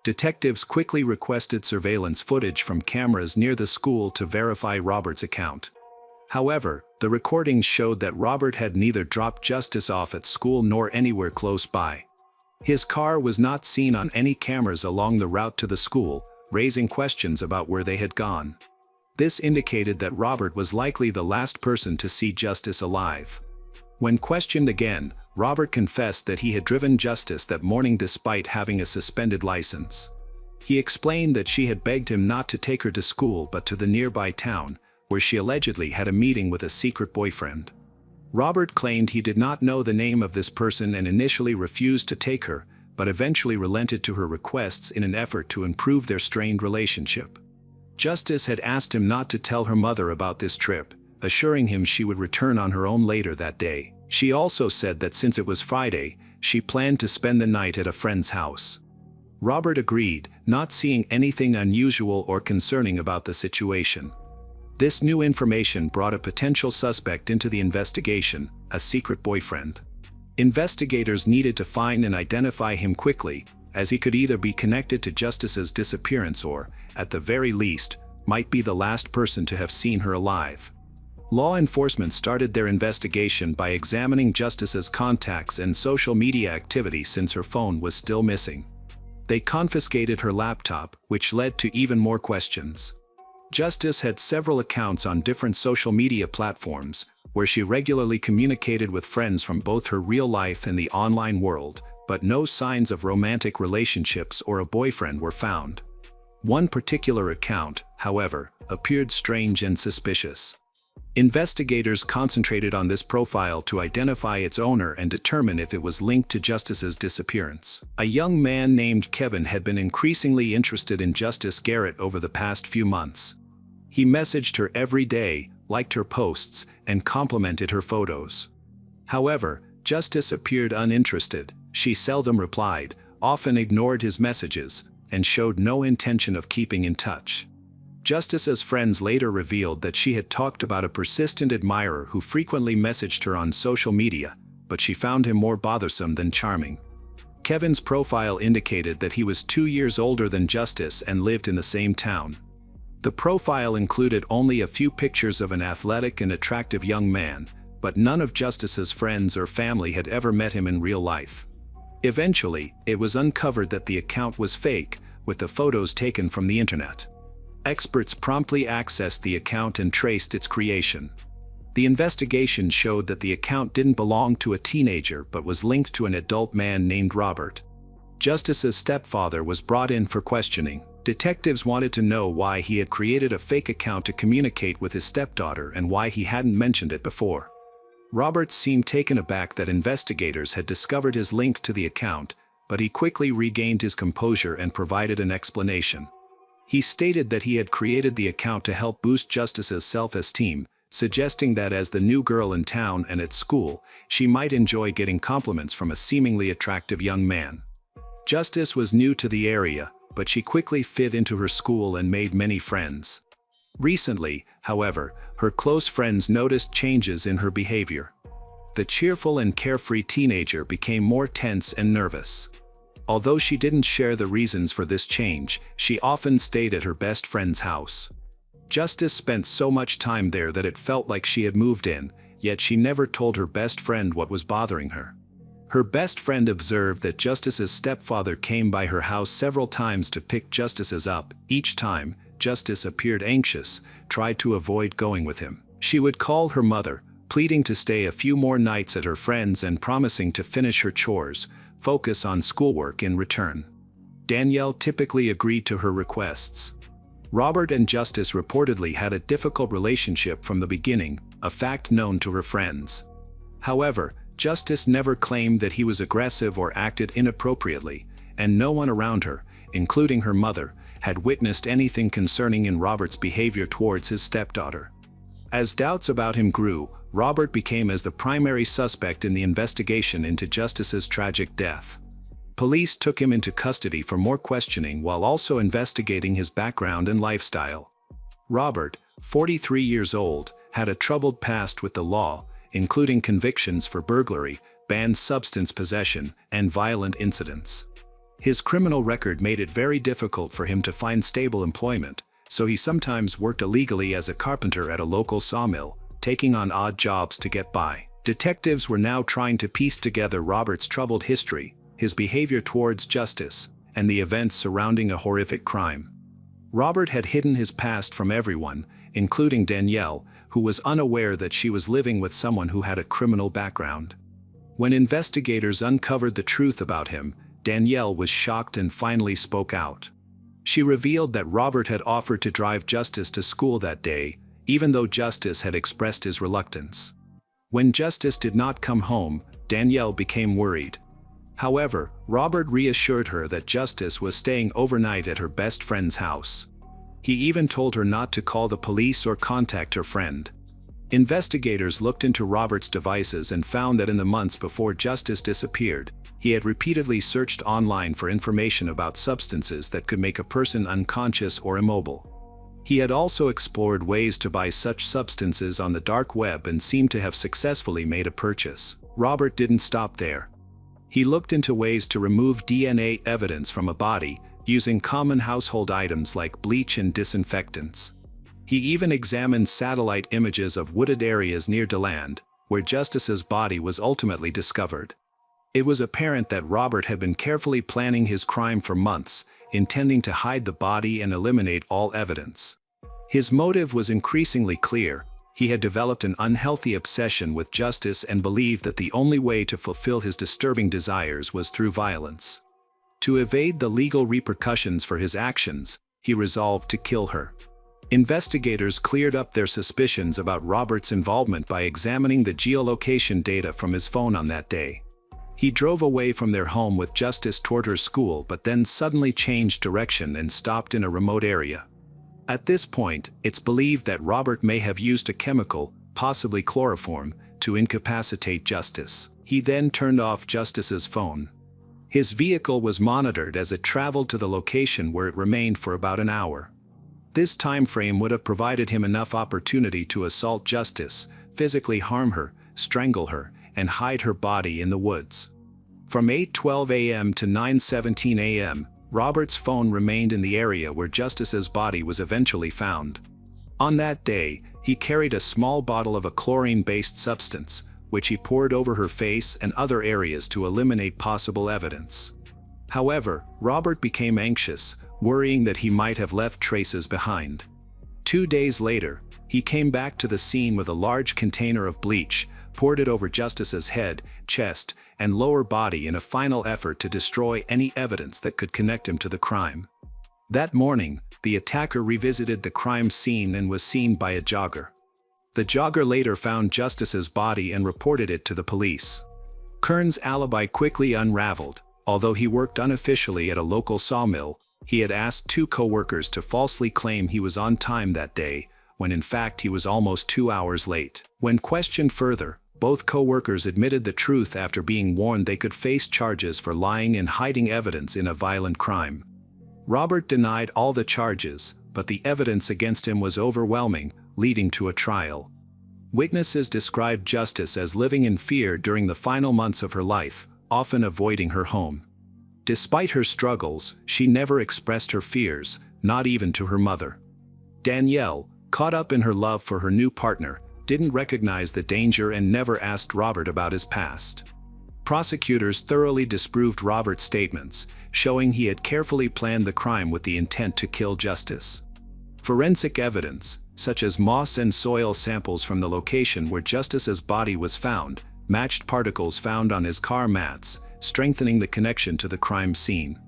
Speaker 1: Detectives quickly requested surveillance footage from cameras near the school to verify Robert's account. However, the recordings showed that Robert had neither dropped Justice off at school nor anywhere close by. His car was not seen on any cameras along the route to the school, raising questions about where they had gone. This indicated that Robert was likely the last person to see Justice alive. When questioned again, Robert confessed that he had driven Justice that morning despite having a suspended license. He explained that she had begged him not to take her to school but to the nearby town, where she allegedly had a meeting with a secret boyfriend. Robert claimed he did not know the name of this person and initially refused to take her, but eventually relented to her requests in an effort to improve their strained relationship. Justice had asked him not to tell her mother about this trip, assuring him she would return on her own later that day. She also said that since it was Friday, she planned to spend the night at a friend's house. Robert agreed, not seeing anything unusual or concerning about the situation. This new information brought a potential suspect into the investigation, a secret boyfriend. Investigators needed to find and identify him quickly, as he could either be connected to Justice's disappearance or, at the very least, might be the last person to have seen her alive. Law enforcement started their investigation by examining Justice's contacts and social media activity since her phone was still missing. They confiscated her laptop, which led to even more questions. Justice had several accounts on different social media platforms, where she regularly communicated with friends from both her real life and the online world, but no signs of romantic relationships or a boyfriend were found. One particular account, however, appeared strange and suspicious. Investigators concentrated on this profile to identify its owner and determine if it was linked to Justice's disappearance. A young man named Kevin had been increasingly interested in Justice Garrett over the past few months. He messaged her every day, liked her posts, and complimented her photos. However, Justice appeared uninterested. She seldom replied, often ignored his messages, and showed no intention of keeping in touch. Justice's friends later revealed that she had talked about a persistent admirer who frequently messaged her on social media, but she found him more bothersome than charming. Kevin's profile indicated that he was 2 years older than Justice and lived in the same town. The profile included only a few pictures of an athletic and attractive young man, but none of Justice's friends or family had ever met him in real life. Eventually, it was uncovered that the account was fake, with the photos taken from the internet. Experts promptly accessed the account and traced its creation. The investigation showed that the account didn't belong to a teenager but was linked to an adult man named Robert. Justice's stepfather was brought in for questioning. Detectives wanted to know why he had created a fake account to communicate with his stepdaughter and why he hadn't mentioned it before. Robert seemed taken aback that investigators had discovered his link to the account, but he quickly regained his composure and provided an explanation. He stated that he had created the account to help boost Justice's self-esteem, suggesting that as the new girl in town and at school, she might enjoy getting compliments from a seemingly attractive young man. Justice was new to the area, but she quickly fit into her school and made many friends. Recently, however, her close friends noticed changes in her behavior. The cheerful and carefree teenager became more tense and nervous. Although she didn't share the reasons for this change, she often stayed at her best friend's house. Justice spent so much time there that it felt like she had moved in, yet she never told her best friend what was bothering her. Her best friend observed that Justice's stepfather came by her house several times to pick Justice's up. Each time, Justice appeared anxious, tried to avoid going with him. She would call her mother, pleading to stay a few more nights at her friend's and promising to finish her chores, focus on schoolwork in return. Danielle typically agreed to her requests. Robert and Justice reportedly had a difficult relationship from the beginning, a fact known to her friends. However, Justice never claimed that he was aggressive or acted inappropriately, and no one around her, including her mother, had witnessed anything concerning in Robert's behavior towards his stepdaughter. As doubts about him grew, Robert became as the primary suspect in the investigation into Justice's tragic death. Police took him into custody for more questioning while also investigating his background and lifestyle. Robert, 43 years old, had a troubled past with the law, including convictions for burglary, banned substance possession, and violent incidents. His criminal record made it very difficult for him to find stable employment, so he sometimes worked illegally as a carpenter at a local sawmill, taking on odd jobs to get by. Detectives were now trying to piece together Robert's troubled history, his behavior towards Justice, and the events surrounding a horrific crime. Robert had hidden his past from everyone, including Danielle, who was unaware that she was living with someone who had a criminal background. When investigators uncovered the truth about him, Danielle was shocked and finally spoke out. She revealed that Robert had offered to drive Justice to school that day, even though Justice had expressed his reluctance. When Justice did not come home, Danielle became worried. However, Robert reassured her that Justice was staying overnight at her best friend's house. He even told her not to call the police or contact her friend. Investigators looked into Robert's devices and found that in the months before Justice disappeared, he had repeatedly searched online for information about substances that could make a person unconscious or immobile. He had also explored ways to buy such substances on the dark web and seemed to have successfully made a purchase. Robert didn't stop there. He looked into ways to remove DNA evidence from a body, using common household items like bleach and disinfectants. He even examined satellite images of wooded areas near DeLand, where Justice's body was ultimately discovered. It was apparent that Robert had been carefully planning his crime for months, intending to hide the body and eliminate all evidence. His motive was increasingly clear. He had developed an unhealthy obsession with Justice and believed that the only way to fulfill his disturbing desires was through violence. To evade the legal repercussions for his actions, he resolved to kill her. Investigators cleared up their suspicions about Robert's involvement by examining the geolocation data from his phone on that day. He drove away from their home with Justice toward her school, but then suddenly changed direction and stopped in a remote area. At this point, it's believed that Robert may have used a chemical, possibly chloroform, to incapacitate Justice. He then turned off Justice's phone. His vehicle was monitored as it traveled to the location where it remained for about an hour. This time frame would have provided him enough opportunity to assault Justice, physically harm her, strangle her, and hide her body in the woods. From 8:12 a.m. to 9:17 a.m., Robert's phone remained in the area where Justice's body was eventually found. On that day, he carried a small bottle of a chlorine-based substance, which he poured over her face and other areas to eliminate possible evidence. However, Robert became anxious, worrying that he might have left traces behind. 2 days later, he came back to the scene with a large container of bleach, poured it over Justice's head, chest, and lower body in a final effort to destroy any evidence that could connect him to the crime. That morning, the attacker revisited the crime scene and was seen by a jogger. The jogger later found Justice's body and reported it to the police. Kern's alibi quickly unraveled. Although he worked unofficially at a local sawmill, he had asked 2 co-workers to falsely claim he was on time that day, when in fact he was almost 2 hours late. When questioned further, both co-workers admitted the truth after being warned they could face charges for lying and hiding evidence in a violent crime. Robert denied all the charges, but the evidence against him was overwhelming, leading to a trial. Witnesses described Justice as living in fear during the final months of her life, often avoiding her home. Despite her struggles, she never expressed her fears, not even to her mother. Danielle, caught up in her love for her new partner, didn't recognize the danger and never asked Robert about his past. Prosecutors thoroughly disproved Robert's statements, showing he had carefully planned the crime with the intent to kill Justice. Forensic evidence, such as moss and soil samples from the location where Justice's body was found, matched particles found on his car mats, strengthening the connection to the crime scene.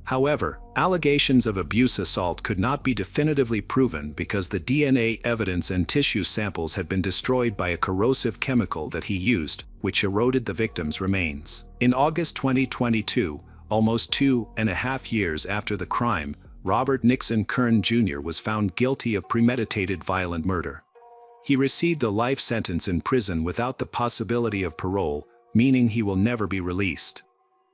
Speaker 1: However, allegations of abuse assault could not be definitively proven because the DNA evidence and tissue samples had been destroyed by a corrosive chemical that he used, which eroded the victim's remains. In August 2022, almost 2.5 years after the crime, Robert Nixon Kern Jr. was found guilty of premeditated violent murder. He received a life sentence in prison without the possibility of parole, meaning he will never be released.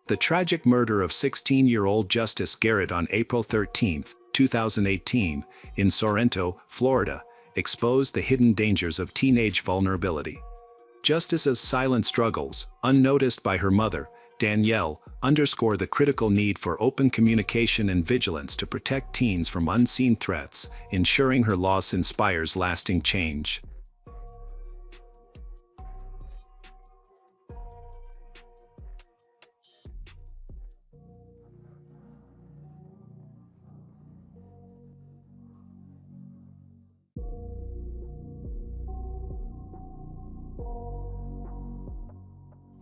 Speaker 1: The tragic murder of 16-year-old Justice Garrett on April 13, 2018, in Sorrento, Florida, exposed the hidden dangers of teenage vulnerability. Justice's silent struggles, unnoticed by her mother, Danielle, underscore the critical need for open communication and vigilance to protect teens from unseen threats, ensuring her loss inspires lasting change.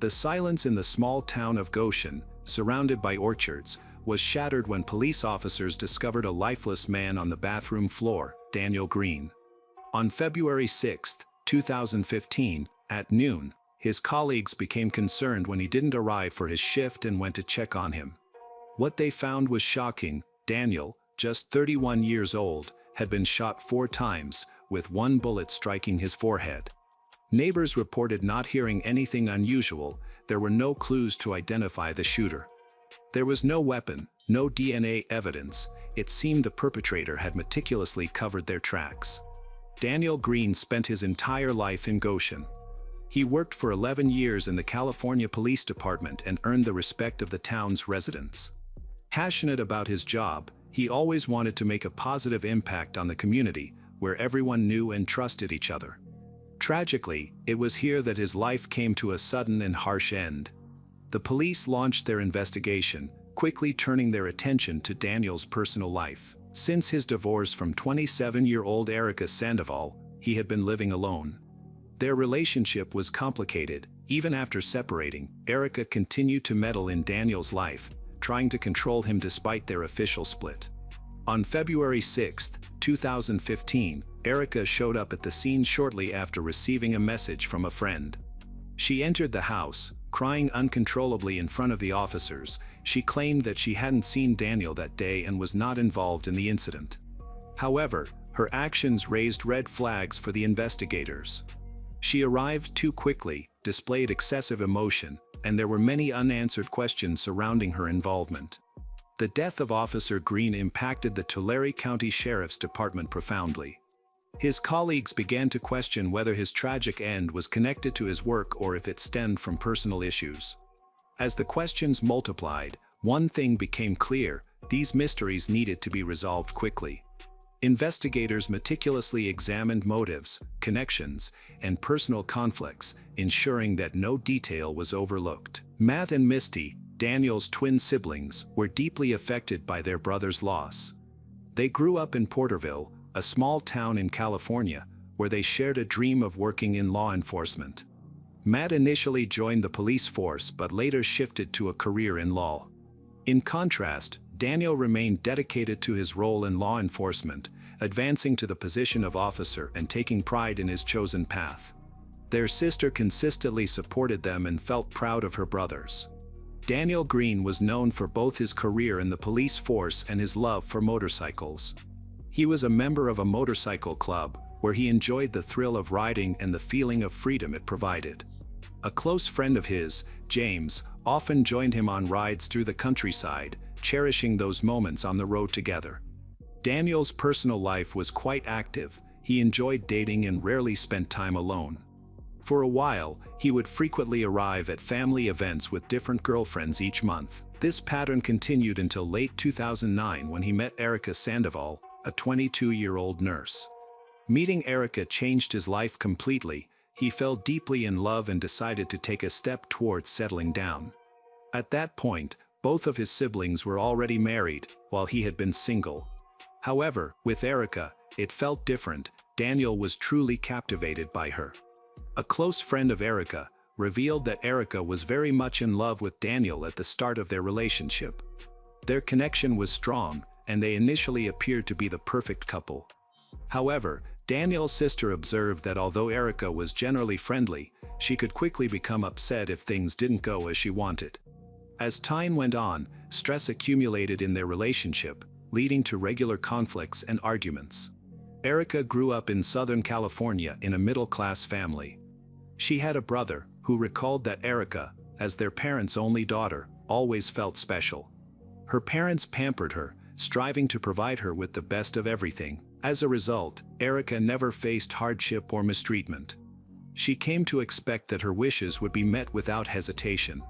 Speaker 1: The silence in the small town of Goshen, surrounded by orchards, was shattered when police officers discovered a lifeless man on the bathroom floor, Daniel Green. On February 6, 2015, at noon, his colleagues became concerned when he didn't arrive for his shift and went to check on him. What they found was shocking. Daniel, just 31 years old, had been shot 4 times, with 1 bullet striking his forehead. Neighbors reported not hearing anything unusual. There were no clues to identify the shooter. There was no weapon, no DNA evidence. It seemed the perpetrator had meticulously covered their tracks. Daniel Green spent his entire life in Goshen. He worked for 11 years in the California Police Department and earned the respect of the town's residents. Passionate about his job, he always wanted to make a positive impact on the community, where everyone knew and trusted each other. Tragically, it was here that his life came to a sudden and harsh end. The police launched their investigation, quickly turning their attention to Daniel's personal life. Since his divorce from 27-year-old Erica Sandoval, he had been living alone. Their relationship was complicated. Even after separating, Erica continued to meddle in Daniel's life, trying to control him despite their official split. On February 6, 2015, Erica showed up at the scene shortly after receiving a message from a friend. She entered the house, crying uncontrollably in front of the officers. She claimed that she hadn't seen Daniel that day and was not involved in the incident. However, her actions raised red flags for the investigators. She arrived too quickly, displayed excessive emotion, and there were many unanswered questions surrounding her involvement. The death of Officer Green impacted the Tulare County Sheriff's Department profoundly. His colleagues began to question whether his tragic end was connected to his work or if it stemmed from personal issues. As the questions multiplied, one thing became clear: these mysteries needed to be resolved quickly. Investigators meticulously examined motives, connections, and personal conflicts, ensuring that no detail was overlooked. Matt and Misty, Daniel's twin siblings, were deeply affected by their brother's loss. They grew up in Porterville, a small town in California, where they shared a dream of working in law enforcement. Matt initially joined the police force but later shifted to a career in law. In contrast, Daniel remained dedicated to his role in law enforcement, advancing to the position of officer and taking pride in his chosen path. Their sister consistently supported them and felt proud of her brothers. Daniel Green was known for both his career in the police force and his love for motorcycles. He was a member of a motorcycle club, where he enjoyed the thrill of riding and the feeling of freedom it provided. A close friend of his, James, often joined him on rides through the countryside, cherishing those moments on the road together. Daniel's personal life was quite active. He enjoyed dating and rarely spent time alone. For a while, he would frequently arrive at family events with different girlfriends each month. This pattern continued until late 2009 when he met Erica Sandoval, a 22-year-old nurse. Meeting Erica changed his life completely. He fell deeply in love and decided to take a step towards settling down. At that point, both of his siblings were already married, while he had been single. However, with Erica, it felt different. Daniel was truly captivated by her. A close friend of Erica revealed that Erica was very much in love with Daniel at the start of their relationship. Their connection was strong, and they initially appeared to be the perfect couple. However, Daniel's sister observed that although Erica was generally friendly, she could quickly become upset if things didn't go as she wanted. As time went on, stress accumulated in their relationship, leading to regular conflicts and arguments. Erica grew up in Southern California in a middle-class family. She had a brother who recalled that Erica, as their parents' only daughter, always felt special. Her parents pampered her, striving to provide her with the best of everything. As a result, Erica never faced hardship or mistreatment. She came to expect that her wishes would be met without hesitation.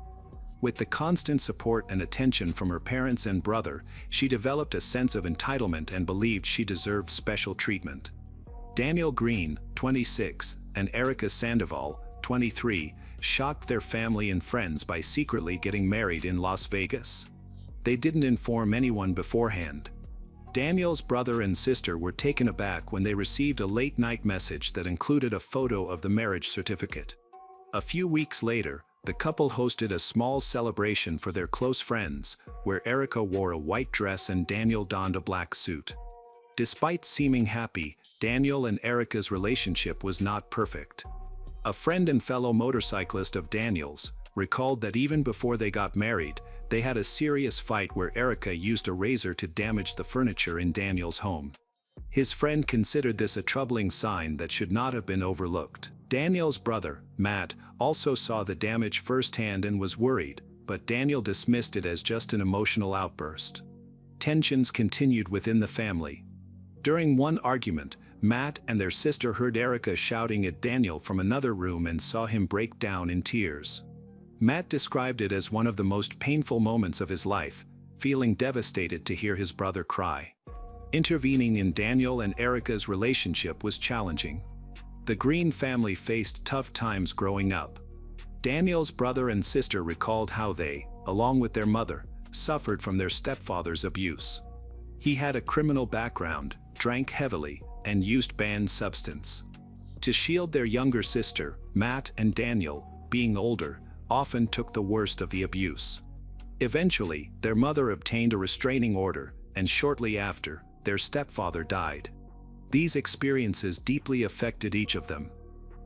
Speaker 1: With the constant support and attention from her parents and brother, she developed a sense of entitlement and believed she deserved special treatment. Daniel Green, 26, and Erica Sandoval, 23, shocked their family and friends by secretly getting married in Las Vegas. They didn't inform anyone beforehand. Daniel's brother and sister were taken aback when they received a late-night message that included a photo of the marriage certificate. A few weeks later, the couple hosted a small celebration for their close friends, where Erica wore a white dress and Daniel donned a black suit. Despite seeming happy, Daniel and Erica's relationship was not perfect. A friend and fellow motorcyclist of Daniel's recalled that even before they got married, they had a serious fight where Erica used a razor to damage the furniture in Daniel's home. His friend considered this a troubling sign that should not have been overlooked. Daniel's brother, Matt, also saw the damage firsthand and was worried, but Daniel dismissed it as just an emotional outburst. Tensions continued within the family. During one argument, Matt and their sister heard Erica shouting at Daniel from another room and saw him break down in tears. Matt described it as one of the most painful moments of his life, feeling devastated to hear his brother cry. Intervening in Daniel and Erica's relationship was challenging. The Green family faced tough times growing up. Daniel's brother and sister recalled how they, along with their mother, suffered from their stepfather's abuse. He had a criminal background, drank heavily, and used banned substance. To shield their younger sister, Matt and Daniel, being older, often took the worst of the abuse. Eventually, their mother obtained a restraining order, and shortly after, their stepfather died. These experiences deeply affected each of them.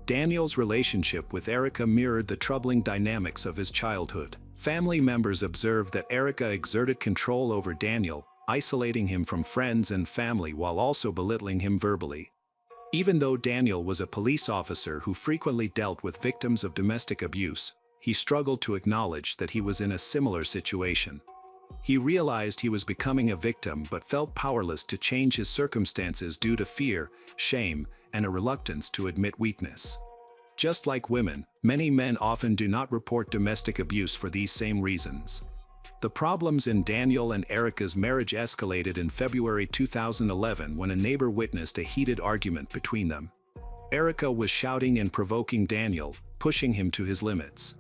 Speaker 1: Daniel's relationship with Erica mirrored the troubling dynamics of his childhood. Family members observed that Erica exerted control over Daniel, isolating him from friends and family while also belittling him verbally. Even though Daniel was a police officer who frequently dealt with victims of domestic abuse, he struggled to acknowledge that he was in a similar situation. He realized he was becoming a victim but felt powerless to change his circumstances due to fear, shame, and a reluctance to admit weakness. Just like women, many men often do not report domestic abuse for these same reasons. The problems in Daniel and Erica's marriage escalated in February 2011 when a neighbor witnessed a heated argument between them. Erica was shouting and provoking Daniel, pushing him to his limits.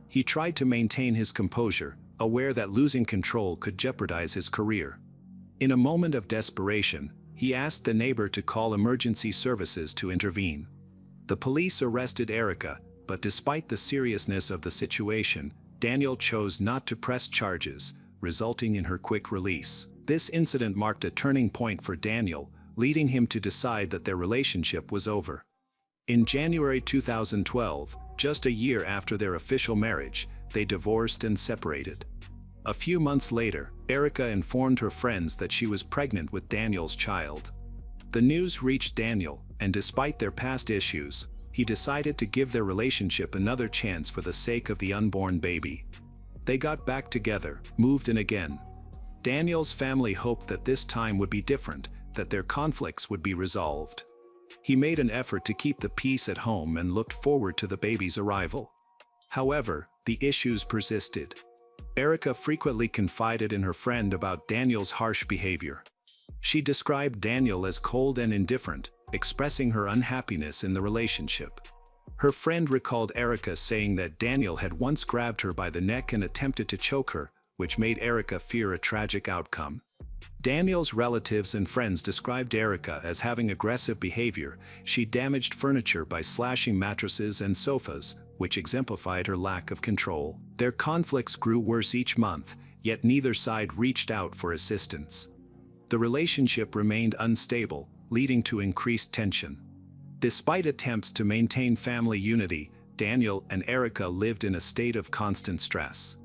Speaker 1: He tried to maintain his composure, aware that losing control could jeopardize his career. In a moment of desperation, he asked the neighbor to call emergency services to intervene. The police arrested Erica, but despite the seriousness of the situation, Daniel chose not to press charges, resulting in her quick release. This incident marked a turning point for Daniel, leading him to decide that their relationship was over. In January 2012, just a year after their official marriage, they divorced and separated. A few months later, Erica informed her friends that she was pregnant with Daniel's child. The news reached Daniel, and despite their past issues, he decided to give their relationship another chance for the sake of the unborn baby. They got back together, moved in again. Daniel's family hoped that this time would be different, that their conflicts would be resolved. He made an effort to keep the peace at home and looked forward to the baby's arrival. However, the issues persisted. Erica frequently confided in her friend about Daniel's harsh behavior. She described Daniel as cold and indifferent, expressing her unhappiness in the relationship. Her friend recalled Erica saying that Daniel had once grabbed her by the neck and attempted to choke her, which made Erica fear a tragic outcome. Daniel's relatives and friends described Erica as having aggressive behavior. She damaged furniture by slashing mattresses and sofas, which exemplified her lack of control. Their conflicts grew worse each month, yet neither side reached out for assistance. The relationship remained unstable, leading to increased tension. Despite attempts to maintain family unity, Daniel and Erica lived in a state of constant stress.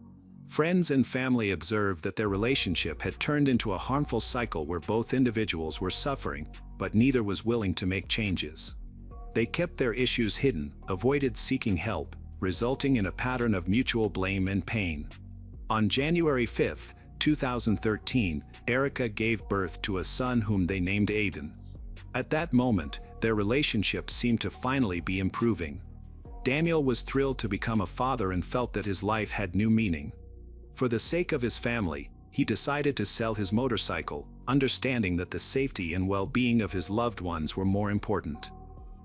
Speaker 1: Friends and family observed that their relationship had turned into a harmful cycle where both individuals were suffering, but neither was willing to make changes. They kept their issues hidden, avoided seeking help, resulting in a pattern of mutual blame and pain. On January 5, 2013, Erica gave birth to a son whom they named Aiden. At that moment, their relationship seemed to finally be improving. Daniel was thrilled to become a father and felt that his life had new meaning. For the sake of his family, he decided to sell his motorcycle, understanding that the safety and well-being of his loved ones were more important.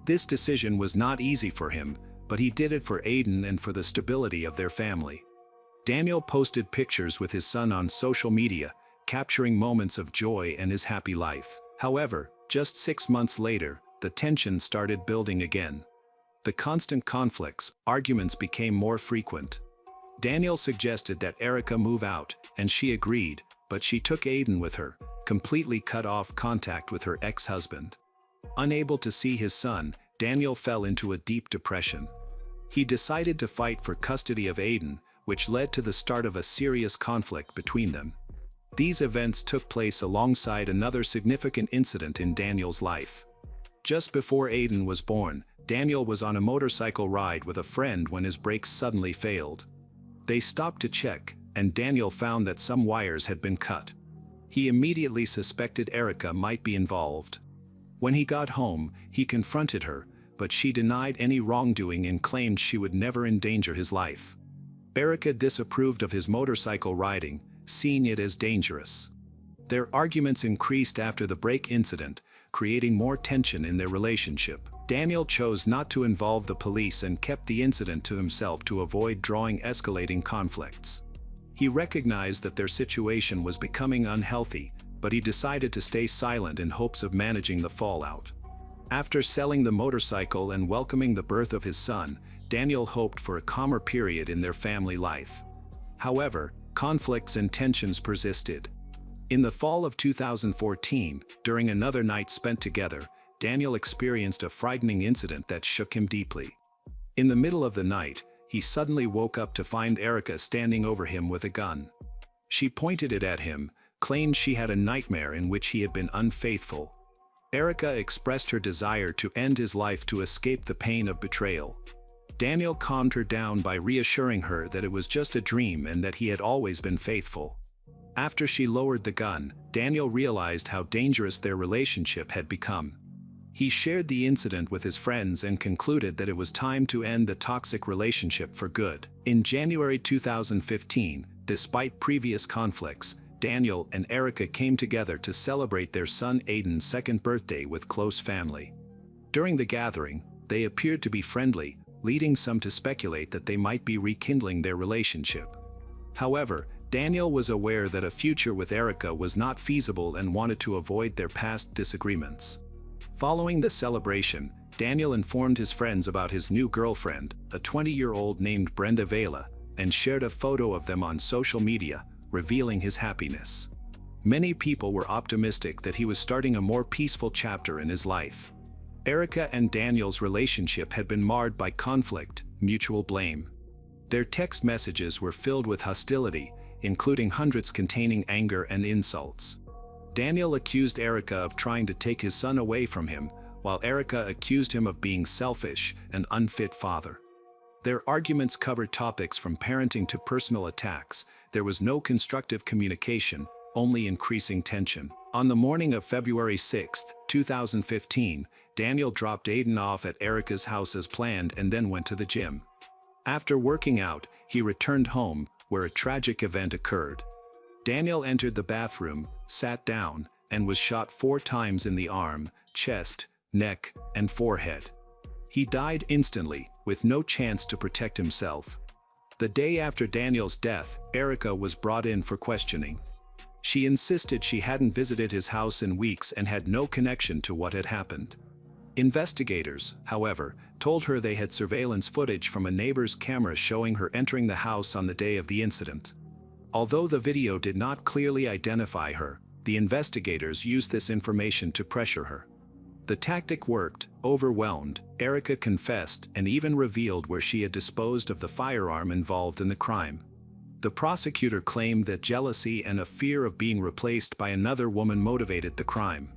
Speaker 1: This decision was not easy for him, but he did it for Aiden and for the stability of their family. Daniel posted pictures with his son on social media, capturing moments of joy and his happy life. However, just 6 months later, the tension started building again. The constant conflicts, arguments became more frequent. Daniel suggested that Erica move out, and she agreed, but she took Aiden with her, completely cut off contact with her ex-husband. Unable to see his son, Daniel fell into a deep depression. He decided to fight for custody of Aiden, which led to the start of a serious conflict between them. These events took place alongside another significant incident in Daniel's life. Just before Aiden was born, Daniel was on a motorcycle ride with a friend when his brakes suddenly failed. They stopped to check, and Daniel found that some wires had been cut. He immediately suspected Erica might be involved. When he got home, he confronted her, but she denied any wrongdoing and claimed she would never endanger his life. Erica disapproved of his motorcycle riding, seeing it as dangerous. Their arguments increased after the brake incident, creating more tension in their relationship. Daniel chose not to involve the police and kept the incident to himself to avoid drawing escalating conflicts. He recognized that their situation was becoming unhealthy, but he decided to stay silent in hopes of managing the fallout. After selling the motorcycle and welcoming the birth of his son, Daniel hoped for a calmer period in their family life. However, conflicts and tensions persisted. In the fall of 2014, during another night spent together, Daniel experienced a frightening incident that shook him deeply. In the middle of the night, he suddenly woke up to find Erica standing over him with a gun. She pointed it at him, claimed she had a nightmare in which he had been unfaithful. Erica expressed her desire to end his life to escape the pain of betrayal. Daniel calmed her down by reassuring her that it was just a dream and that he had always been faithful. After she lowered the gun, Daniel realized how dangerous their relationship had become. He shared the incident with his friends and concluded that it was time to end the toxic relationship for good. In January 2015, despite previous conflicts, Daniel and Erica came together to celebrate their son Aiden's second birthday with close family. During the gathering, they appeared to be friendly, leading some to speculate that they might be rekindling their relationship. However, Daniel was aware that a future with Erica was not feasible and wanted to avoid their past disagreements. Following the celebration, Daniel informed his friends about his new girlfriend, a 20-year-old named Brenda Vela, and shared a photo of them on social media, revealing his happiness. Many people were optimistic that he was starting a more peaceful chapter in his life. Erica and Daniel's relationship had been marred by conflict, mutual blame. Their text messages were filled with hostility, including hundreds containing anger and insults. Daniel accused Erica of trying to take his son away from him, while Erica accused him of being selfish and unfit father. Their arguments covered topics from parenting to personal attacks. There was no constructive communication, only increasing tension. On the morning of February 6, 2015, Daniel dropped Aiden off at Erica's house as planned and then went to the gym. After working out, he returned home, where a tragic event occurred. Daniel entered the bathroom, sat down, and was shot 4 times in the arm, chest, neck, and forehead. He died instantly, with no chance to protect himself. The day after Daniel's death, Erica was brought in for questioning. She insisted she hadn't visited his house in weeks and had no connection to what had happened. Investigators, however, told her they had surveillance footage from a neighbor's camera showing her entering the house on the day of the incident. Although the video did not clearly identify her, the investigators used this information to pressure her. The tactic worked. Overwhelmed, Erica confessed and even revealed where she had disposed of the firearm involved in the crime. The prosecutor claimed that jealousy and a fear of being replaced by another woman motivated the crime.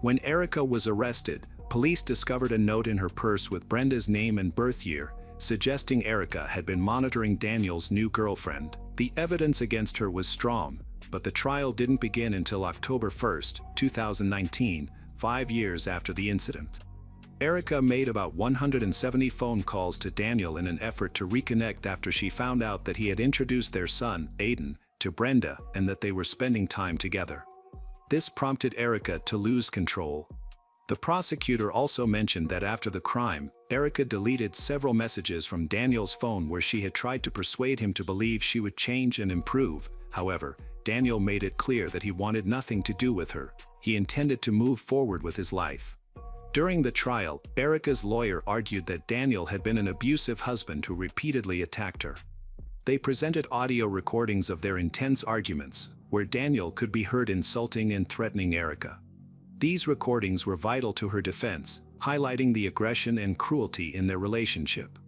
Speaker 1: When Erica was arrested, police discovered a note in her purse with Brenda's name and birth year, suggesting Erica had been monitoring Daniel's new girlfriend. The evidence against her was strong, but the trial didn't begin until October 1, 2019, 5 years after the incident. Erica made about 170 phone calls to Daniel in an effort to reconnect after she found out that he had introduced their son, Aiden, to Brenda and that they were spending time together. This prompted Erica to lose control. The prosecutor also mentioned that after the crime, Erica deleted several messages from Daniel's phone where she had tried to persuade him to believe she would change and improve. However, Daniel made it clear that he wanted nothing to do with her. He intended to move forward with his life. During the trial, Erica's lawyer argued that Daniel had been an abusive husband who repeatedly attacked her. They presented audio recordings of their intense arguments, where Daniel could be heard insulting and threatening Erica. These recordings were vital to her defense, highlighting the aggression and cruelty in their relationship.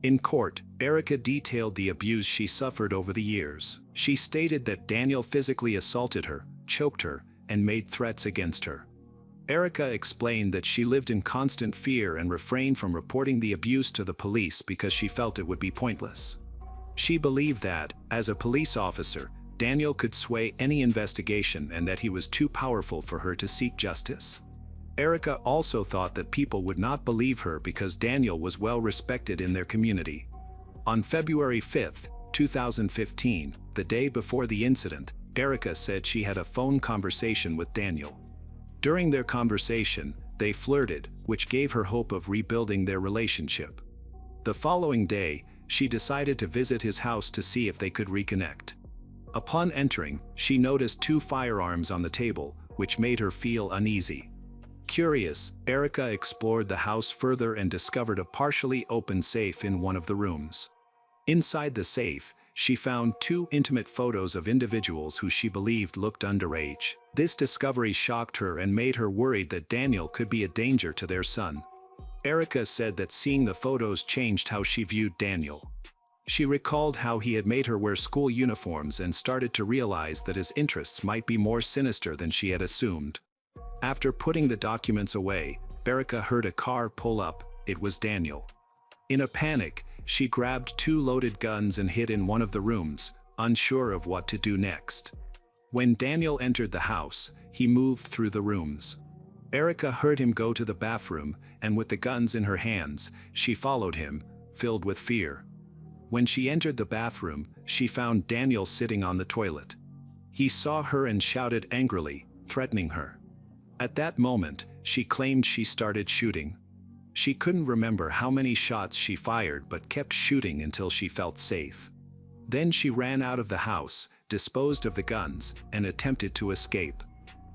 Speaker 1: In court, Erica detailed the abuse she suffered over the years. She stated that Daniel physically assaulted her, choked her, and made threats against her. Erica explained that she lived in constant fear and refrained from reporting the abuse to the police because she felt it would be pointless. She believed that, as a police officer, Daniel could sway any investigation and that he was too powerful for her to seek justice. Erica also thought that people would not believe her because Daniel was well respected in their community. On February 5, 2015, the day before the incident, Erica said she had a phone conversation with Daniel. During their conversation, they flirted, which gave her hope of rebuilding their relationship. The following day, she decided to visit his house to see if they could reconnect. Upon entering, she noticed 2 firearms on the table, which made her feel uneasy. Curious, Erica explored the house further and discovered a partially open safe in one of the rooms. Inside the safe, she found 2 intimate photos of individuals who she believed looked underage. This discovery shocked her and made her worried that Daniel could be a danger to their son. Erica said that seeing the photos changed how she viewed Daniel. She recalled how he had made her wear school uniforms and started to realize that his interests might be more sinister than she had assumed. After putting the documents away, Erica heard a car pull up. It was Daniel. In a panic, she grabbed 2 loaded guns and hid in one of the rooms, unsure of what to do next. When Daniel entered the house, he moved through the rooms. Erica heard him go to the bathroom, and with the guns in her hands, she followed him, filled with fear. When she entered the bathroom, she found Daniel sitting on the toilet. He saw her and shouted angrily, threatening her. At that moment, she claimed she started shooting. She couldn't remember how many shots she fired but kept shooting until she felt safe. Then she ran out of the house, disposed of the guns, and attempted to escape.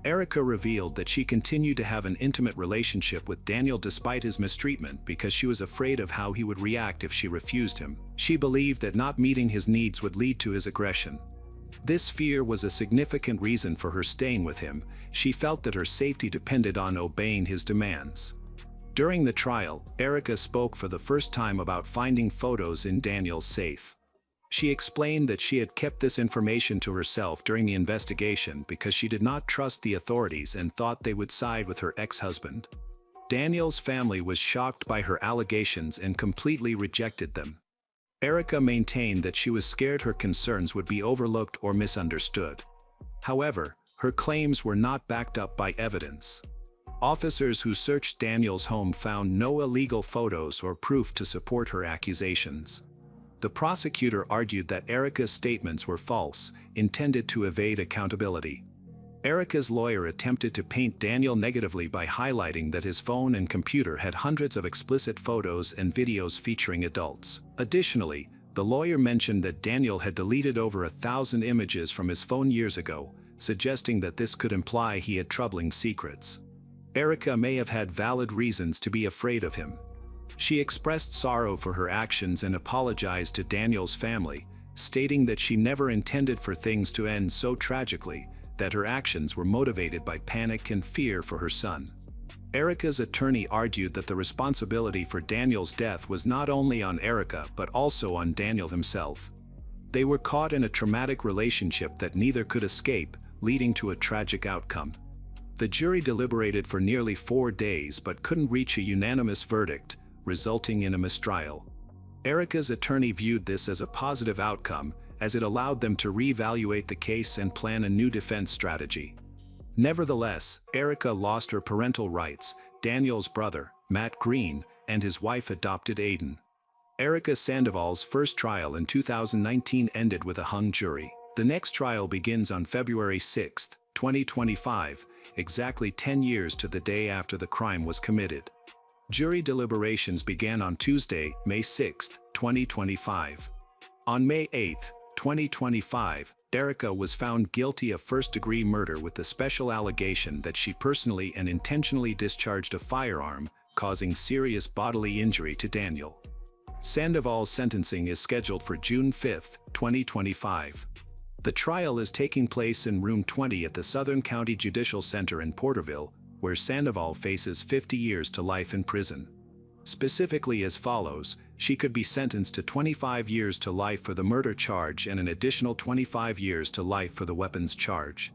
Speaker 1: Erica revealed that she continued to have an intimate relationship with Daniel despite his mistreatment because she was afraid of how he would react if she refused him. She believed that not meeting his needs would lead to his aggression. This fear was a significant reason for her staying with him. She felt that her safety depended on obeying his demands. During the trial, Erica spoke for the first time about finding photos in Daniel's safe. She explained that she had kept this information to herself during the investigation because she did not trust the authorities and thought they would side with her ex-husband. Daniel's family was shocked by her allegations and completely rejected them. Erica maintained that she was scared her concerns would be overlooked or misunderstood. However, her claims were not backed up by evidence. Officers who searched Daniel's home found no illegal photos or proof to support her accusations. The prosecutor argued that Erica's statements were false, intended to evade accountability. Erica's lawyer attempted to paint Daniel negatively by highlighting that his phone and computer had hundreds of explicit photos and videos featuring adults. Additionally, the lawyer mentioned that Daniel had deleted over 1,000 images from his phone years ago, suggesting that this could imply he had troubling secrets. Erica may have had valid reasons to be afraid of him. She expressed sorrow for her actions and apologized to Daniel's family, stating that she never intended for things to end so tragically, that her actions were motivated by panic and fear for her son. Erica's attorney argued that the responsibility for Daniel's death was not only on Erica but also on Daniel himself. They were caught in a traumatic relationship that neither could escape, leading to a tragic outcome. The jury deliberated for nearly 4 days but couldn't reach a unanimous verdict, resulting in a mistrial. Erica's attorney viewed this as a positive outcome, as it allowed them to reevaluate the case and plan a new defense strategy. Nevertheless, Erica lost her parental rights, Daniel's brother, Matt Green, and his wife adopted Aiden. Erica Sandoval's first trial in 2019 ended with a hung jury. The next trial begins on February 6, 2025, exactly 10 years to the day after the crime was committed. Jury deliberations began on Tuesday, May 6, 2025. On May 8, 2025, Erica was found guilty of first-degree murder with the special allegation that she personally and intentionally discharged a firearm, causing serious bodily injury to Daniel. Sandoval's sentencing is scheduled for June 5, 2025. The trial is taking place in Room 20 at the Southern County Judicial Center in Porterville, where Sandoval faces 50 years to life in prison. Specifically as follows: she could be sentenced to 25 years to life for the murder charge and an additional 25 years to life for the weapons charge.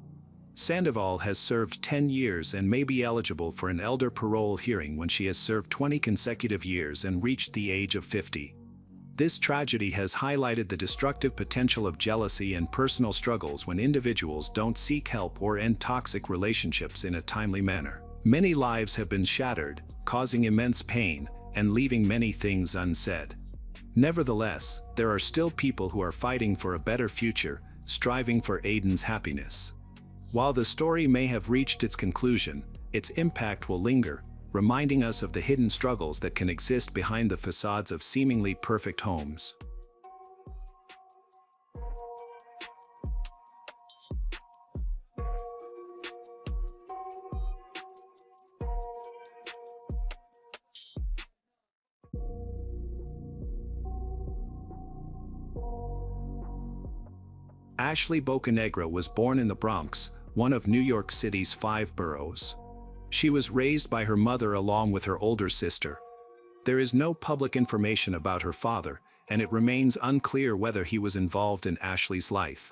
Speaker 1: Sandoval has served 10 years and may be eligible for an elder parole hearing when she has served 20 consecutive years and reached the age of 50. This tragedy has highlighted the destructive potential of jealousy and personal struggles when individuals don't seek help or end toxic relationships in a timely manner. Many lives have been shattered, causing immense pain and leaving many things unsaid. Nevertheless, there are still people who are fighting for a better future, striving for Aiden's happiness. While the story may have reached its conclusion, its impact will linger, reminding us of the hidden struggles that can exist behind the facades of seemingly perfect homes. Ashley Bocanegra was born in the Bronx, one of New York City's 5 boroughs. She was raised by her mother along with her older sister. There is no public information about her father, and it remains unclear whether he was involved in Ashley's life.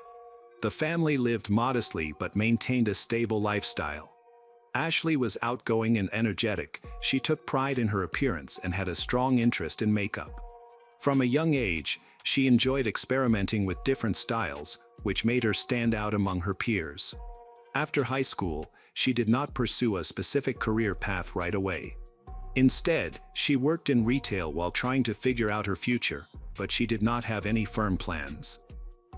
Speaker 1: The family lived modestly but maintained a stable lifestyle. Ashley was outgoing and energetic. She took pride in her appearance and had a strong interest in makeup. From a young age, she enjoyed experimenting with different styles, which made her stand out among her peers. After high school, she did not pursue a specific career path right away. Instead, she worked in retail while trying to figure out her future, but she did not have any firm plans.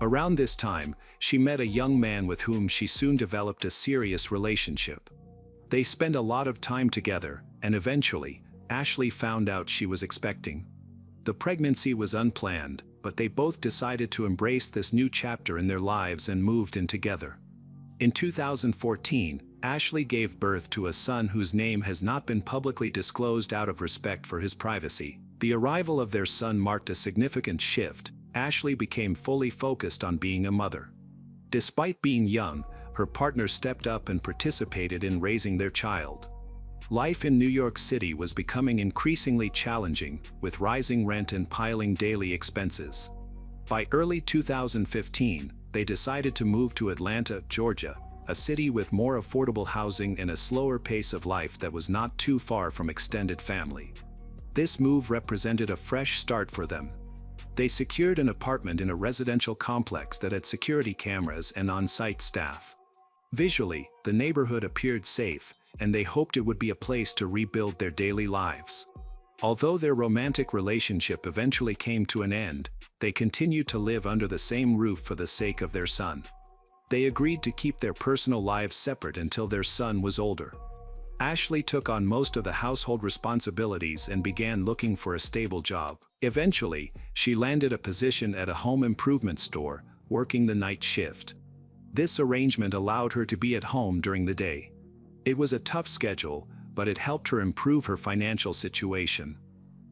Speaker 1: Around this time, she met a young man with whom she soon developed a serious relationship. They spent a lot of time together, and eventually, Ashley found out she was expecting. The pregnancy was unplanned, but they both decided to embrace this new chapter in their lives and moved in together. In 2014, Ashley gave birth to a son whose name has not been publicly disclosed out of respect for his privacy. The arrival of their son marked a significant shift. Ashley became fully focused on being a mother. Despite being young, her partner stepped up and participated in raising their child. Life in New York City was becoming increasingly challenging, with rising rent and piling daily expenses. By early 2015, they decided to move to Atlanta, Georgia, a city with more affordable housing and a slower pace of life that was not too far from extended family. This move represented a fresh start for them. They secured an apartment in a residential complex that had security cameras and on-site staff. Visually, the neighborhood appeared safe, and they hoped it would be a place to rebuild their daily lives. Although their romantic relationship eventually came to an end, they continued to live under the same roof for the sake of their son. They agreed to keep their personal lives separate until their son was older. Ashley took on most of the household responsibilities and began looking for a stable job. Eventually, she landed a position at a home improvement store, working the night shift. This arrangement allowed her to be at home during the day. It was a tough schedule, but it helped her improve her financial situation.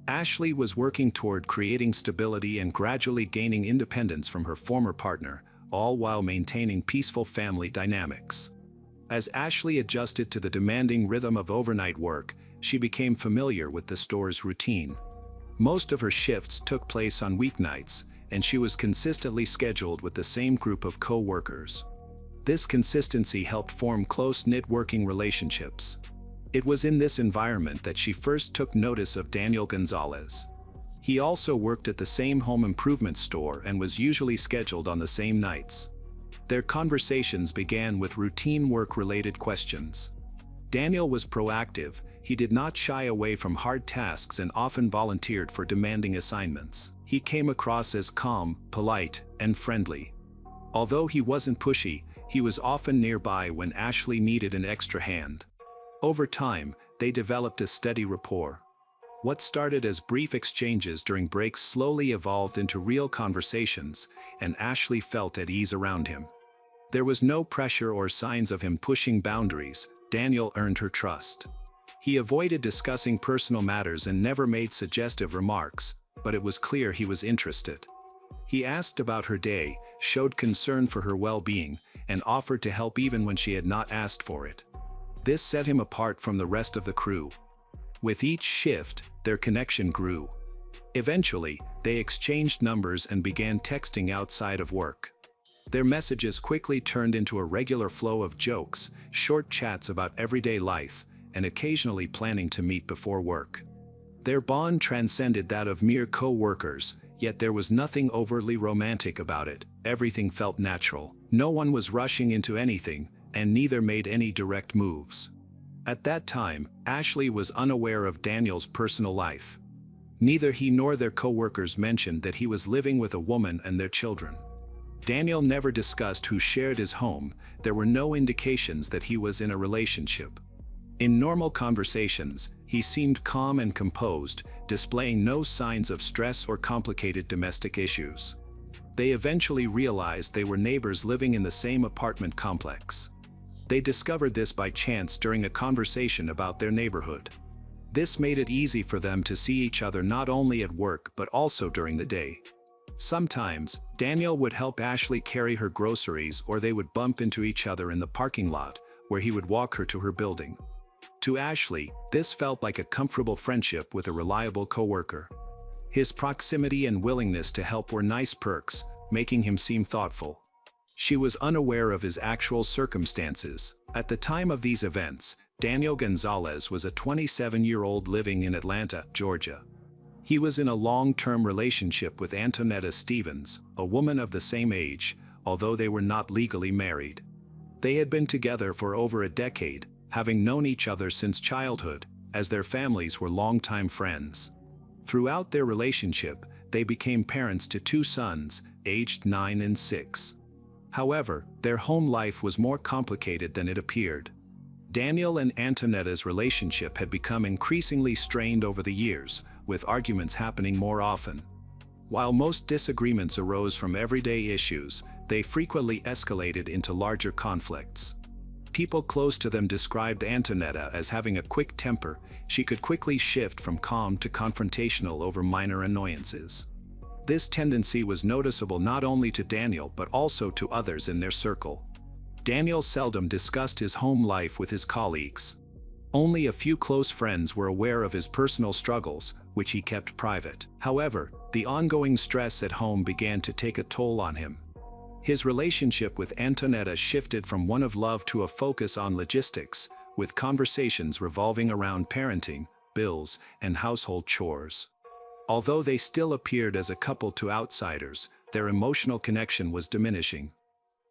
Speaker 1: Ashley was working toward creating stability and gradually gaining independence from her former partner, all while maintaining peaceful family dynamics. As Ashley adjusted to the demanding rhythm of overnight work, she became familiar with the store's routine. Most of her shifts took place on weeknights, and she was consistently scheduled with the same group of co-workers. This consistency helped form close-knit working relationships. It was in this environment that she first took notice of Daniel Gonzalez. He also worked at the same home improvement store and was usually scheduled on the same nights. Their conversations began with routine work-related questions. Daniel was proactive. He did not shy away from hard tasks and often volunteered for demanding assignments. He came across as calm, polite, and friendly. Although he wasn't pushy, he was often nearby when Ashley needed an extra hand. Over time, they developed a steady rapport. What started as brief exchanges during breaks slowly evolved into real conversations, and Ashley felt at ease around him. There was no pressure or signs of him pushing boundaries. Daniel earned her trust. He avoided discussing personal matters and never made suggestive remarks, but it was clear he was interested. He asked about her day, showed concern for her well-being, and offered to help even when she had not asked for it. This set him apart from the rest of the crew. With each shift, their connection grew. Eventually, they exchanged numbers and began texting outside of work. Their messages quickly turned into a regular flow of jokes, short chats about everyday life, and occasionally planning to meet before work. Their bond transcended that of mere co-workers, yet there was nothing overtly romantic about it. Everything felt natural. No one was rushing into anything, and neither made any direct moves. At that time, Ashley was unaware of Daniel's personal life. Neither he nor their co-workers mentioned that he was living with a woman and their children. Daniel never discussed who shared his home. There were no indications that he was in a relationship. In normal conversations, he seemed calm and composed, displaying no signs of stress or complicated domestic issues. They eventually realized they were neighbors living in the same apartment complex. They discovered this by chance during a conversation about their neighborhood. This made it easy for them to see each other not only at work but also during the day. Sometimes, Daniel would help Ashley carry her groceries, or they would bump into each other in the parking lot, where he would walk her to her building. To Ashley, this felt like a comfortable friendship with a reliable coworker. His proximity and willingness to help were nice perks, making him seem thoughtful. She was unaware of his actual circumstances. At the time of these events, Daniel Gonzalez was a 27-year-old living in Atlanta, Georgia. He was in a long-term relationship with Antonetta Stevens, a woman of the same age, although they were not legally married. They had been together for over a decade, having known each other since childhood, as their families were longtime friends. Throughout their relationship, they became parents to 2 sons, aged 9 and 6. However, their home life was more complicated than it appeared. Daniel and Antonetta's relationship had become increasingly strained over the years, with arguments happening more often. While most disagreements arose from everyday issues, they frequently escalated into larger conflicts. People close to them described Antonetta as having a quick temper. She could quickly shift from calm to confrontational over minor annoyances. This tendency was noticeable not only to Daniel but also to others in their circle. Daniel seldom discussed his home life with his colleagues. Only a few close friends were aware of his personal struggles, which he kept private. However, the ongoing stress at home began to take a toll on him. His relationship with Antonetta shifted from one of love to a focus on logistics, with conversations revolving around parenting, bills, and household chores. Although they still appeared as a couple to outsiders, their emotional connection was diminishing.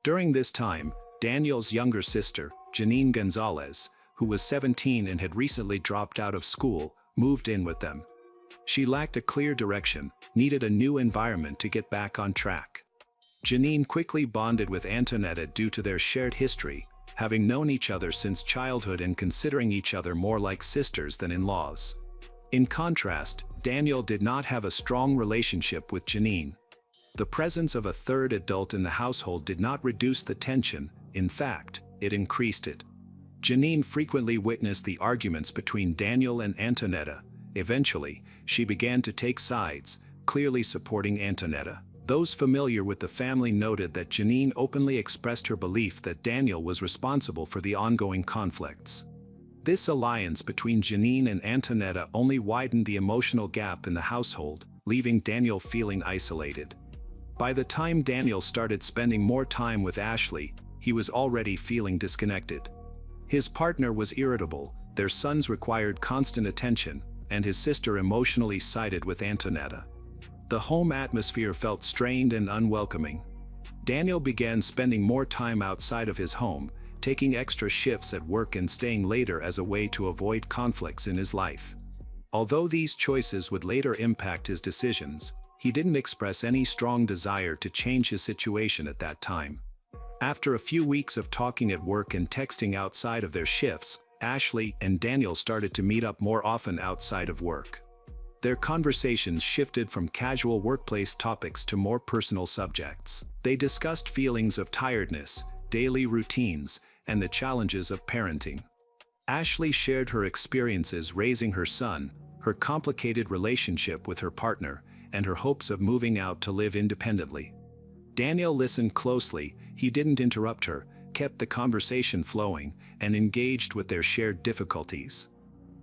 Speaker 1: During this time, Daniel's younger sister, Janine Gonzalez, who was 17 and had recently dropped out of school, moved in with them. She lacked a clear direction, needed a new environment to get back on track. Janine quickly bonded with Antonetta due to their shared history, having known each other since childhood and considering each other more like sisters than in-laws. In contrast, Daniel did not have a strong relationship with Janine. The presence of a third adult in the household did not reduce the tension. In fact, it increased it. Janine frequently witnessed the arguments between Daniel and Antonetta. Eventually, she began to take sides, clearly supporting Antonetta. Those familiar with the family noted that Janine openly expressed her belief that Daniel was responsible for the ongoing conflicts. This alliance between Janine and Antonetta only widened the emotional gap in the household, leaving Daniel feeling isolated. By the time Daniel started spending more time with Ashley, he was already feeling disconnected. His partner was irritable, their sons required constant attention, and his sister emotionally sided with Antonetta. The home atmosphere felt strained and unwelcoming. Daniel began spending more time outside of his home, taking extra shifts at work and staying later as a way to avoid conflicts in his life. Although these choices would later impact his decisions, he didn't express any strong desire to change his situation at that time. After a few weeks of talking at work and texting outside of their shifts, Ashley and Daniel started to meet up more often outside of work. Their conversations shifted from casual workplace topics to more personal subjects. They discussed feelings of tiredness, daily routines, and the challenges of parenting. Ashley shared her experiences raising her son, her complicated relationship with her partner, and her hopes of moving out to live independently. Daniel listened closely. He didn't interrupt her, kept the conversation flowing, and engaged with their shared difficulties.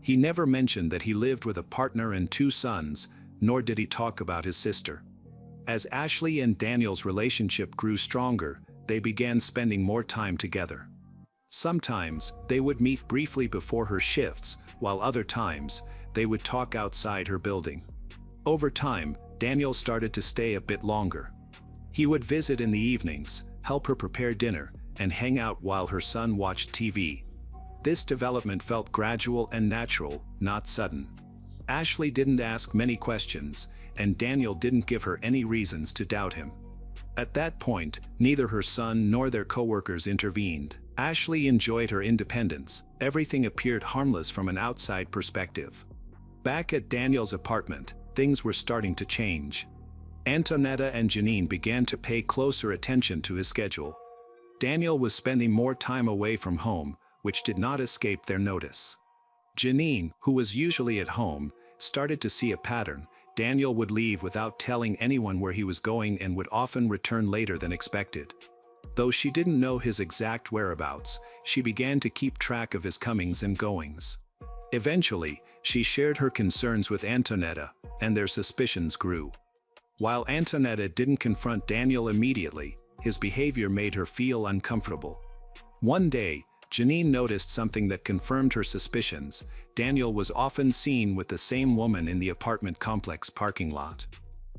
Speaker 1: He never mentioned that he lived with a partner and 2 sons, nor did he talk about his sister. As Ashley and Daniel's relationship grew stronger, they began spending more time together. Sometimes, they would meet briefly before her shifts, while other times, they would talk outside her building. Over time, Daniel started to stay a bit longer. He would visit in the evenings, help her prepare dinner, and hang out while her son watched TV. This development felt gradual and natural, not sudden. Ashley didn't ask many questions, and Daniel didn't give her any reasons to doubt him. At that point, neither her son nor their coworkers intervened. Ashley enjoyed her independence. Everything appeared harmless from an outside perspective. Back at Daniel's apartment, things were starting to change. Antonetta and Janine began to pay closer attention to his schedule. Daniel was spending more time away from home, which did not escape their notice. Janine, who was usually at home, started to see a pattern. Daniel would leave without telling anyone where he was going and would often return later than expected. Though she didn't know his exact whereabouts, she began to keep track of his comings and goings. Eventually, she shared her concerns with Antonetta, and their suspicions grew. While Antonetta didn't confront Daniel immediately, his behavior made her feel uncomfortable. One day, Janine noticed something that confirmed her suspicions. Daniel was often seen with the same woman in the apartment complex parking lot.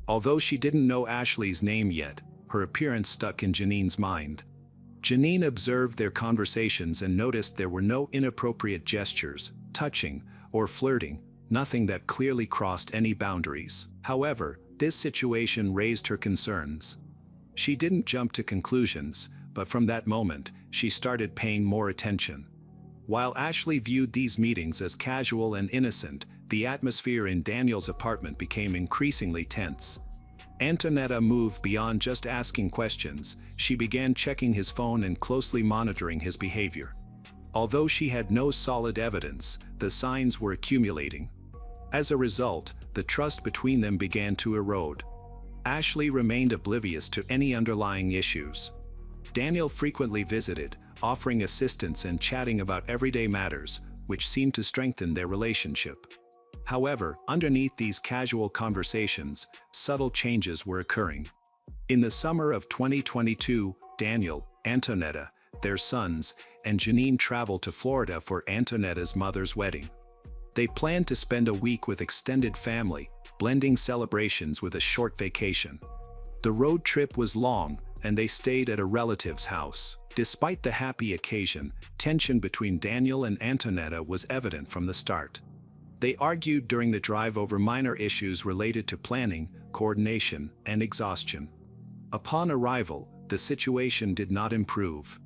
Speaker 1: Although she didn't know Ashley's name yet, her appearance stuck in Janine's mind. Janine observed their conversations and noticed there were no inappropriate gestures, touching, or flirting, nothing that clearly crossed any boundaries. However, this situation raised her concerns. She didn't jump to conclusions, but from that moment, she started paying more attention. While Ashley viewed these meetings as casual and innocent, the atmosphere in Daniel's apartment became increasingly tense. Antonetta moved beyond just asking questions. She began checking his phone and closely monitoring his behavior. Although she had no solid evidence, the signs were accumulating. As a result, the trust between them began to erode. Ashley remained oblivious to any underlying issues. Daniel frequently visited, offering assistance and chatting about everyday matters, which seemed to strengthen their relationship. However, underneath these casual conversations, subtle changes were occurring. In the summer of 2022, Daniel, Antonetta, their sons, and Janine traveled to Florida for Antonetta's mother's wedding. They planned to spend a week with extended family, blending celebrations with a short vacation. The road trip was long, and they stayed at a relative's house. Despite the happy occasion, tension between Daniel and Antonetta was evident from the start. They argued during the drive over minor issues related to planning, coordination, and exhaustion. Upon arrival, the situation did not improve.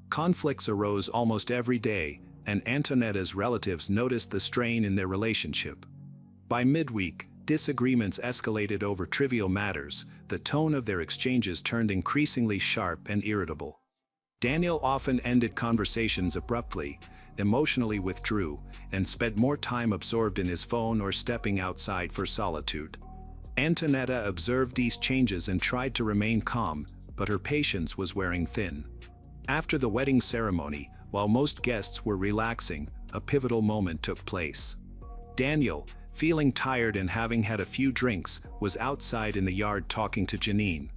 Speaker 1: Conflicts arose almost every day, and Antonetta's relatives noticed the strain in their relationship. By midweek, disagreements escalated over trivial matters. The tone of their exchanges turned increasingly sharp and irritable. Daniel often ended conversations abruptly, emotionally withdrew, and spent more time absorbed in his phone or stepping outside for solitude. Antonetta observed these changes and tried to remain calm, but her patience was wearing thin. After the wedding ceremony, while most guests were relaxing, a pivotal moment took place. Daniel, feeling tired and having had a few drinks, was outside in the yard talking to Janine.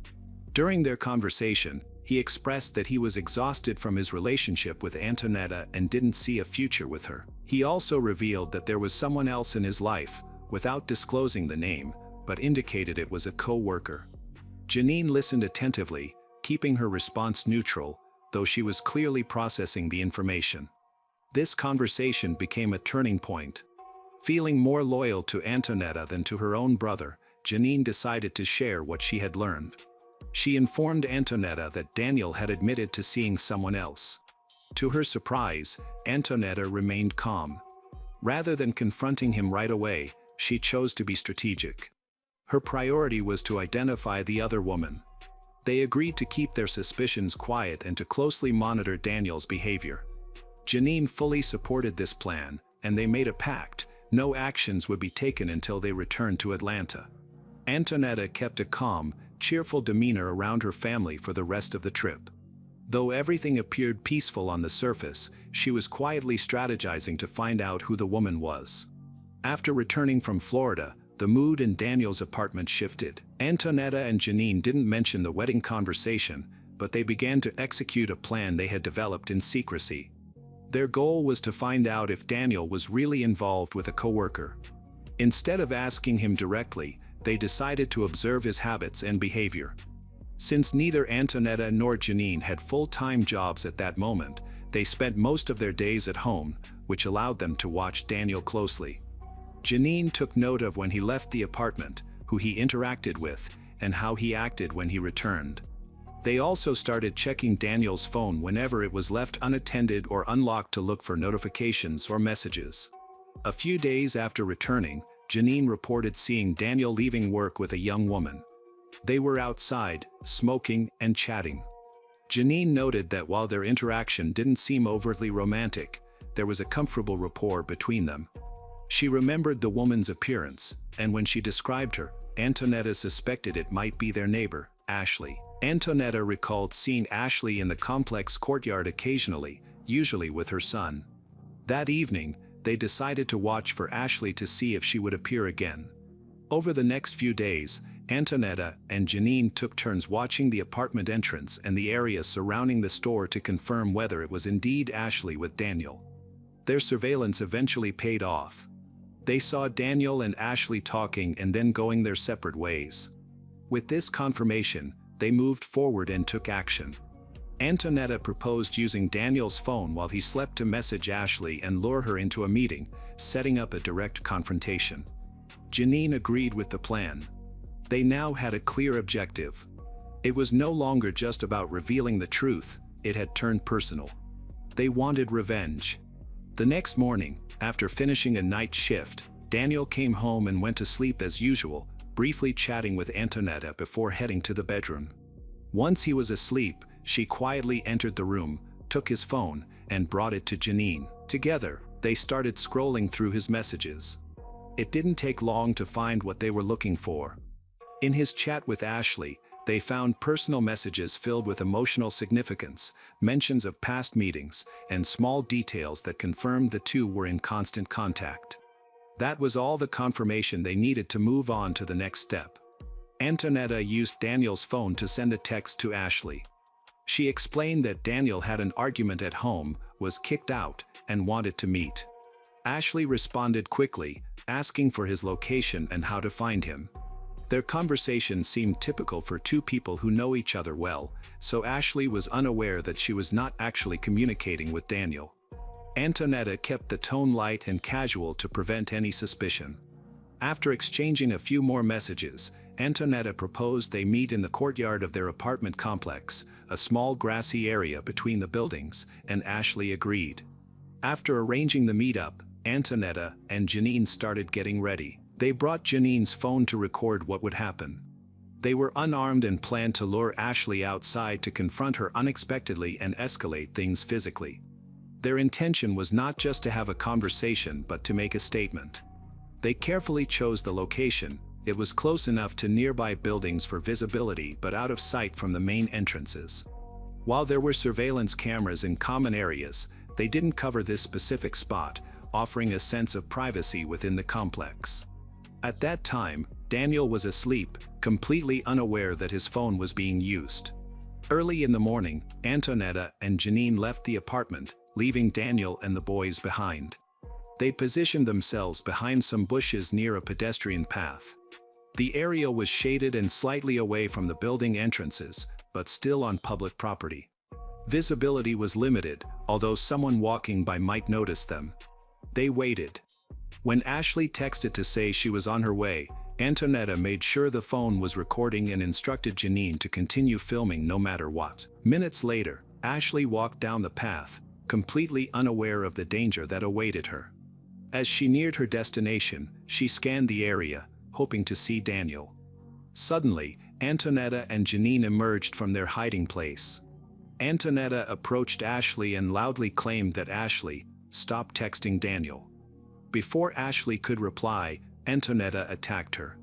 Speaker 1: During their conversation, he expressed that he was exhausted from his relationship with Antonetta and didn't see a future with her. He also revealed that there was someone else in his life, without disclosing the name, but indicated it was a co-worker. Janine listened attentively, keeping her response neutral, though she was clearly processing the information. This conversation became a turning point. Feeling more loyal to Antonetta than to her own brother, Janine decided to share what she had learned. She informed Antonetta that Daniel had admitted to seeing someone else. To her surprise, Antonetta remained calm. Rather than confronting him right away, she chose to be strategic. Her priority was to identify the other woman. They agreed to keep their suspicions quiet and to closely monitor Daniel's behavior. Janine fully supported this plan, and they made a pact: no actions would be taken until they returned to Atlanta. Antonetta kept a calm, cheerful demeanor around her family for the rest of the trip. Though everything appeared peaceful on the surface, she was quietly strategizing to find out who the woman was. After returning from Florida, the mood in Daniel's apartment shifted. Antonetta and Janine didn't mention the wedding conversation, but they began to execute a plan they had developed in secrecy. Their goal was to find out if Daniel was really involved with a coworker. Instead of asking him directly, they decided to observe his habits and behavior. Since neither Antonetta nor Janine had full-time jobs at that moment, they spent most of their days at home, which allowed them to watch Daniel closely. Janine took note of when he left the apartment, who he interacted with, and how he acted when he returned. They also started checking Daniel's phone whenever it was left unattended or unlocked to look for notifications or messages. A few days after returning, Janine reported seeing Daniel leaving work with a young woman. They were outside, smoking and chatting. Janine noted that while their interaction didn't seem overtly romantic, there was a comfortable rapport between them. She remembered the woman's appearance, and when she described her, Antonetta suspected it might be their neighbor, Ashley. Antonetta recalled seeing Ashley in the complex courtyard occasionally, usually with her son. That evening, they decided to watch for Ashley to see if she would appear again. Over the next few days, Antonetta and Janine took turns watching the apartment entrance and the area surrounding the store to confirm whether it was indeed Ashley with Daniel. Their surveillance eventually paid off. They saw Daniel and Ashley talking and then going their separate ways. With this confirmation, they moved forward and took action. Antonetta proposed using Daniel's phone while he slept to message Ashley and lure her into a meeting, setting up a direct confrontation. Janine agreed with the plan. They now had a clear objective. It was no longer just about revealing the truth, it had turned personal. They wanted revenge. The next morning, after finishing a night shift, Daniel came home and went to sleep as usual, briefly chatting with Antonetta before heading to the bedroom. Once he was asleep, she quietly entered the room, took his phone, and brought it to Janine. Together, they started scrolling through his messages. It didn't take long to find what they were looking for. In his chat with Ashley, they found personal messages filled with emotional significance, mentions of past meetings, and small details that confirmed the two were in constant contact. That was all the confirmation they needed to move on to the next step. Antonetta used Daniel's phone to send the text to Ashley. She explained that Daniel had an argument at home, was kicked out, and wanted to meet. Ashley responded quickly, asking for his location and how to find him. Their conversation seemed typical for two people who know each other well, so Ashley was unaware that she was not actually communicating with Daniel. Antonetta kept the tone light and casual to prevent any suspicion. After exchanging a few more messages, Antonetta proposed they meet in the courtyard of their apartment complex, a small grassy area between the buildings, and Ashley agreed. After arranging the meetup, Antonetta and Janine started getting ready. They brought Janine's phone to record what would happen. They were unarmed and planned to lure Ashley outside to confront her unexpectedly and escalate things physically. Their intention was not just to have a conversation but to make a statement. They carefully chose the location. It was close enough to nearby buildings for visibility but out of sight from the main entrances. While there were surveillance cameras in common areas, they didn't cover this specific spot, offering a sense of privacy within the complex. At that time, Daniel was asleep, completely unaware that his phone was being used. Early in the morning, Antonetta and Janine left the apartment, leaving Daniel and the boys behind. They positioned themselves behind some bushes near a pedestrian path. The area was shaded and slightly away from the building entrances, but still on public property. Visibility was limited, although someone walking by might notice them. They waited. When Ashley texted to say she was on her way, Antonetta made sure the phone was recording and instructed Janine to continue filming no matter what. Minutes later, Ashley walked down the path, completely unaware of the danger that awaited her. As she neared her destination, she scanned the area, hoping to see Daniel. Suddenly, Antonetta and Janine emerged from their hiding place. Antonetta approached Ashley and loudly claimed that Ashley stopped texting Daniel. Before Ashley could reply, Antonetta attacked her.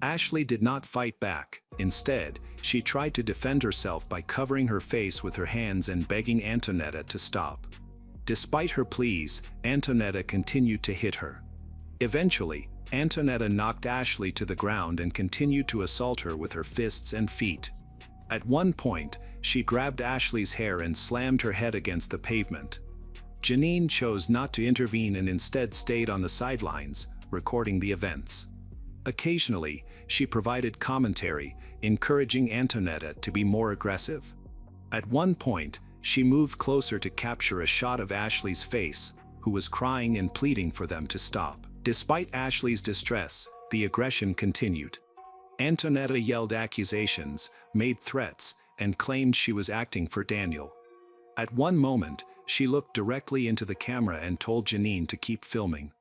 Speaker 1: Ashley did not fight back. Instead, she tried to defend herself by covering her face with her hands and begging Antonetta to stop. Despite her pleas, Antonetta continued to hit her. Eventually, Antonetta knocked Ashley to the ground and continued to assault her with her fists and feet. At one point, she grabbed Ashley's hair and slammed her head against the pavement. Janine chose not to intervene and instead stayed on the sidelines, recording the events. Occasionally, she provided commentary, encouraging Antonetta to be more aggressive. At one point, she moved closer to capture a shot of Ashley's face, who was crying and pleading for them to stop. Despite Ashley's distress, the aggression continued. Antonetta yelled accusations, made threats, and claimed she was acting for Daniel. At one moment, she looked directly into the camera and told Janine to keep filming.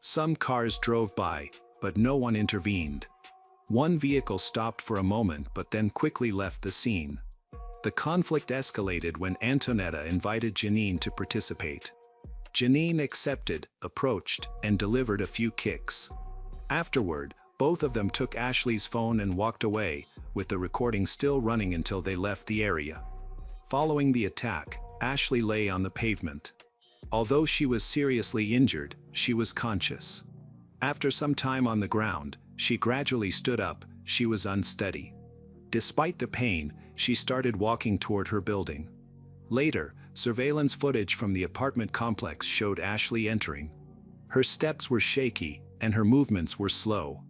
Speaker 1: Some cars drove by, but no one intervened. One vehicle stopped for a moment but then quickly left the scene. The conflict escalated when Antonetta invited Janine to participate. Janine accepted, approached, and delivered a few kicks. Afterward, Both of them took Ashley's phone and walked away, with the recording still running until they left the area. Following the attack, Ashley lay on the pavement. Although she was seriously injured, she was conscious. After some time on the ground, she gradually stood up. She was unsteady. Despite the pain, she started walking toward her building. Later, surveillance footage from the apartment complex showed Ashley entering. Her steps were shaky, and her movements were slow.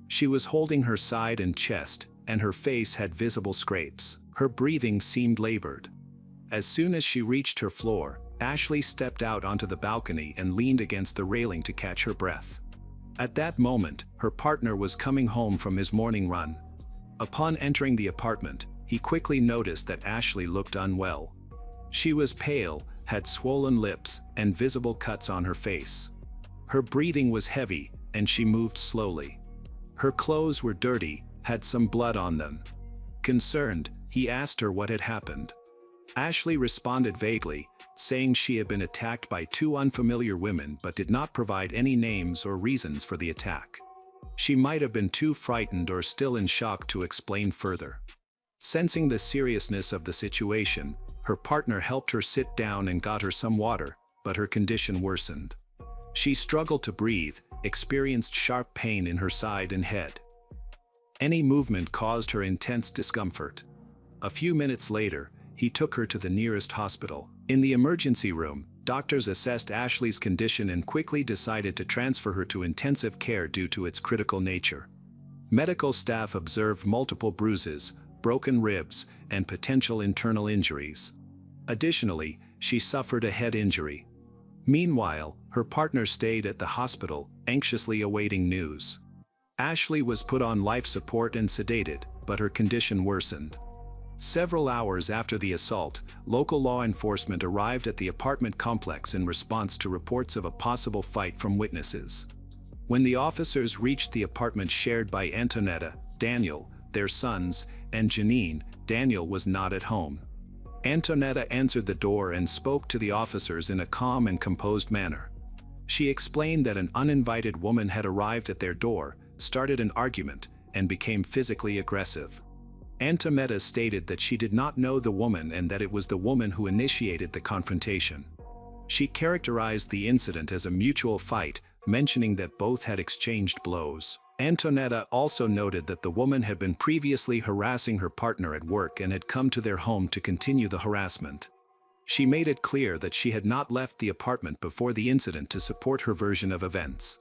Speaker 1: She was holding her side and chest, and her face had visible scrapes. Her breathing seemed labored. As soon as she reached her floor, Ashley stepped out onto the balcony and leaned against the railing to catch her breath. At that moment, her partner was coming home from his morning run. Upon entering the apartment, he quickly noticed that Ashley looked unwell. She was pale, had swollen lips, and visible cuts on her face. Her breathing was heavy, and she moved slowly. Her clothes were dirty, had some blood on them. Concerned, he asked her what had happened. Ashley responded vaguely, saying she had been attacked by two unfamiliar women but did not provide any names or reasons for the attack. She might have been too frightened or still in shock to explain further. Sensing the seriousness of the situation, her partner helped her sit down and got her some water, but her condition worsened. She struggled to breathe, experienced sharp pain in her side and head. Any movement caused her intense discomfort. A few minutes later, he took her to the nearest hospital. In the emergency room, doctors assessed Ashley's condition and quickly decided to transfer her to intensive care due to its critical nature. Medical staff observed multiple bruises, broken ribs, and potential internal injuries. Additionally, she suffered a head injury. Meanwhile, her partner stayed at the hospital, anxiously awaiting news. Ashley was put on life support and sedated, but her condition worsened. Several hours after the assault, local law enforcement arrived at the apartment complex in response to reports of a possible fight from witnesses. When the officers reached the apartment shared by Antonetta, Daniel, their sons, and Janine, Daniel was not at home. Antonetta answered the door and spoke to the officers in a calm and composed manner. She explained that an uninvited woman had arrived at their door, started an argument, and became physically aggressive. Antonetta stated that she did not know the woman and that it was the woman who initiated the confrontation. She characterized the incident as a mutual fight, mentioning that both had exchanged blows. Antonetta also noted that the woman had been previously harassing her partner at work and had come to their home to continue the harassment. She made it clear that she had not left the apartment before the incident to support her version of events.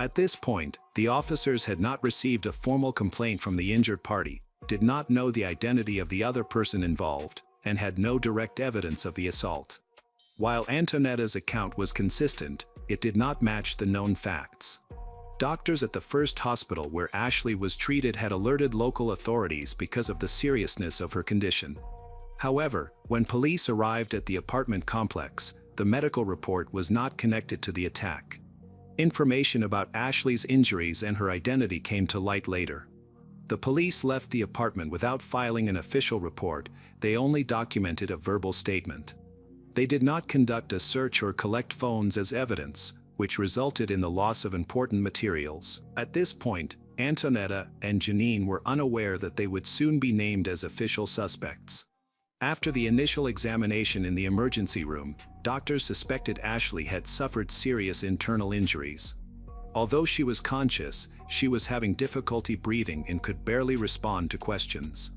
Speaker 1: At this point, the officers had not received a formal complaint from the injured party, did not know the identity of the other person involved, and had no direct evidence of the assault. While Antonetta's account was consistent, it did not match the known facts. Doctors at the first hospital where Ashley was treated had alerted local authorities because of the seriousness of her condition. However, when police arrived at the apartment complex, the medical report was not connected to the attack. Information about Ashley's injuries and her identity came to light later. The police left the apartment without filing an official report. They only documented a verbal statement. They did not conduct a search or collect phones as evidence, which resulted in the loss of important materials. At this point, Antonetta and Janine were unaware that they would soon be named as official suspects. After the initial examination in the emergency room, doctors suspected Ashley had suffered serious internal injuries. Although she was conscious, she was having difficulty breathing and could barely respond to questions.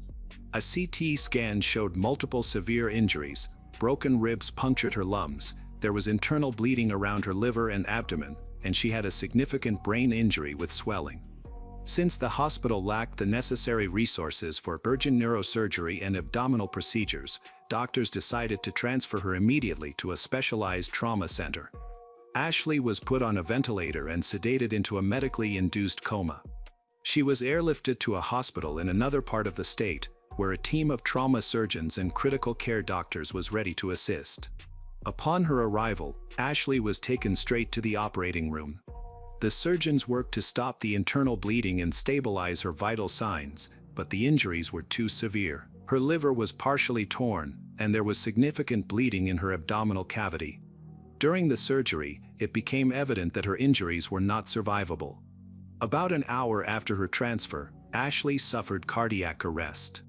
Speaker 1: A CT scan showed multiple severe injuries. Broken ribs punctured her lungs, there was internal bleeding around her liver and abdomen, and she had a significant brain injury with swelling. Since the hospital lacked the necessary resources for urgent neurosurgery and abdominal procedures, doctors decided to transfer her immediately to a specialized trauma center. Ashley was put on a ventilator and sedated into a medically induced coma. She was airlifted to a hospital in another part of the state, where a team of trauma surgeons and critical care doctors was ready to assist. Upon her arrival, Ashley was taken straight to the operating room. The surgeons worked to stop the internal bleeding and stabilize her vital signs, but the injuries were too severe. Her liver was partially torn, and there was significant bleeding in her abdominal cavity. During the surgery, it became evident that her injuries were not survivable. About an hour after her transfer, Ashley suffered cardiac arrest.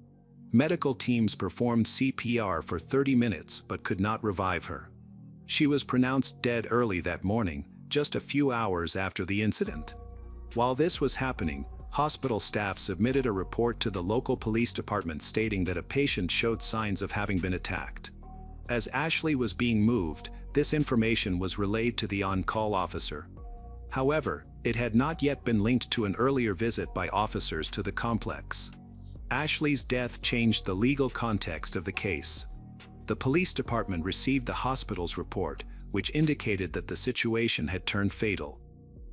Speaker 1: Medical teams performed CPR for 30 minutes but could not revive her. She was pronounced dead early that morning, just a few hours after the incident. While this was happening, hospital staff submitted a report to the local police department stating that a patient showed signs of having been attacked. As Ashley was being moved, this information was relayed to the on-call officer. However, it had not yet been linked to an earlier visit by officers to the complex. Ashley's death changed the legal context of the case. The police department received the hospital's report, which indicated that the situation had turned fatal.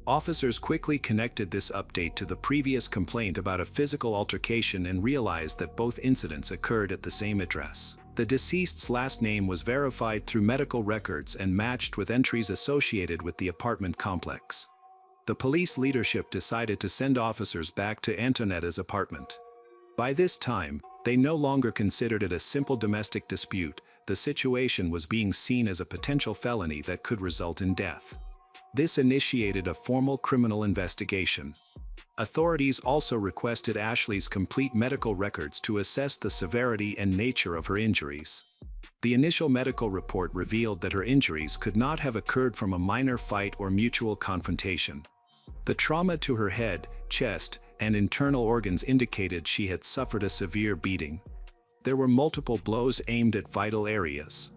Speaker 1: Officers quickly connected this update to the previous complaint about a physical altercation and realized that both incidents occurred at the same address. The deceased's last name was verified through medical records and matched with entries associated with the apartment complex. The police leadership decided to send officers back to Antonetta's apartment. By this time, they no longer considered it a simple domestic dispute. The situation was being seen as a potential felony that could result in death. This initiated a formal criminal investigation. Authorities also requested Ashley's complete medical records to assess the severity and nature of her injuries. The initial medical report revealed that her injuries could not have occurred from a minor fight or mutual confrontation. The trauma to her head, chest, and internal organs indicated she had suffered a severe beating. There were multiple blows aimed at vital areas.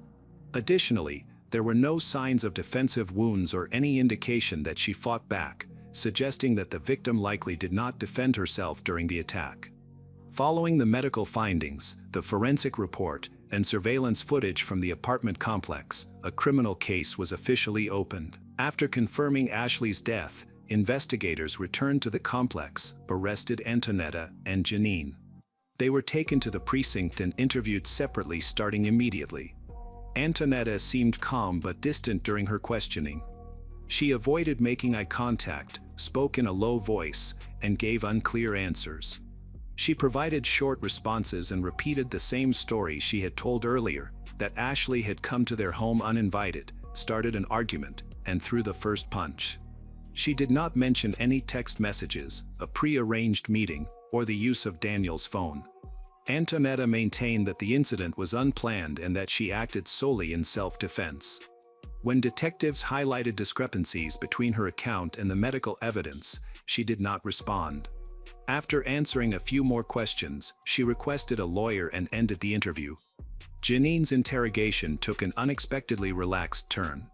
Speaker 1: Additionally, there were no signs of defensive wounds or any indication that she fought back, suggesting that the victim likely did not defend herself during the attack. Following the medical findings, the forensic report, and surveillance footage from the apartment complex, a criminal case was officially opened. After confirming Ashley's death, investigators returned to the complex, arrested Antonetta and Janine. They were taken to the precinct and interviewed separately starting immediately. Antonetta seemed calm but distant during her questioning. She avoided making eye contact, spoke in a low voice, and gave unclear answers. She provided short responses and repeated the same story she had told earlier, that Ashley had come to their home uninvited, started an argument, and threw the first punch. She did not mention any text messages, a pre-arranged meeting, or the use of Daniel's phone. Antonetta maintained that the incident was unplanned and that she acted solely in self-defense. When detectives highlighted discrepancies between her account and the medical evidence, she did not respond. After answering a few more questions, she requested a lawyer and ended the interview. Janine's interrogation took an unexpectedly relaxed turn.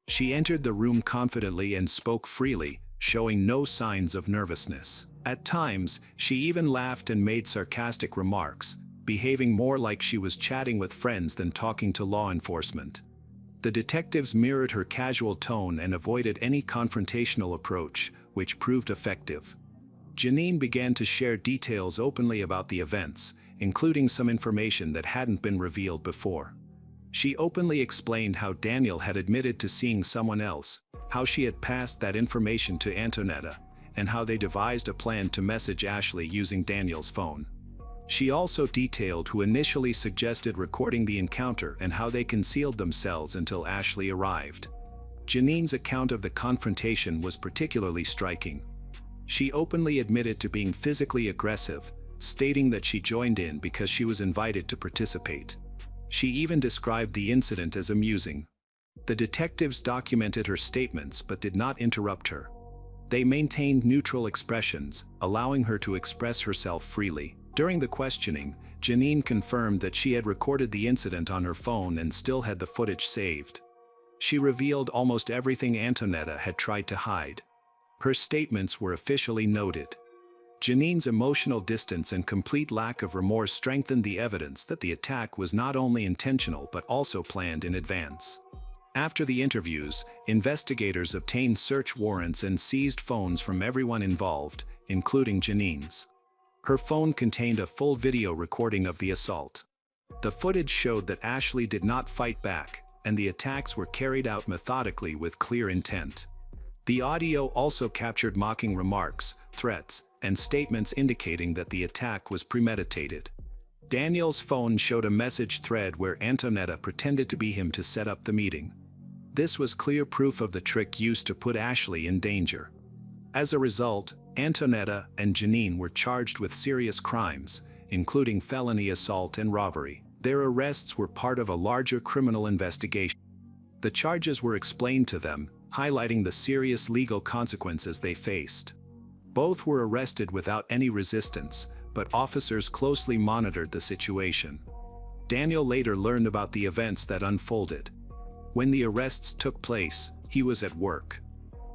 Speaker 1: She entered the room confidently and spoke freely, showing no signs of nervousness. At times, she even laughed and made sarcastic remarks, behaving more like she was chatting with friends than talking to law enforcement. The detectives mirrored her casual tone and avoided any confrontational approach, which proved effective. Janine began to share details openly about the events, including some information that hadn't been revealed before. She openly explained how Daniel had admitted to seeing someone else, how she had passed that information to Antonetta, and how they devised a plan to message Ashley using Daniel's phone. She also detailed who initially suggested recording the encounter and how they concealed themselves until Ashley arrived. Janine's account of the confrontation was particularly striking. She openly admitted to being physically aggressive, stating that she joined in because she was invited to participate. She even described the incident as amusing. The detectives documented her statements but did not interrupt her. They maintained neutral expressions, allowing her to express herself freely. During the questioning, Janine confirmed that she had recorded the incident on her phone and still had the footage saved. She revealed almost everything Antonetta had tried to hide. Her statements were officially noted. Janine's emotional distance and complete lack of remorse strengthened the evidence that the attack was not only intentional but also planned in advance. After the interviews, investigators obtained search warrants and seized phones from everyone involved, including Janine's. Her phone contained a full video recording of the assault. The footage showed that Ashley did not fight back, and the attacks were carried out methodically with clear intent. The audio also captured mocking remarks, threats, and statements indicating that the attack was premeditated. Daniel's phone showed a message thread where Antonetta pretended to be him to set up the meeting. This was clear proof of the trick used to put Ashley in danger. As a result, Antonetta and Janine were charged with serious crimes, including felony assault and robbery. Their arrests were part of a larger criminal investigation. The charges were explained to them, highlighting the serious legal consequences they faced. Both were arrested without any resistance, but officers closely monitored the situation. Daniel later learned about the events that unfolded. When the arrests took place, he was at work.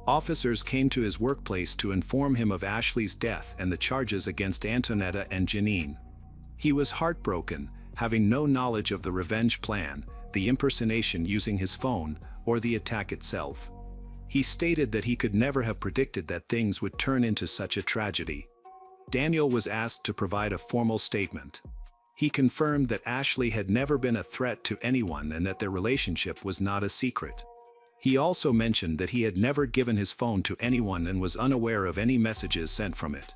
Speaker 1: Officers came to his workplace to inform him of Ashley's death and the charges against Antonetta and Janine. He was heartbroken, having no knowledge of the revenge plan, the impersonation using his phone, or the attack itself. He stated that he could never have predicted that things would turn into such a tragedy. Daniel was asked to provide a formal statement. He confirmed that Ashley had never been a threat to anyone and that their relationship was not a secret. He also mentioned that he had never given his phone to anyone and was unaware of any messages sent from it.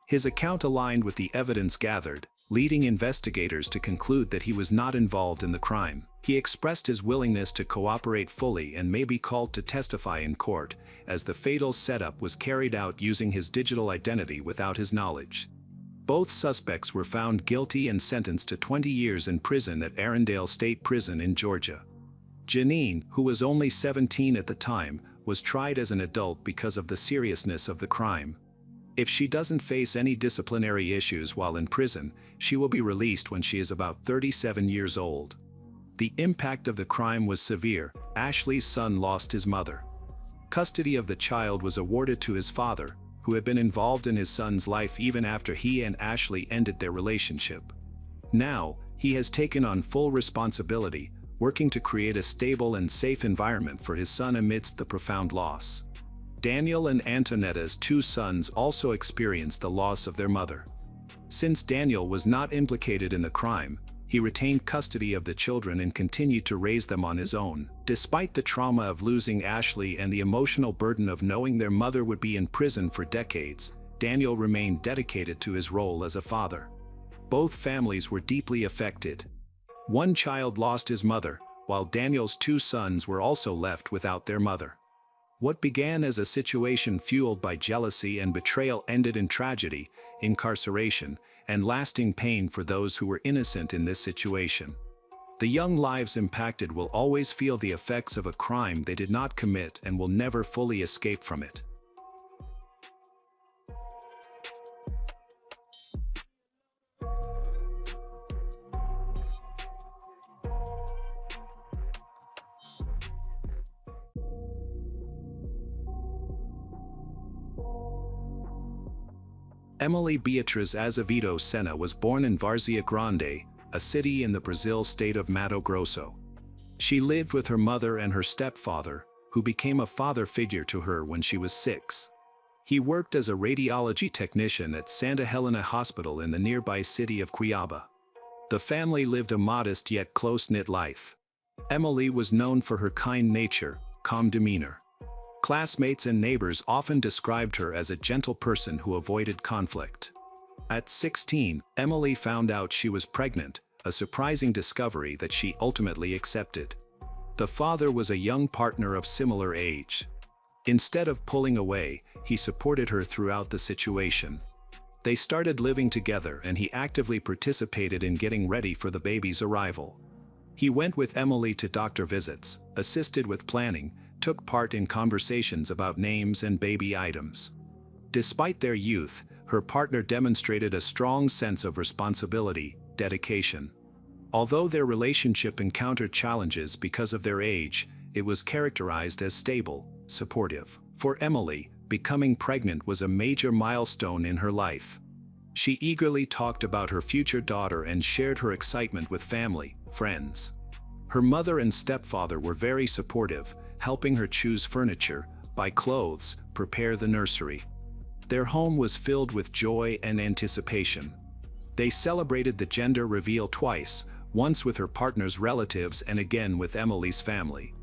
Speaker 1: His account aligned with the evidence gathered, leading investigators to conclude that he was not involved in the crime. He expressed his willingness to cooperate fully and may be called to testify in court, as the fatal setup was carried out using his digital identity without his knowledge. Both suspects were found guilty and sentenced to 20 years in prison at Arundel State Prison in Georgia. Janine, who was only 17 at the time, was tried as an adult because of the seriousness of the crime. If she doesn't face any disciplinary issues while in prison, she will be released when she is about 37 years old. The impact of the crime was severe. Ashley's son lost his mother. Custody of the child was awarded to his father, who had been involved in his son's life even after he and Ashley ended their relationship. Now, he has taken on full responsibility, working to create a stable and safe environment for his son amidst the profound loss. Daniel and Antonetta's two sons also experienced the loss of their mother. Since Daniel was not implicated in the crime, he retained custody of the children and continued to raise them on his own. Despite the trauma of losing Ashley and the emotional burden of knowing their mother would be in prison for decades, Daniel remained dedicated to his role as a father. Both families were deeply affected. One child lost his mother, while Daniel's two sons were also left without their mother. What began as a situation fueled by jealousy and betrayal ended in tragedy, incarceration, and lasting pain for those who were innocent in this situation. The young lives impacted will always feel the effects of a crime they did not commit and will never fully escape from it. Emily Beatriz Azevedo Senna was born in Várzea Grande, a city in the Brazil state of Mato Grosso. She lived with her mother and her stepfather, who became a father figure to her when she was 6. He worked as a radiology technician at Santa Helena Hospital in the nearby city of Cuiabá. The family lived a modest yet close-knit life. Emily was known for her kind nature, calm demeanor. Classmates and neighbors often described her as a gentle person who avoided conflict. At 16, Emily found out she was pregnant, a surprising discovery that she ultimately accepted. The father was a young partner of similar age. Instead of pulling away, he supported her throughout the situation. They started living together and he actively participated in getting ready for the baby's arrival. He went with Emily to doctor visits, assisted with planning, took part in conversations about names and baby items. Despite their youth, her partner demonstrated a strong sense of responsibility, dedication. Although their relationship encountered challenges because of their age, it was characterized as stable, supportive. For Emily, becoming pregnant was a major milestone in her life. She eagerly talked about her future daughter and shared her excitement with family, friends. Her mother and stepfather were very supportive, helping her choose furniture, buy clothes, prepare the nursery. Their home was filled with joy and anticipation. They celebrated the gender reveal twice, once with her partner's relatives and again with Emily's family.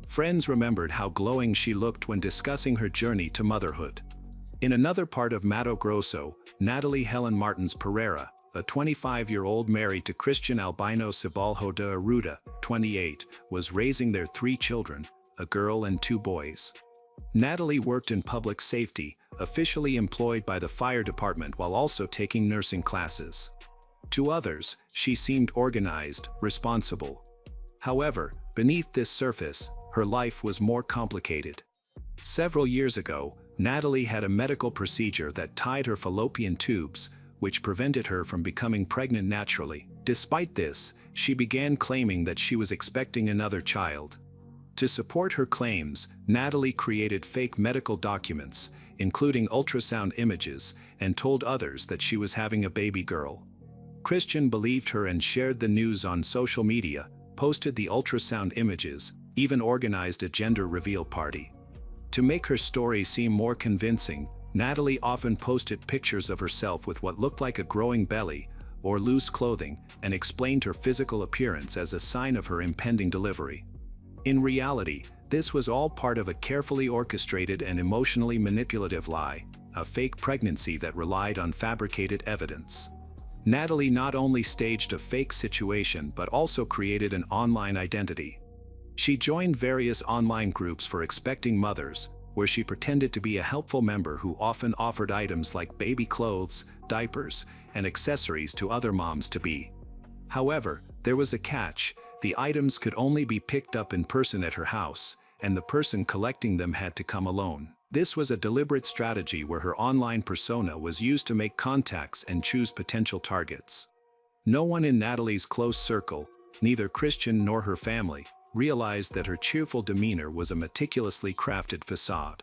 Speaker 1: Friends remembered how glowing she looked when discussing her journey to motherhood. In another part of Mato Grosso, Natalie Helen Martins Pereira, a 25-year-old married to Christian Albino Cebalho de Arruda, 28, was raising their 3 children, a girl and 2 boys. Natalie worked in public safety, officially employed by the fire department while also taking nursing classes. To others, she seemed organized, responsible. However, beneath this surface, her life was more complicated. Several years ago, Natalie had a medical procedure that tied her fallopian tubes, which prevented her from becoming pregnant naturally. Despite this, she began claiming that she was expecting another child. To support her claims, Natalie created fake medical documents, including ultrasound images, and told others that she was having a baby girl. Christian believed her and shared the news on social media, posted the ultrasound images, even organized a gender reveal party. To make her story seem more convincing, Natalie often posted pictures of herself with what looked like a growing belly or loose clothing and explained her physical appearance as a sign of her impending delivery. In reality, this was all part of a carefully orchestrated and emotionally manipulative lie, a fake pregnancy that relied on fabricated evidence. Natalie not only staged a fake situation but also created an online identity. She joined various online groups for expecting mothers, where she pretended to be a helpful member who often offered items like baby clothes, diapers, and accessories to other moms-to-be. However, there was a catch: the items could only be picked up in person at her house, and the person collecting them had to come alone. This was a deliberate strategy where her online persona was used to make contacts and choose potential targets. No one in Natalie's close circle, neither Christian nor her family, realized that her cheerful demeanor was a meticulously crafted facade.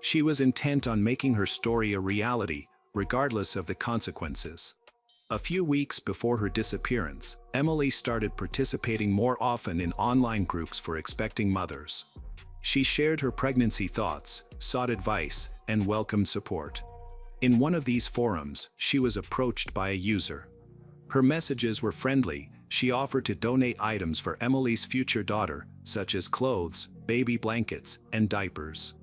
Speaker 1: She was intent on making her story a reality, regardless of the consequences. A few weeks before her disappearance, Emily started participating more often in online groups for expecting mothers. She shared her pregnancy thoughts, sought advice, and welcomed support. In one of these forums, she was approached by a user. Her messages were friendly. She offered to donate items for Emily's future daughter, such as clothes, baby blankets, and diapers.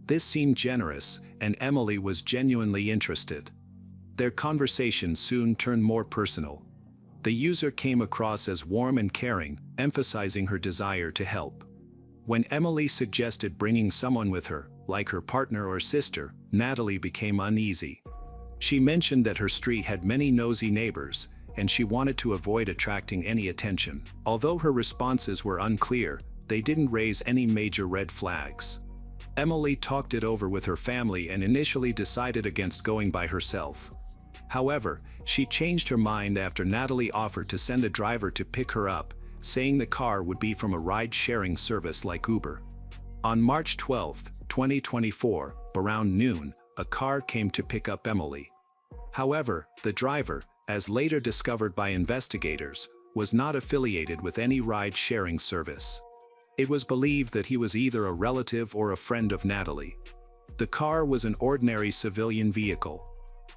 Speaker 1: This seemed generous, and Emily was genuinely interested. Their conversation soon turned more personal. The user came across as warm and caring, emphasizing her desire to help. When Emily suggested bringing someone with her, like her partner or sister, Natalie became uneasy. She mentioned that her street had many nosy neighbors, and she wanted to avoid attracting any attention. Although her responses were unclear, they didn't raise any major red flags. Emily talked it over with her family and initially decided against going by herself. However, she changed her mind after Natalie offered to send a driver to pick her up, saying the car would be from a ride-sharing service like Uber. On March 12, 2024, around noon, a car came to pick up Emily. However, the driver, as later discovered by investigators, was not affiliated with any ride-sharing service. It was believed that he was either a relative or a friend of Natalie. The car was an ordinary civilian vehicle.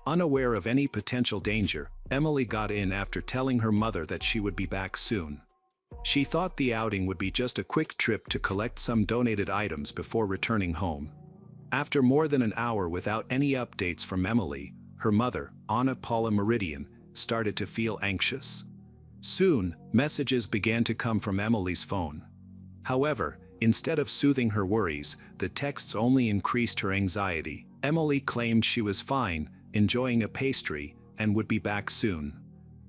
Speaker 1: Unaware of any potential danger, Emily got in after telling her mother that she would be back soon. She thought the outing would be just a quick trip to collect some donated items before returning home. After more than an hour without any updates from Emily, her mother, Anna Paula Meridian, started to feel anxious. Soon, messages began to come from Emily's phone. However, instead of soothing her worries, the texts only increased her anxiety. Emily claimed she was fine, enjoying a pastry, and would be back soon.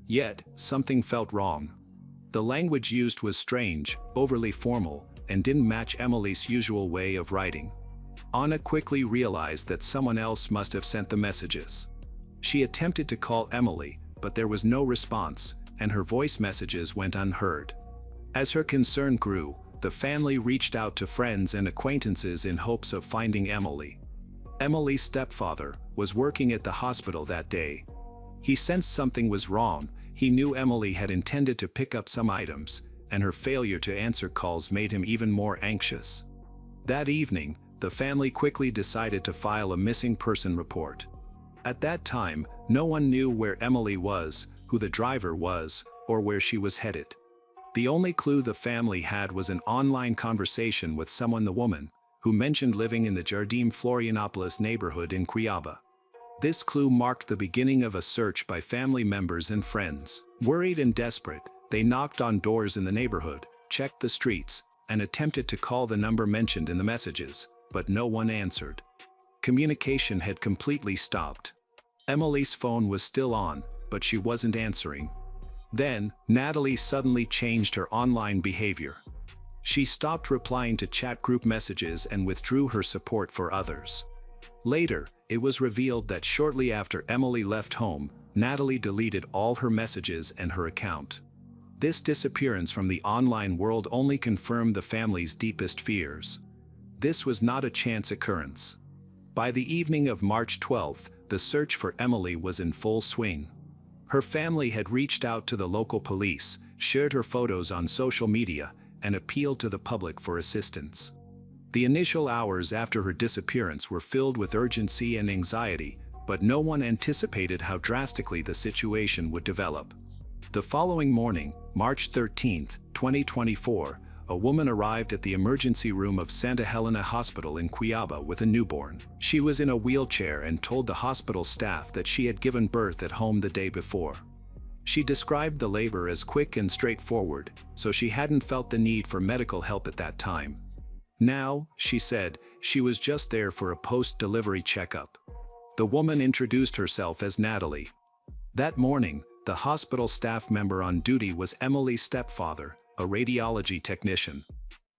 Speaker 1: Yet, something felt wrong. The language used was strange, overly formal, and didn't match Emily's usual way of writing. Anna quickly realized that someone else must have sent the messages. She attempted to call Emily, but there was no response, and her voice messages went unheard. As her concern grew, the family reached out to friends and acquaintances in hopes of finding Emily. Emily's stepfather was working at the hospital that day. He sensed something was wrong. He knew Emily had intended to pick up some items, and her failure to answer calls made him even more anxious. That evening, the family quickly decided to file a missing person report. At that time, no one knew where Emily was, who the driver was, or where she was headed. The only clue the family had was an online conversation with the woman, who mentioned living in the Jardim Florianopolis neighborhood in Cuiabá. This clue marked the beginning of a search by family members and friends. Worried and desperate, they knocked on doors in the neighborhood, checked the streets, and attempted to call the number mentioned in the messages, but no one answered. Communication had completely stopped. Emily's phone was still on, but she wasn't answering. Then, Natalie suddenly changed her online behavior. She stopped replying to chat group messages and withdrew her support for others. Later, it was revealed that shortly after Emily left home, Natalie deleted all her messages and her account. This disappearance from the online world only confirmed the family's deepest fears. This was not a chance occurrence. By the evening of March 12th, the search for Emily was in full swing. Her family had reached out to the local police, shared her photos on social media, and appealed to the public for assistance. The initial hours after her disappearance were filled with urgency and anxiety, but no one anticipated how drastically the situation would develop. The following morning, March 13, 2024, a woman arrived at the emergency room of Santa Helena Hospital in Cuiaba with a newborn. She was in a wheelchair and told the hospital staff that she had given birth at home the day before. She described the labor as quick and straightforward, so she hadn't felt the need for medical help at that time. Now, she said, she was just there for a post-delivery checkup. The woman introduced herself as Natalie. That morning, the hospital staff member on duty was Emily's stepfather, a radiology technician.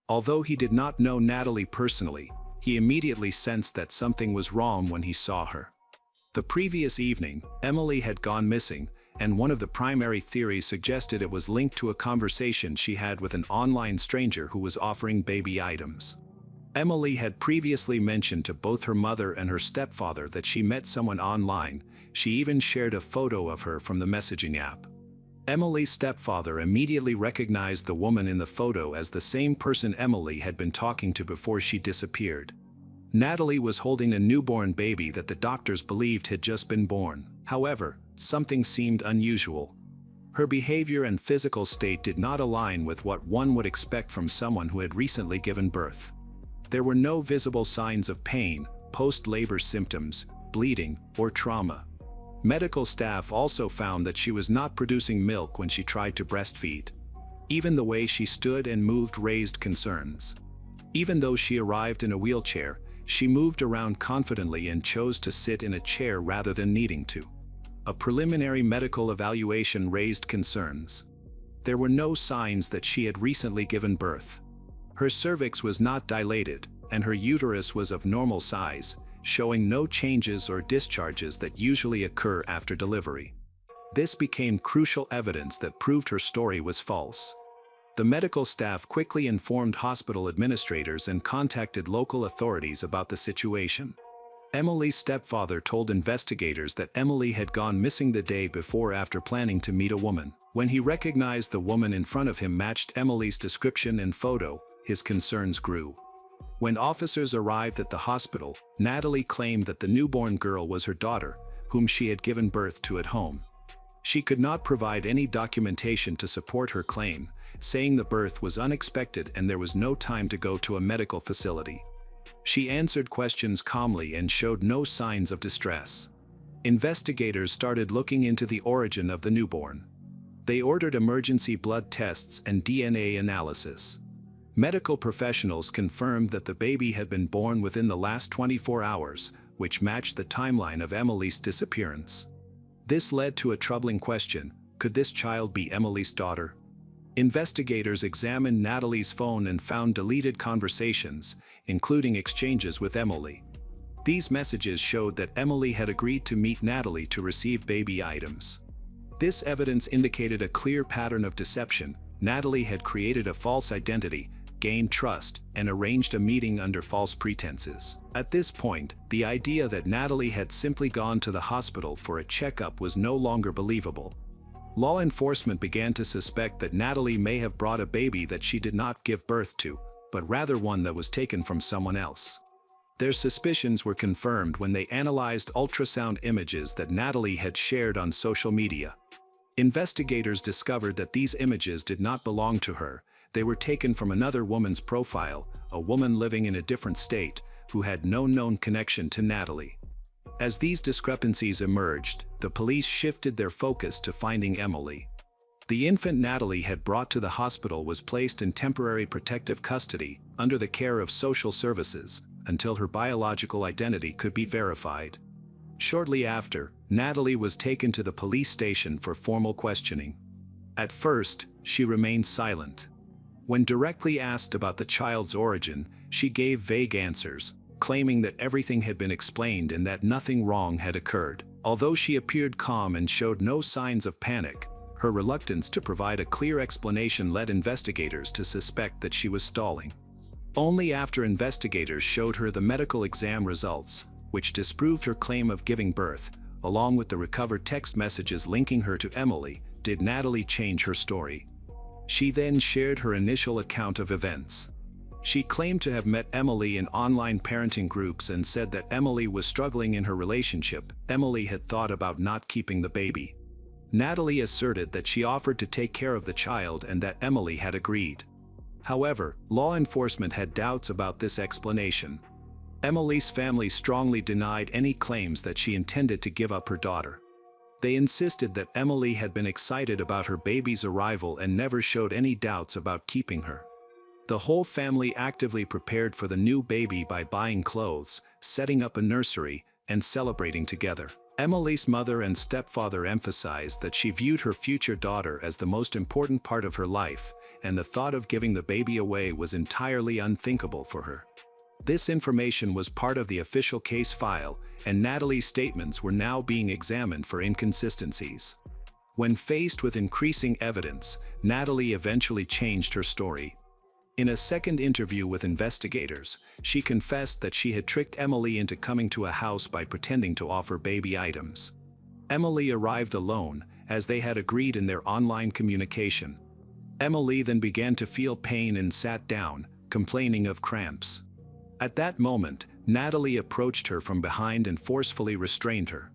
Speaker 1: Although he did not know Natalie personally, he immediately sensed that something was wrong when he saw her. The previous evening, Emily had gone missing, and one of the primary theories suggested it was linked to a conversation she had with an online stranger who was offering baby items. Emily had previously mentioned to both her mother and her stepfather that she met someone online. She even shared a photo of her from the messaging app. Emily's stepfather immediately recognized the woman in the photo as the same person Emily had been talking to before she disappeared. Natalie was holding a newborn baby that the doctors believed had just been born. However, something seemed unusual. Her behavior and physical state did not align with what one would expect from someone who had recently given birth. There were no visible signs of pain, post-labor symptoms, bleeding, or trauma. Medical staff also found that she was not producing milk when she tried to breastfeed. Even the way she stood and moved raised concerns. Even though she arrived in a wheelchair, she moved around confidently and chose to sit in a chair rather than needing to. A preliminary medical evaluation raised concerns. There were no signs that she had recently given birth. Her cervix was not dilated, and her uterus was of normal size, showing no changes or discharges that usually occur after delivery. This became crucial evidence that proved her story was false. The medical staff quickly informed hospital administrators and contacted local authorities about the situation. Emily's stepfather told investigators that Emily had gone missing the day before after planning to meet a woman. When he recognized the woman in front of him matched Emily's description and photo, his concerns grew. When officers arrived at the hospital, Natalie claimed that the newborn girl was her daughter, whom she had given birth to at home. She could not provide any documentation to support her claim, saying the birth was unexpected and there was no time to go to a medical facility. She answered questions calmly and showed no signs of distress. Investigators started looking into the origin of the newborn. They ordered emergency blood tests and DNA analysis. Medical professionals confirmed that the baby had been born within the last 24 hours, which matched the timeline of Emily's disappearance. This led to a troubling question: could this child be Emily's daughter? Investigators examined Natalie's phone and found deleted conversations, including exchanges with Emily. These messages showed that Emily had agreed to meet Natalie to receive baby items. This evidence indicated a clear pattern of deception. Natalie had created a false identity, gained trust, and arranged a meeting under false pretenses. At this point, the idea that Natalie had simply gone to the hospital for a checkup was no longer believable. Law enforcement began to suspect that Natalie may have brought a baby that she did not give birth to, but rather one that was taken from someone else. Their suspicions were confirmed when they analyzed ultrasound images that Natalie had shared on social media. Investigators discovered that these images did not belong to her. They were taken from another woman's profile, a woman living in a different state, who had no known connection to Natalie. As these discrepancies emerged, the police shifted their focus to finding Emily. The infant Natalie had brought to the hospital was placed in temporary protective custody, under the care of social services, until her biological identity could be verified. Shortly after, Natalie was taken to the police station for formal questioning. At first, she remained silent. When directly asked about the child's origin, she gave vague answers, claiming that everything had been explained and that nothing wrong had occurred. Although she appeared calm and showed no signs of panic, her reluctance to provide a clear explanation led investigators to suspect that she was stalling. Only after investigators showed her the medical exam results, which disproved her claim of giving birth, along with the recovered text messages linking her to Emily, did Natalie change her story. She then shared her initial account of events. She claimed to have met Emily in online parenting groups and said that Emily was struggling in her relationship. Emily had thought about not keeping the baby. Natalie asserted that she offered to take care of the child and that Emily had agreed. However, law enforcement had doubts about this explanation. Emily's family strongly denied any claims that she intended to give up her daughter. They insisted that Emily had been excited about her baby's arrival and never showed any doubts about keeping her. The whole family actively prepared for the new baby by buying clothes, setting up a nursery, and celebrating together. Emily's mother and stepfather emphasized that she viewed her future daughter as the most important part of her life, and the thought of giving the baby away was entirely unthinkable for her. This information was part of the official case file, and Natalie's statements were now being examined for inconsistencies. When faced with increasing evidence, Natalie eventually changed her story. In a second interview with investigators, she confessed that she had tricked Emily into coming to a house by pretending to offer baby items. Emily arrived alone, as they had agreed in their online communication. Emily then began to feel pain and sat down, complaining of cramps. At that moment, Natalie approached her from behind and forcefully restrained her.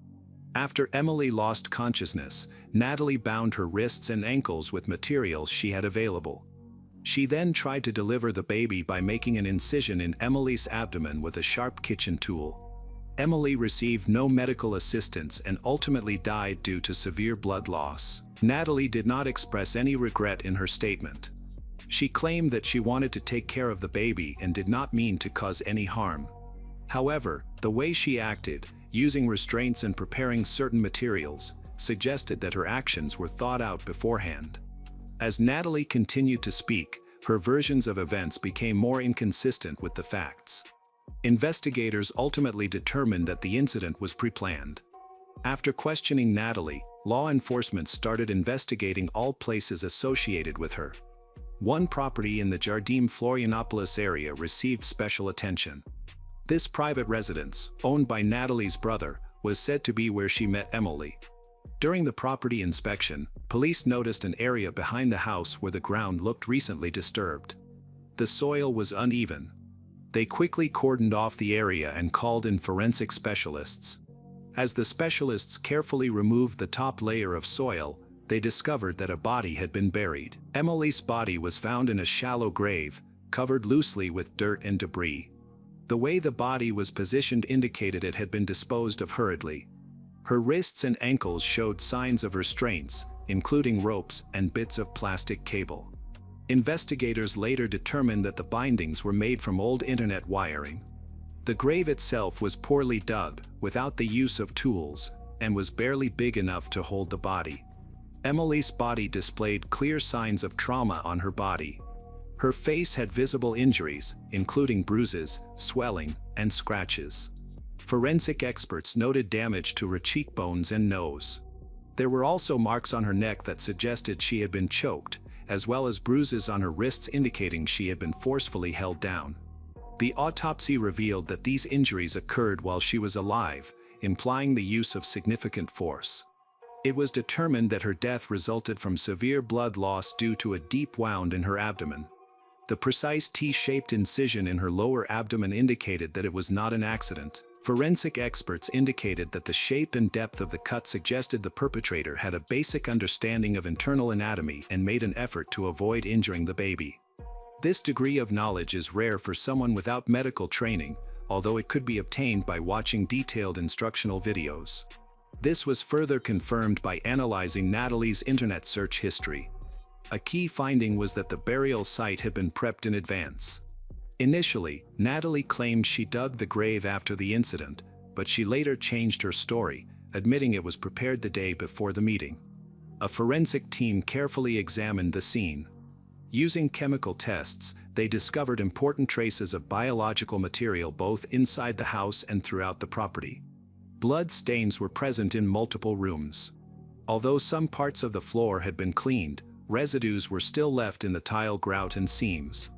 Speaker 1: After Emily lost consciousness, Natalie bound her wrists and ankles with materials she had available. She then tried to deliver the baby by making an incision in Emily's abdomen with a sharp kitchen tool. Emily received no medical assistance and ultimately died due to severe blood loss. Natalie did not express any regret in her statement. She claimed that she wanted to take care of the baby and did not mean to cause any harm. However, the way she acted, using restraints and preparing certain materials, suggested that her actions were thought out beforehand. As Natalie continued to speak, her versions of events became more inconsistent with the facts. Investigators ultimately determined that the incident was pre-planned. After questioning Natalie, law enforcement started investigating all places associated with her. One property in the Jardim Florianopolis area received special attention. This private residence, owned by Natalie's brother, was said to be where she met Emily. During the property inspection, police noticed an area behind the house where the ground looked recently disturbed. The soil was uneven. They quickly cordoned off the area and called in forensic specialists. As the specialists carefully removed the top layer of soil, they discovered that a body had been buried. Emily's body was found in a shallow grave, covered loosely with dirt and debris. The way the body was positioned indicated it had been disposed of hurriedly. Her wrists and ankles showed signs of restraints, including ropes and bits of plastic cable. Investigators later determined that the bindings were made from old internet wiring. The grave itself was poorly dug, without the use of tools, and was barely big enough to hold the body. Emily's body displayed clear signs of trauma on her body. Her face had visible injuries, including bruises, swelling, and scratches. Forensic experts noted damage to her cheekbones and nose. There were also marks on her neck that suggested she had been choked, as well as bruises on her wrists indicating she had been forcefully held down. The autopsy revealed that these injuries occurred while she was alive, implying the use of significant force. It was determined that her death resulted from severe blood loss due to a deep wound in her abdomen. The precise T-shaped incision in her lower abdomen indicated that it was not an accident. Forensic experts indicated that the shape and depth of the cut suggested the perpetrator had a basic understanding of internal anatomy and made an effort to avoid injuring the baby. This degree of knowledge is rare for someone without medical training, although it could be obtained by watching detailed instructional videos. This was further confirmed by analyzing Natalie's internet search history. A key finding was that the burial site had been prepped in advance. Initially, Natalie claimed she dug the grave after the incident, but she later changed her story, admitting it was prepared the day before the meeting. A forensic team carefully examined the scene. Using chemical tests, they discovered important traces of biological material both inside the house and throughout the property. Blood stains were present in multiple rooms. Although some parts of the floor had been cleaned, residues were still left in the tile grout and seams.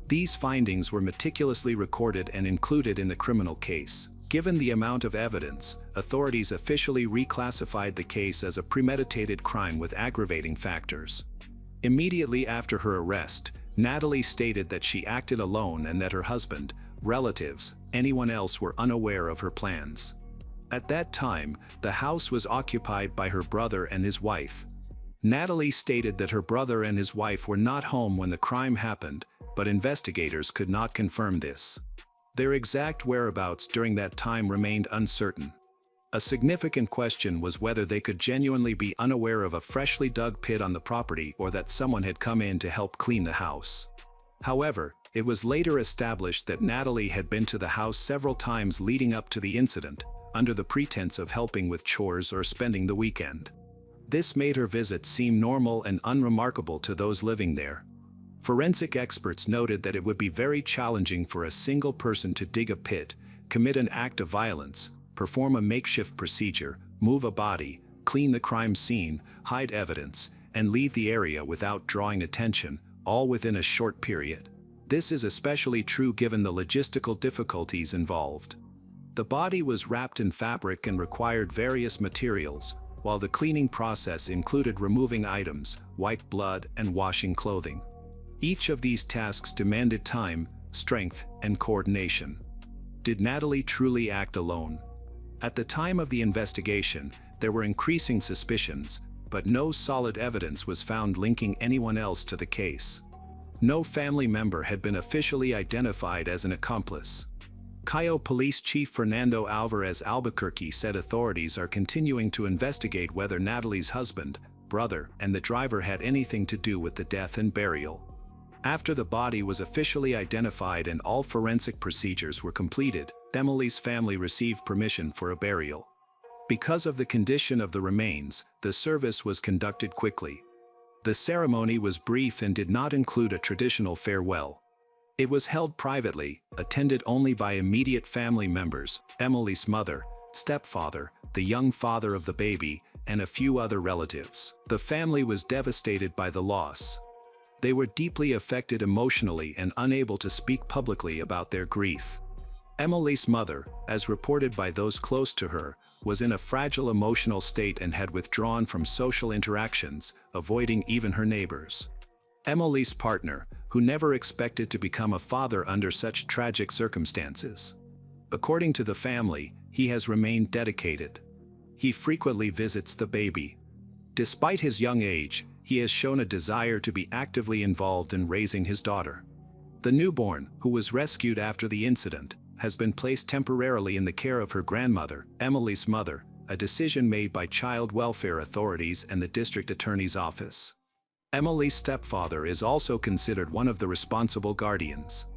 Speaker 1: These findings were meticulously recorded and included in the criminal case. Given the amount of evidence, authorities officially reclassified the case as a premeditated crime with aggravating factors. Immediately after her arrest, Natalie stated that she acted alone and that her husband, relatives, anyone else were unaware of her plans. At that time, the house was occupied by her brother and his wife. Natalie stated that her brother and his wife were not home when the crime happened, but investigators could not confirm this. Their exact whereabouts during that time remained uncertain. A significant question was whether they could genuinely be unaware of a freshly dug pit on the property or that someone had come in to help clean the house. However, it was later established that Natalie had been to the house several times leading up to the incident, under the pretense of helping with chores or spending the weekend. This made her visits seem normal and unremarkable to those living there. Forensic experts noted that it would be very challenging for a single person to dig a pit, commit an act of violence, perform a makeshift procedure, move a body, clean the crime scene, hide evidence, and leave the area without drawing attention, all within a short period. This is especially true given the logistical difficulties involved. The body was wrapped in fabric and required various materials, while the cleaning process included removing items, white blood, and washing clothing. Each of these tasks demanded time, strength, and coordination. Did Natalie truly act alone? At the time of the investigation, there were increasing suspicions, but no solid evidence was found linking anyone else to the case. No family member had been officially identified as an accomplice. Cayo Police Chief Fernando Alvarez Albuquerque said authorities are continuing to investigate whether Natalie's husband, brother, and the driver had anything to do with the death and burial. After the body was officially identified and all forensic procedures were completed, Emily's family received permission for a burial. Because of the condition of the remains, the service was conducted quickly. The ceremony was brief and did not include a traditional farewell. It was held privately, attended only by immediate family members, Emily's mother, stepfather, the young father of the baby, and a few other relatives. The family was devastated by the loss. They were deeply affected emotionally and unable to speak publicly about their grief. Emily's mother, as reported by those close to her, was in a fragile emotional state and had withdrawn from social interactions, avoiding even her neighbors. Emily's partner, who never expected to become a father under such tragic circumstances. According to the family, he has remained dedicated. He frequently visits the baby. Despite his young age, he has shown a desire to be actively involved in raising his daughter. The newborn, who was rescued after the incident, has been placed temporarily in the care of her grandmother, Emily's mother, a decision made by child welfare authorities and the district attorney's office. Emily's stepfather is also considered one of the responsible guardians.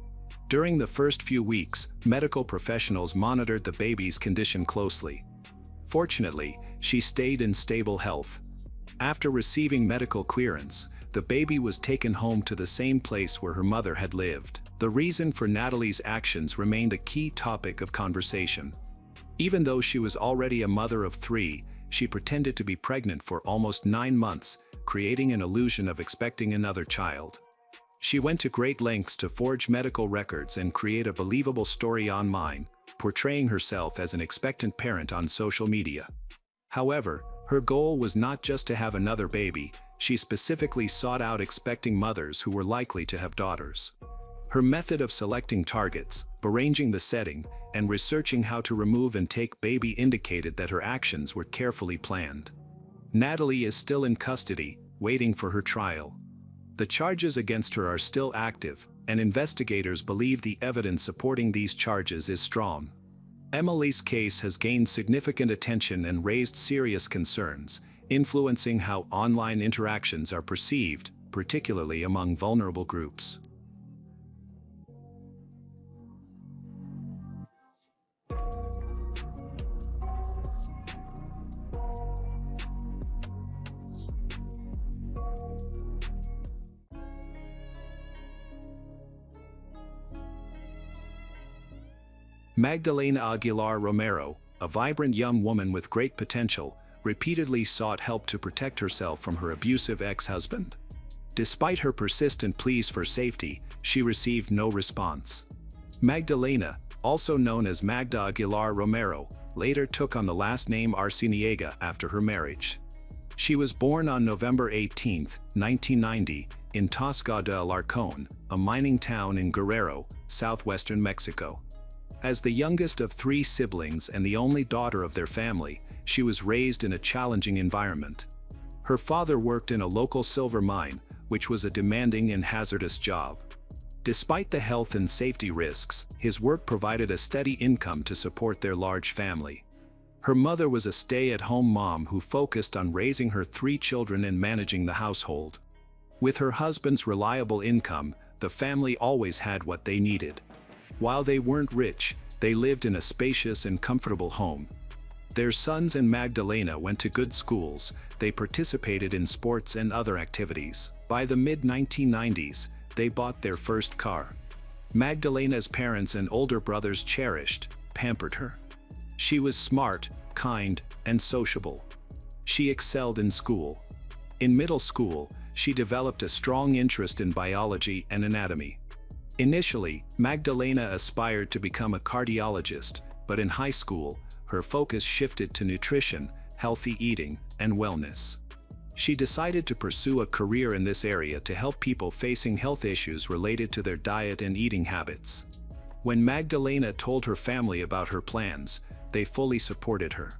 Speaker 1: During the first few weeks, medical professionals monitored the baby's condition closely. Fortunately, she stayed in stable health. After receiving medical clearance, the baby was taken home to the same place where her mother had lived. The reason for Natalie's actions remained a key topic of conversation. Even though she was already a mother of 3, she pretended to be pregnant for almost 9 months, creating an illusion of expecting another child. She went to great lengths to forge medical records and create a believable story online, portraying herself as an expectant parent on social media. However, her goal was not just to have another baby. She specifically sought out expecting mothers who were likely to have daughters. Her method of selecting targets, arranging the setting, and researching how to remove and take baby indicated that her actions were carefully planned. Natalie is still in custody, waiting for her trial. The charges against her are still active, and investigators believe the evidence supporting these charges is strong. Emily's case has gained significant attention and raised serious concerns, influencing how online interactions are perceived, particularly among vulnerable groups. Magdalena Aguilar Romero, a vibrant young woman with great potential, repeatedly sought help to protect herself from her abusive ex-husband. Despite her persistent pleas for safety, she received no response. Magdalena, also known as Magda Aguilar Romero, later took on the last name Arciniega after her marriage. She was born on November 18, 1990, in Tasca de Alarcón, a mining town in Guerrero, southwestern Mexico. As the youngest of 3 siblings and the only daughter of their family, she was raised in a challenging environment. Her father worked in a local silver mine, which was a demanding and hazardous job. Despite the health and safety risks, his work provided a steady income to support their large family. Her mother was a stay-at-home mom who focused on raising her 3 children and managing the household. With her husband's reliable income, the family always had what they needed. While they weren't rich, they lived in a spacious and comfortable home. Their sons and Magdalena went to good schools. They participated in sports and other activities. By the mid-1990s, they bought their first car. Magdalena's parents and older brothers cherished, pampered her. She was smart, kind, and sociable. She excelled in school. In middle school, she developed a strong interest in biology and anatomy. Initially, Magdalena aspired to become a cardiologist, but in high school, her focus shifted to nutrition, healthy eating, and wellness. She decided to pursue a career in this area to help people facing health issues related to their diet and eating habits. When Magdalena told her family about her plans, they fully supported her.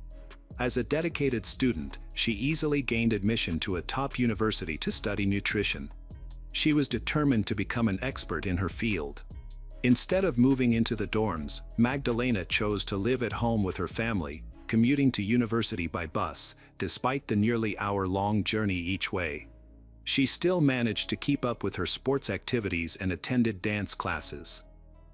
Speaker 1: As a dedicated student, she easily gained admission to a top university to study nutrition. She was determined to become an expert in her field. Instead of moving into the dorms, Magdalena chose to live at home with her family, commuting to university by bus, despite the nearly hour-long journey each way. She still managed to keep up with her sports activities and attended dance classes.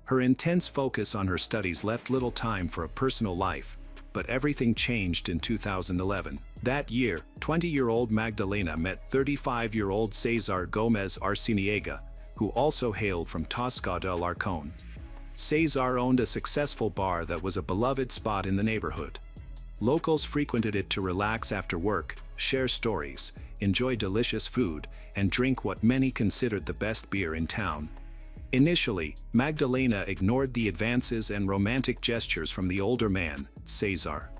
Speaker 1: Her intense focus on her studies left little time for a personal life, but everything changed in 2011. That year, 20-year-old Magdalena met 35-year-old Cesar Gomez Arciniega, who also hailed from Tasca de Alarcón. Cesar owned a successful bar that was a beloved spot in the neighborhood. Locals frequented it to relax after work, share stories, enjoy delicious food, and drink what many considered the best beer in town. Initially, Magdalena ignored the advances and romantic gestures from the older man, Cesar.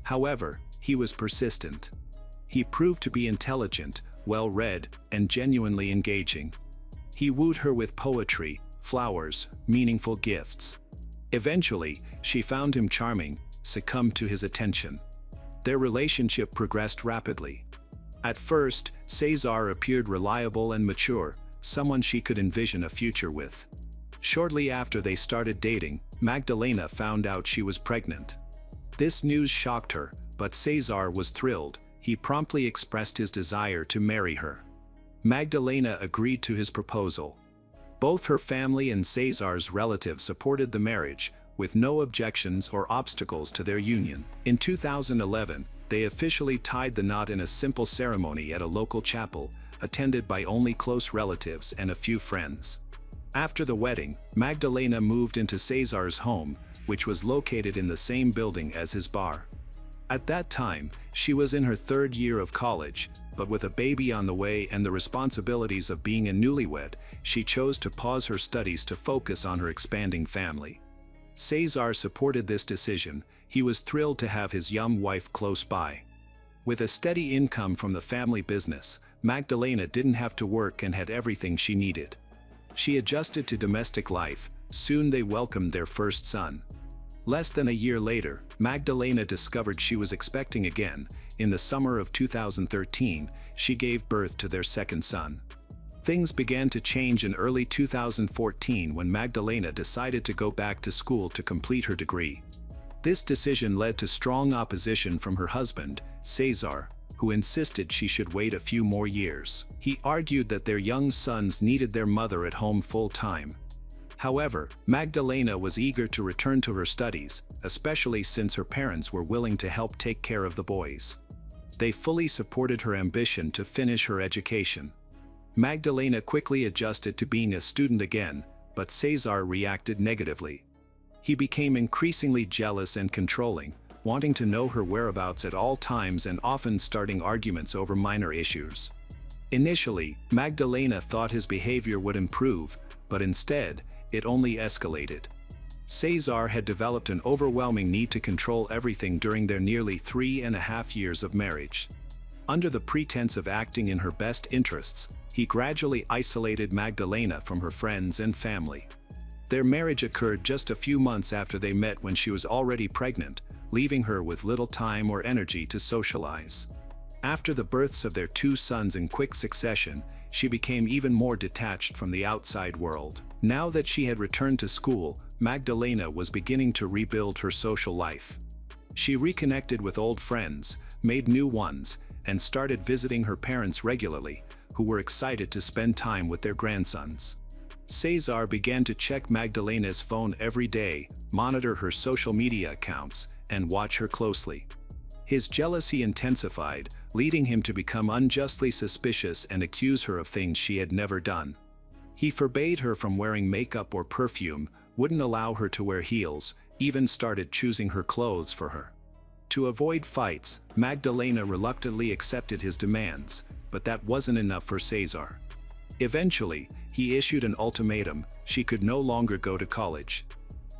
Speaker 1: However, he was persistent. He proved to be intelligent, well-read, and genuinely engaging. He wooed her with poetry, flowers, meaningful gifts. Eventually, she found him charming, succumbed to his attention. Their relationship progressed rapidly. At first, Cesar appeared reliable and mature, someone she could envision a future with. Shortly after they started dating, Magdalena found out she was pregnant. This news shocked her, but Cesar was thrilled. He promptly expressed his desire to marry her. Magdalena agreed to his proposal. Both her family and Cesar's relatives supported the marriage, with no objections or obstacles to their union. In 2011, they officially tied the knot in a simple ceremony at a local chapel, attended by only close relatives and a few friends. After the wedding, Magdalena moved into Cesar's home, which was located in the same building as his bar. At that time, she was in her 3rd year of college, but with a baby on the way and the responsibilities of being a newlywed, she chose to pause her studies to focus on her expanding family. Cesar supported this decision. He was thrilled to have his young wife close by. With a steady income from the family business, Magdalena didn't have to work and had everything she needed. She adjusted to domestic life. Soon they welcomed their first son. Less than a year later, Magdalena discovered she was expecting again. In the summer of 2013, she gave birth to their second son. Things began to change in early 2014 when Magdalena decided to go back to school to complete her degree. This decision led to strong opposition from her husband, Cesar, who insisted she should wait a few more years. He argued that their young sons needed their mother at home full-time. However, Magdalena was eager to return to her studies, especially since her parents were willing to help take care of the boys. They fully supported her ambition to finish her education. Magdalena quickly adjusted to being a student again, but Cesar reacted negatively. He became increasingly jealous and controlling, wanting to know her whereabouts at all times and often starting arguments over minor issues. Initially, Magdalena thought his behavior would improve, but instead, it only escalated. Cesar had developed an overwhelming need to control everything during their nearly 3.5 years of marriage. Under the pretense of acting in her best interests, he gradually isolated Magdalena from her friends and family. Their marriage occurred just a few months after they met when she was already pregnant, leaving her with little time or energy to socialize. After the births of their 2 sons in quick succession, she became even more detached from the outside world. Now that she had returned to school, Magdalena was beginning to rebuild her social life. She reconnected with old friends, made new ones, and started visiting her parents regularly, who were excited to spend time with their grandsons. Cesar began to check Magdalena's phone every day, monitor her social media accounts, and watch her closely. His jealousy intensified, leading him to become unjustly suspicious and accuse her of things she had never done. He forbade her from wearing makeup or perfume, wouldn't allow her to wear heels, even started choosing her clothes for her. To avoid fights, Magdalena reluctantly accepted his demands, but that wasn't enough for Cesar. Eventually, he issued an ultimatum: she could no longer go to college.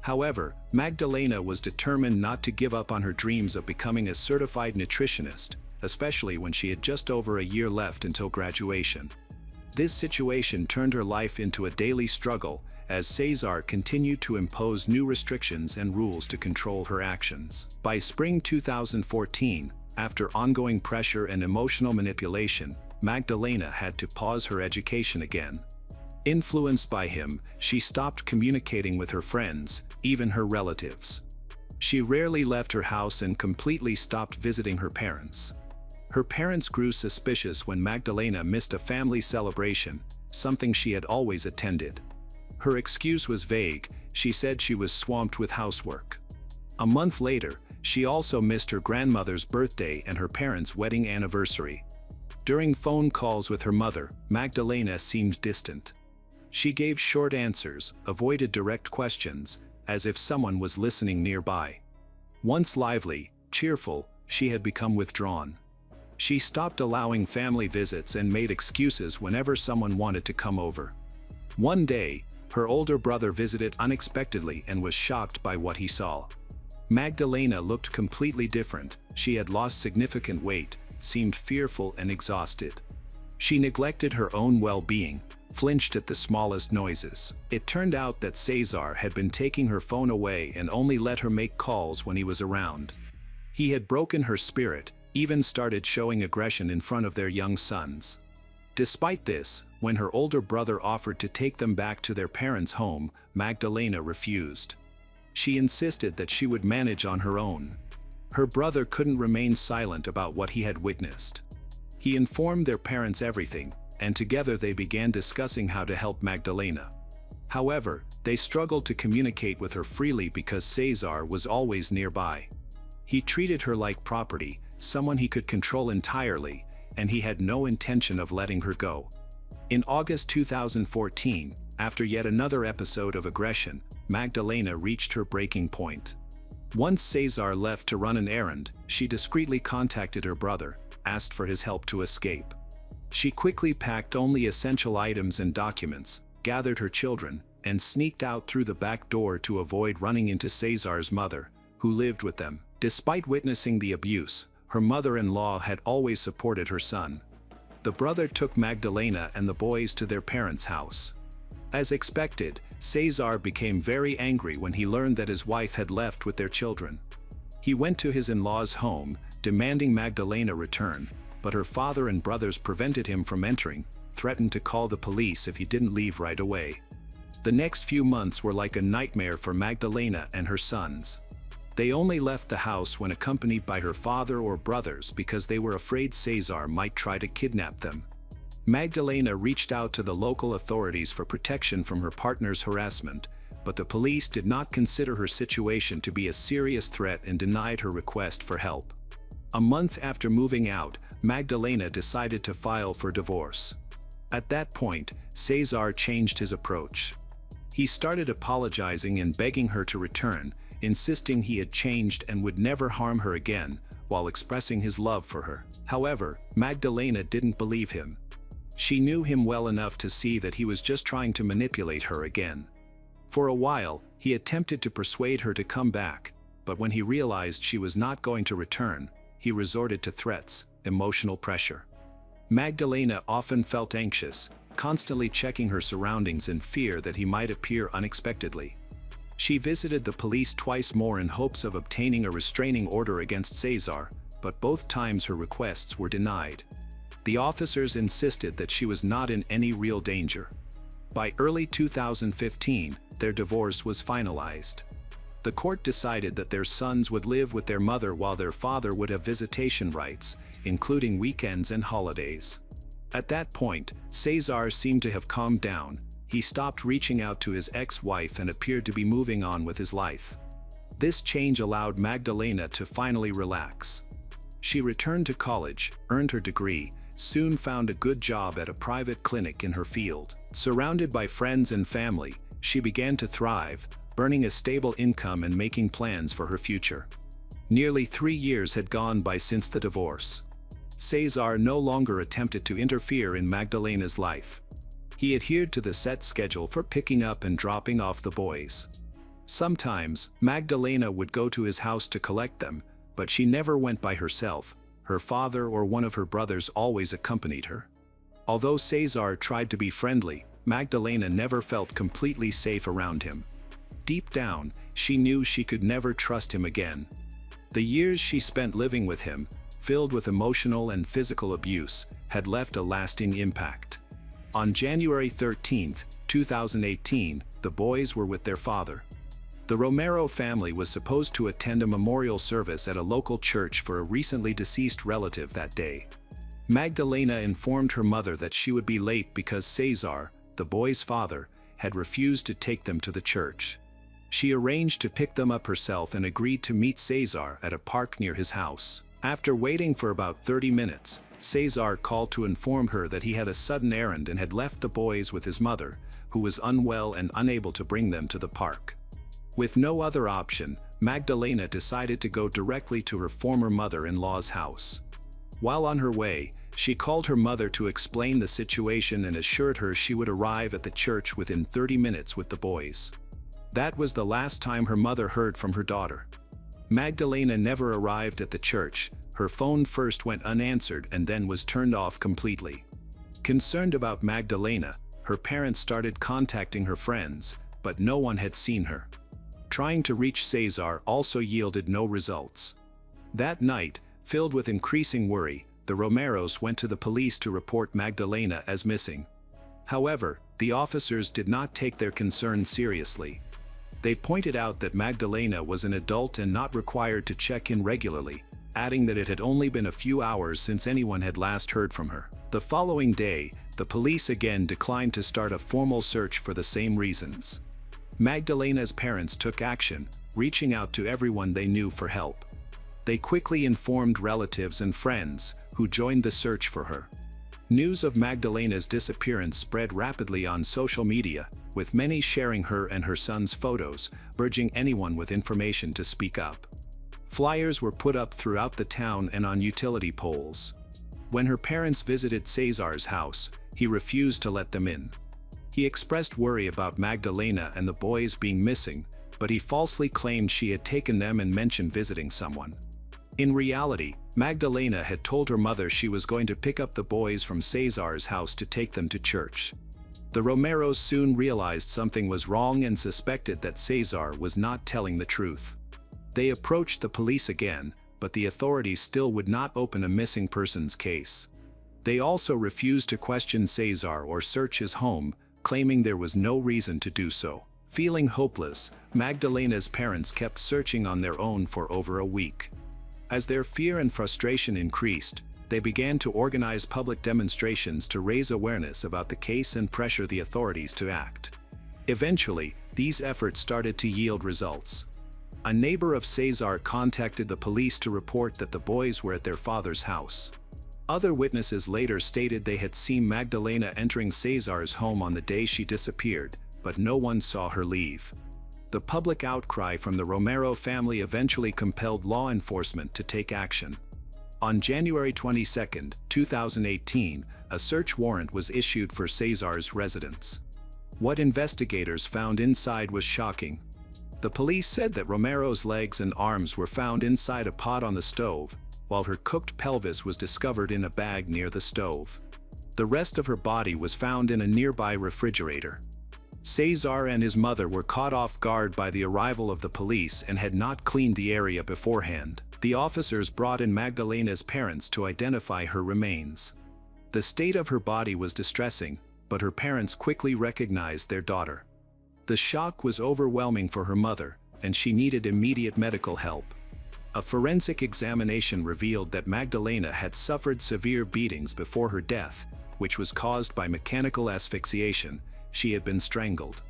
Speaker 1: However, Magdalena was determined not to give up on her dreams of becoming a certified nutritionist, especially when she had just over a year left until graduation. This situation turned her life into a daily struggle, as Cesar continued to impose new restrictions and rules to control her actions. By spring 2014, after ongoing pressure and emotional manipulation, Magdalena had to pause her education again. Influenced by him, she stopped communicating with her friends, even her relatives. She rarely left her house and completely stopped visiting her parents. Her parents grew suspicious when Magdalena missed a family celebration, something she had always attended. Her excuse was vague: she said she was swamped with housework. A month later, she also missed her grandmother's birthday and her parents' wedding anniversary. During phone calls with her mother, Magdalena seemed distant. She gave short answers, avoided direct questions, as if someone was listening nearby. Once lively, cheerful, she had become withdrawn. She stopped allowing family visits and made excuses whenever someone wanted to come over. One day, her older brother visited unexpectedly and was shocked by what he saw. Magdalena looked completely different. She had lost significant weight, seemed fearful and exhausted. She neglected her own well-being, flinched at the smallest noises. It turned out that Cesar had been taking her phone away and only let her make calls when he was around. He had broken her spirit, even started showing aggression in front of their young sons. Despite this, when her older brother offered to take them back to their parents' home, Magdalena refused. She insisted that she would manage on her own. Her brother couldn't remain silent about what he had witnessed. He informed their parents everything, and together they began discussing how to help Magdalena. However, they struggled to communicate with her freely because Cesar was always nearby. He treated her like property, someone he could control entirely, and he had no intention of letting her go. In August 2014, after yet another episode of aggression, Magdalena reached her breaking point. Once Cesar left to run an errand, she discreetly contacted her brother, asked for his help to escape. She quickly packed only essential items and documents, gathered her children, and sneaked out through the back door to avoid running into Cesar's mother, who lived with them. Despite witnessing the abuse, her mother-in-law had always supported her son. The brother took Magdalena and the boys to their parents' house. As expected, Cesar became very angry when he learned that his wife had left with their children. He went to his in-laws' home, demanding Magdalena return, but her father and brothers prevented him from entering, threatened to call the police if he didn't leave right away. The next few months were like a nightmare for Magdalena and her sons. They only left the house when accompanied by her father or brothers because they were afraid Cesar might try to kidnap them. Magdalena reached out to the local authorities for protection from her partner's harassment, but the police did not consider her situation to be a serious threat and denied her request for help. A month after moving out, Magdalena decided to file for divorce. At that point, Cesar changed his approach. He started apologizing and begging her to return, insisting he had changed and would never harm her again, while expressing his love for her. However, Magdalena didn't believe him. She knew him well enough to see that he was just trying to manipulate her again. For a while, he attempted to persuade her to come back, but when he realized she was not going to return, he resorted to threats, emotional pressure. Magdalena often felt anxious, constantly checking her surroundings in fear that he might appear unexpectedly. She visited the police twice more in hopes of obtaining a restraining order against Cesar, but both times her requests were denied. The officers insisted that she was not in any real danger. By early 2015, their divorce was finalized. The court decided that their sons would live with their mother while their father would have visitation rights, including weekends and holidays. At that point, Cesar seemed to have calmed down. He stopped reaching out to his ex-wife and appeared to be moving on with his life. This change allowed Magdalena to finally relax. She returned to college, earned her degree, soon found a good job at a private clinic in her field. Surrounded by friends and family, she began to thrive, earning a stable income and making plans for her future. Nearly 3 years had gone by since the divorce. Cesar no longer attempted to interfere in Magdalena's life. He adhered to the set schedule for picking up and dropping off the boys. Sometimes, Magdalena would go to his house to collect them, but she never went by herself. Her father or one of her brothers always accompanied her. Although Cesar tried to be friendly, Magdalena never felt completely safe around him. Deep down, she knew she could never trust him again. The years she spent living with him, filled with emotional and physical abuse, had left a lasting impact. On January 13, 2018, the boys were with their father. The Romero family was supposed to attend a memorial service at a local church for a recently deceased relative that day. Magdalena informed her mother that she would be late because Cesar, the boys' father, had refused to take them to the church. She arranged to pick them up herself and agreed to meet Cesar at a park near his house. After waiting for about 30 minutes, Cesar called to inform her that he had a sudden errand and had left the boys with his mother, who was unwell and unable to bring them to the park. With no other option, Magdalena decided to go directly to her former mother-in-law's house. While on her way, she called her mother to explain the situation and assured her she would arrive at the church within 30 minutes with the boys. That was the last time her mother heard from her daughter. Magdalena never arrived at the church. Her phone first went unanswered and then was turned off completely. Concerned about Magdalena, her parents started contacting her friends, but no one had seen her. Trying to reach Cesar also yielded no results. That night, filled with increasing worry, the Romeros went to the police to report Magdalena as missing. However, the officers did not take their concern seriously. They pointed out that Magdalena was an adult and not required to check in regularly, adding that it had only been a few hours since anyone had last heard from her. The following day, the police again declined to start a formal search for the same reasons. Magdalena's parents took action, reaching out to everyone they knew for help. They quickly informed relatives and friends, who joined the search for her. News of Magdalena's disappearance spread rapidly on social media, with many sharing her and her son's photos, urging anyone with information to speak up. Flyers were put up throughout the town and on utility poles. When her parents visited Cesar's house, he refused to let them in. He expressed worry about Magdalena and the boys being missing, but he falsely claimed she had taken them and mentioned visiting someone. In reality, Magdalena had told her mother she was going to pick up the boys from Cesar's house to take them to church. The Romeros soon realized something was wrong and suspected that Cesar was not telling the truth. They approached the police again, but the authorities still would not open a missing persons case. They also refused to question Cesar or search his home, claiming there was no reason to do so. Feeling hopeless, Magdalena's parents kept searching on their own for over a week. As their fear and frustration increased, they began to organize public demonstrations to raise awareness about the case and pressure the authorities to act. Eventually, these efforts started to yield results. A neighbor of Cesar contacted the police to report that the boys were at their father's house. Other witnesses later stated they had seen Magdalena entering Cesar's home on the day she disappeared, but no one saw her leave. The public outcry from the Romero family eventually compelled law enforcement to take action. On January 22, 2018, a search warrant was issued for Cesar's residence. What investigators found inside was shocking. The police said that Romero's legs and arms were found inside a pot on the stove, while her cooked pelvis was discovered in a bag near the stove. The rest of her body was found in a nearby refrigerator. Cesar and his mother were caught off guard by the arrival of the police and had not cleaned the area beforehand. The officers brought in Magdalena's parents to identify her remains. The state of her body was distressing, but her parents quickly recognized their daughter. The shock was overwhelming for her mother, and she needed immediate medical help. A forensic examination revealed that Magdalena had suffered severe beatings before her death, which was caused by mechanical asphyxiation. She had been strangled.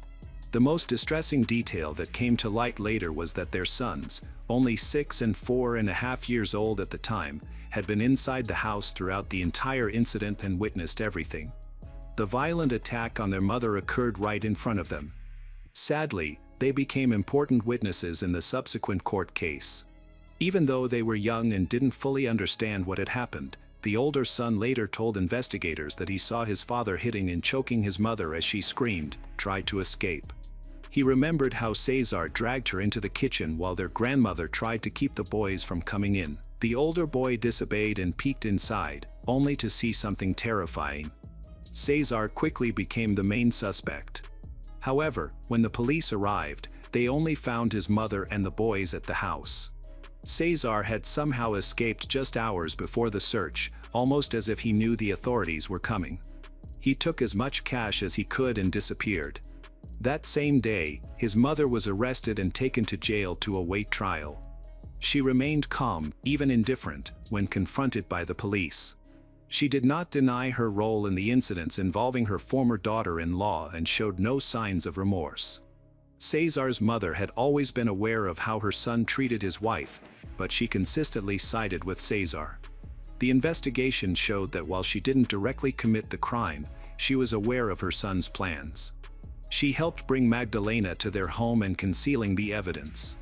Speaker 1: The most distressing detail that came to light later was that their sons, only 6 and 4.5 years old at the time, had been inside the house throughout the entire incident and witnessed everything. The violent attack on their mother occurred right in front of them. Sadly, they became important witnesses in the subsequent court case. Even though they were young and didn't fully understand what had happened, the older son later told investigators that he saw his father hitting and choking his mother as she screamed, tried to escape. He remembered how Cesar dragged her into the kitchen while their grandmother tried to keep the boys from coming in. The older boy disobeyed and peeked inside, only to see something terrifying. Cesar quickly became the main suspect. However, when the police arrived, they only found his mother and the boys at the house. Cesar had somehow escaped just hours before the search, almost as if he knew the authorities were coming. He took as much cash as he could and disappeared. That same day, his mother was arrested and taken to jail to await trial. She remained calm, even indifferent, when confronted by the police. She did not deny her role in the incidents involving her former daughter-in-law and showed no signs of remorse. Cesar's mother had always been aware of how her son treated his wife, but she consistently sided with Cesar. The investigation showed that while she didn't directly commit the crime, she was aware of her son's plans. She helped bring Magdalena to their home and concealing the evidence.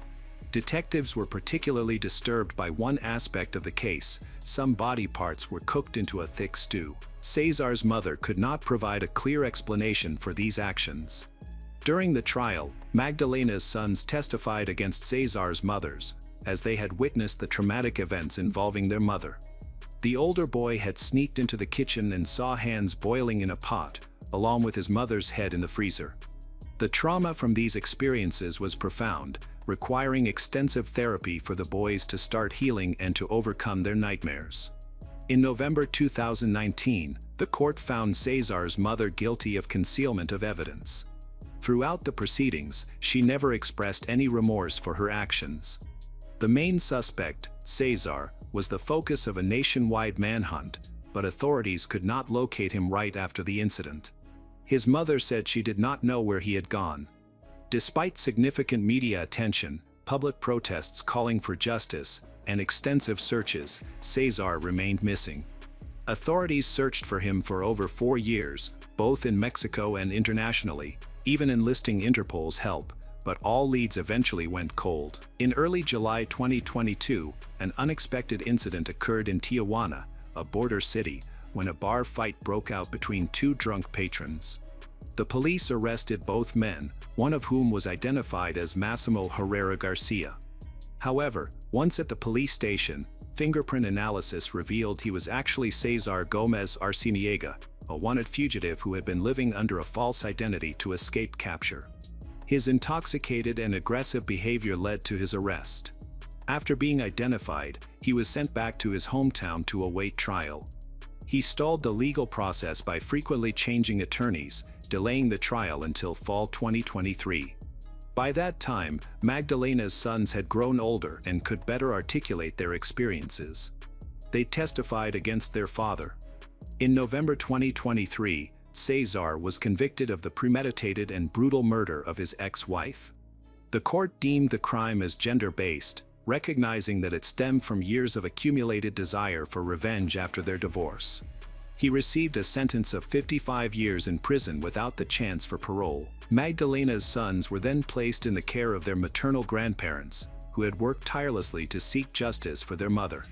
Speaker 1: Detectives were particularly disturbed by one aspect of the case: some body parts were cooked into a thick stew. Cesar's mother could not provide a clear explanation for these actions. During the trial, Magdalena's sons testified against Cesar's mothers, as they had witnessed the traumatic events involving their mother. The older boy had sneaked into the kitchen and saw hands boiling in a pot, along with his mother's head in the freezer. The trauma from these experiences was profound, requiring extensive therapy for the boys to start healing and to overcome their nightmares. In November 2019, the court found Cesar's mother guilty of concealment of evidence. Throughout the proceedings, she never expressed any remorse for her actions. The main suspect, Cesar, was the focus of a nationwide manhunt, but authorities could not locate him right after the incident. His mother said she did not know where he had gone. Despite significant media attention, public protests calling for justice, and extensive searches, Cesar remained missing. Authorities searched for him for over 4 years, both in Mexico and internationally, even enlisting Interpol's help, but all leads eventually went cold. In early July 2022, an unexpected incident occurred in Tijuana, a border city, when a bar fight broke out between 2 drunk patrons. The police arrested both men, one of whom was identified as Massimo Herrera Garcia. However, once at the police station, fingerprint analysis revealed he was actually Cesar Gomez Arciniega, a wanted fugitive who had been living under a false identity to escape capture. His intoxicated and aggressive behavior led to his arrest. After being identified, he was sent back to his hometown to await trial. He stalled the legal process by frequently changing attorneys, delaying the trial until fall 2023. By that time, Magdalena's sons had grown older and could better articulate their experiences. They testified against their father. In November 2023, Cesar was convicted of the premeditated and brutal murder of his ex-wife. The court deemed the crime as gender-based, recognizing that it stemmed from years of accumulated desire for revenge after their divorce. He received a sentence of 55 years in prison without the chance for parole. Magdalena's sons were then placed in the care of their maternal grandparents, who had worked tirelessly to seek justice for their mother.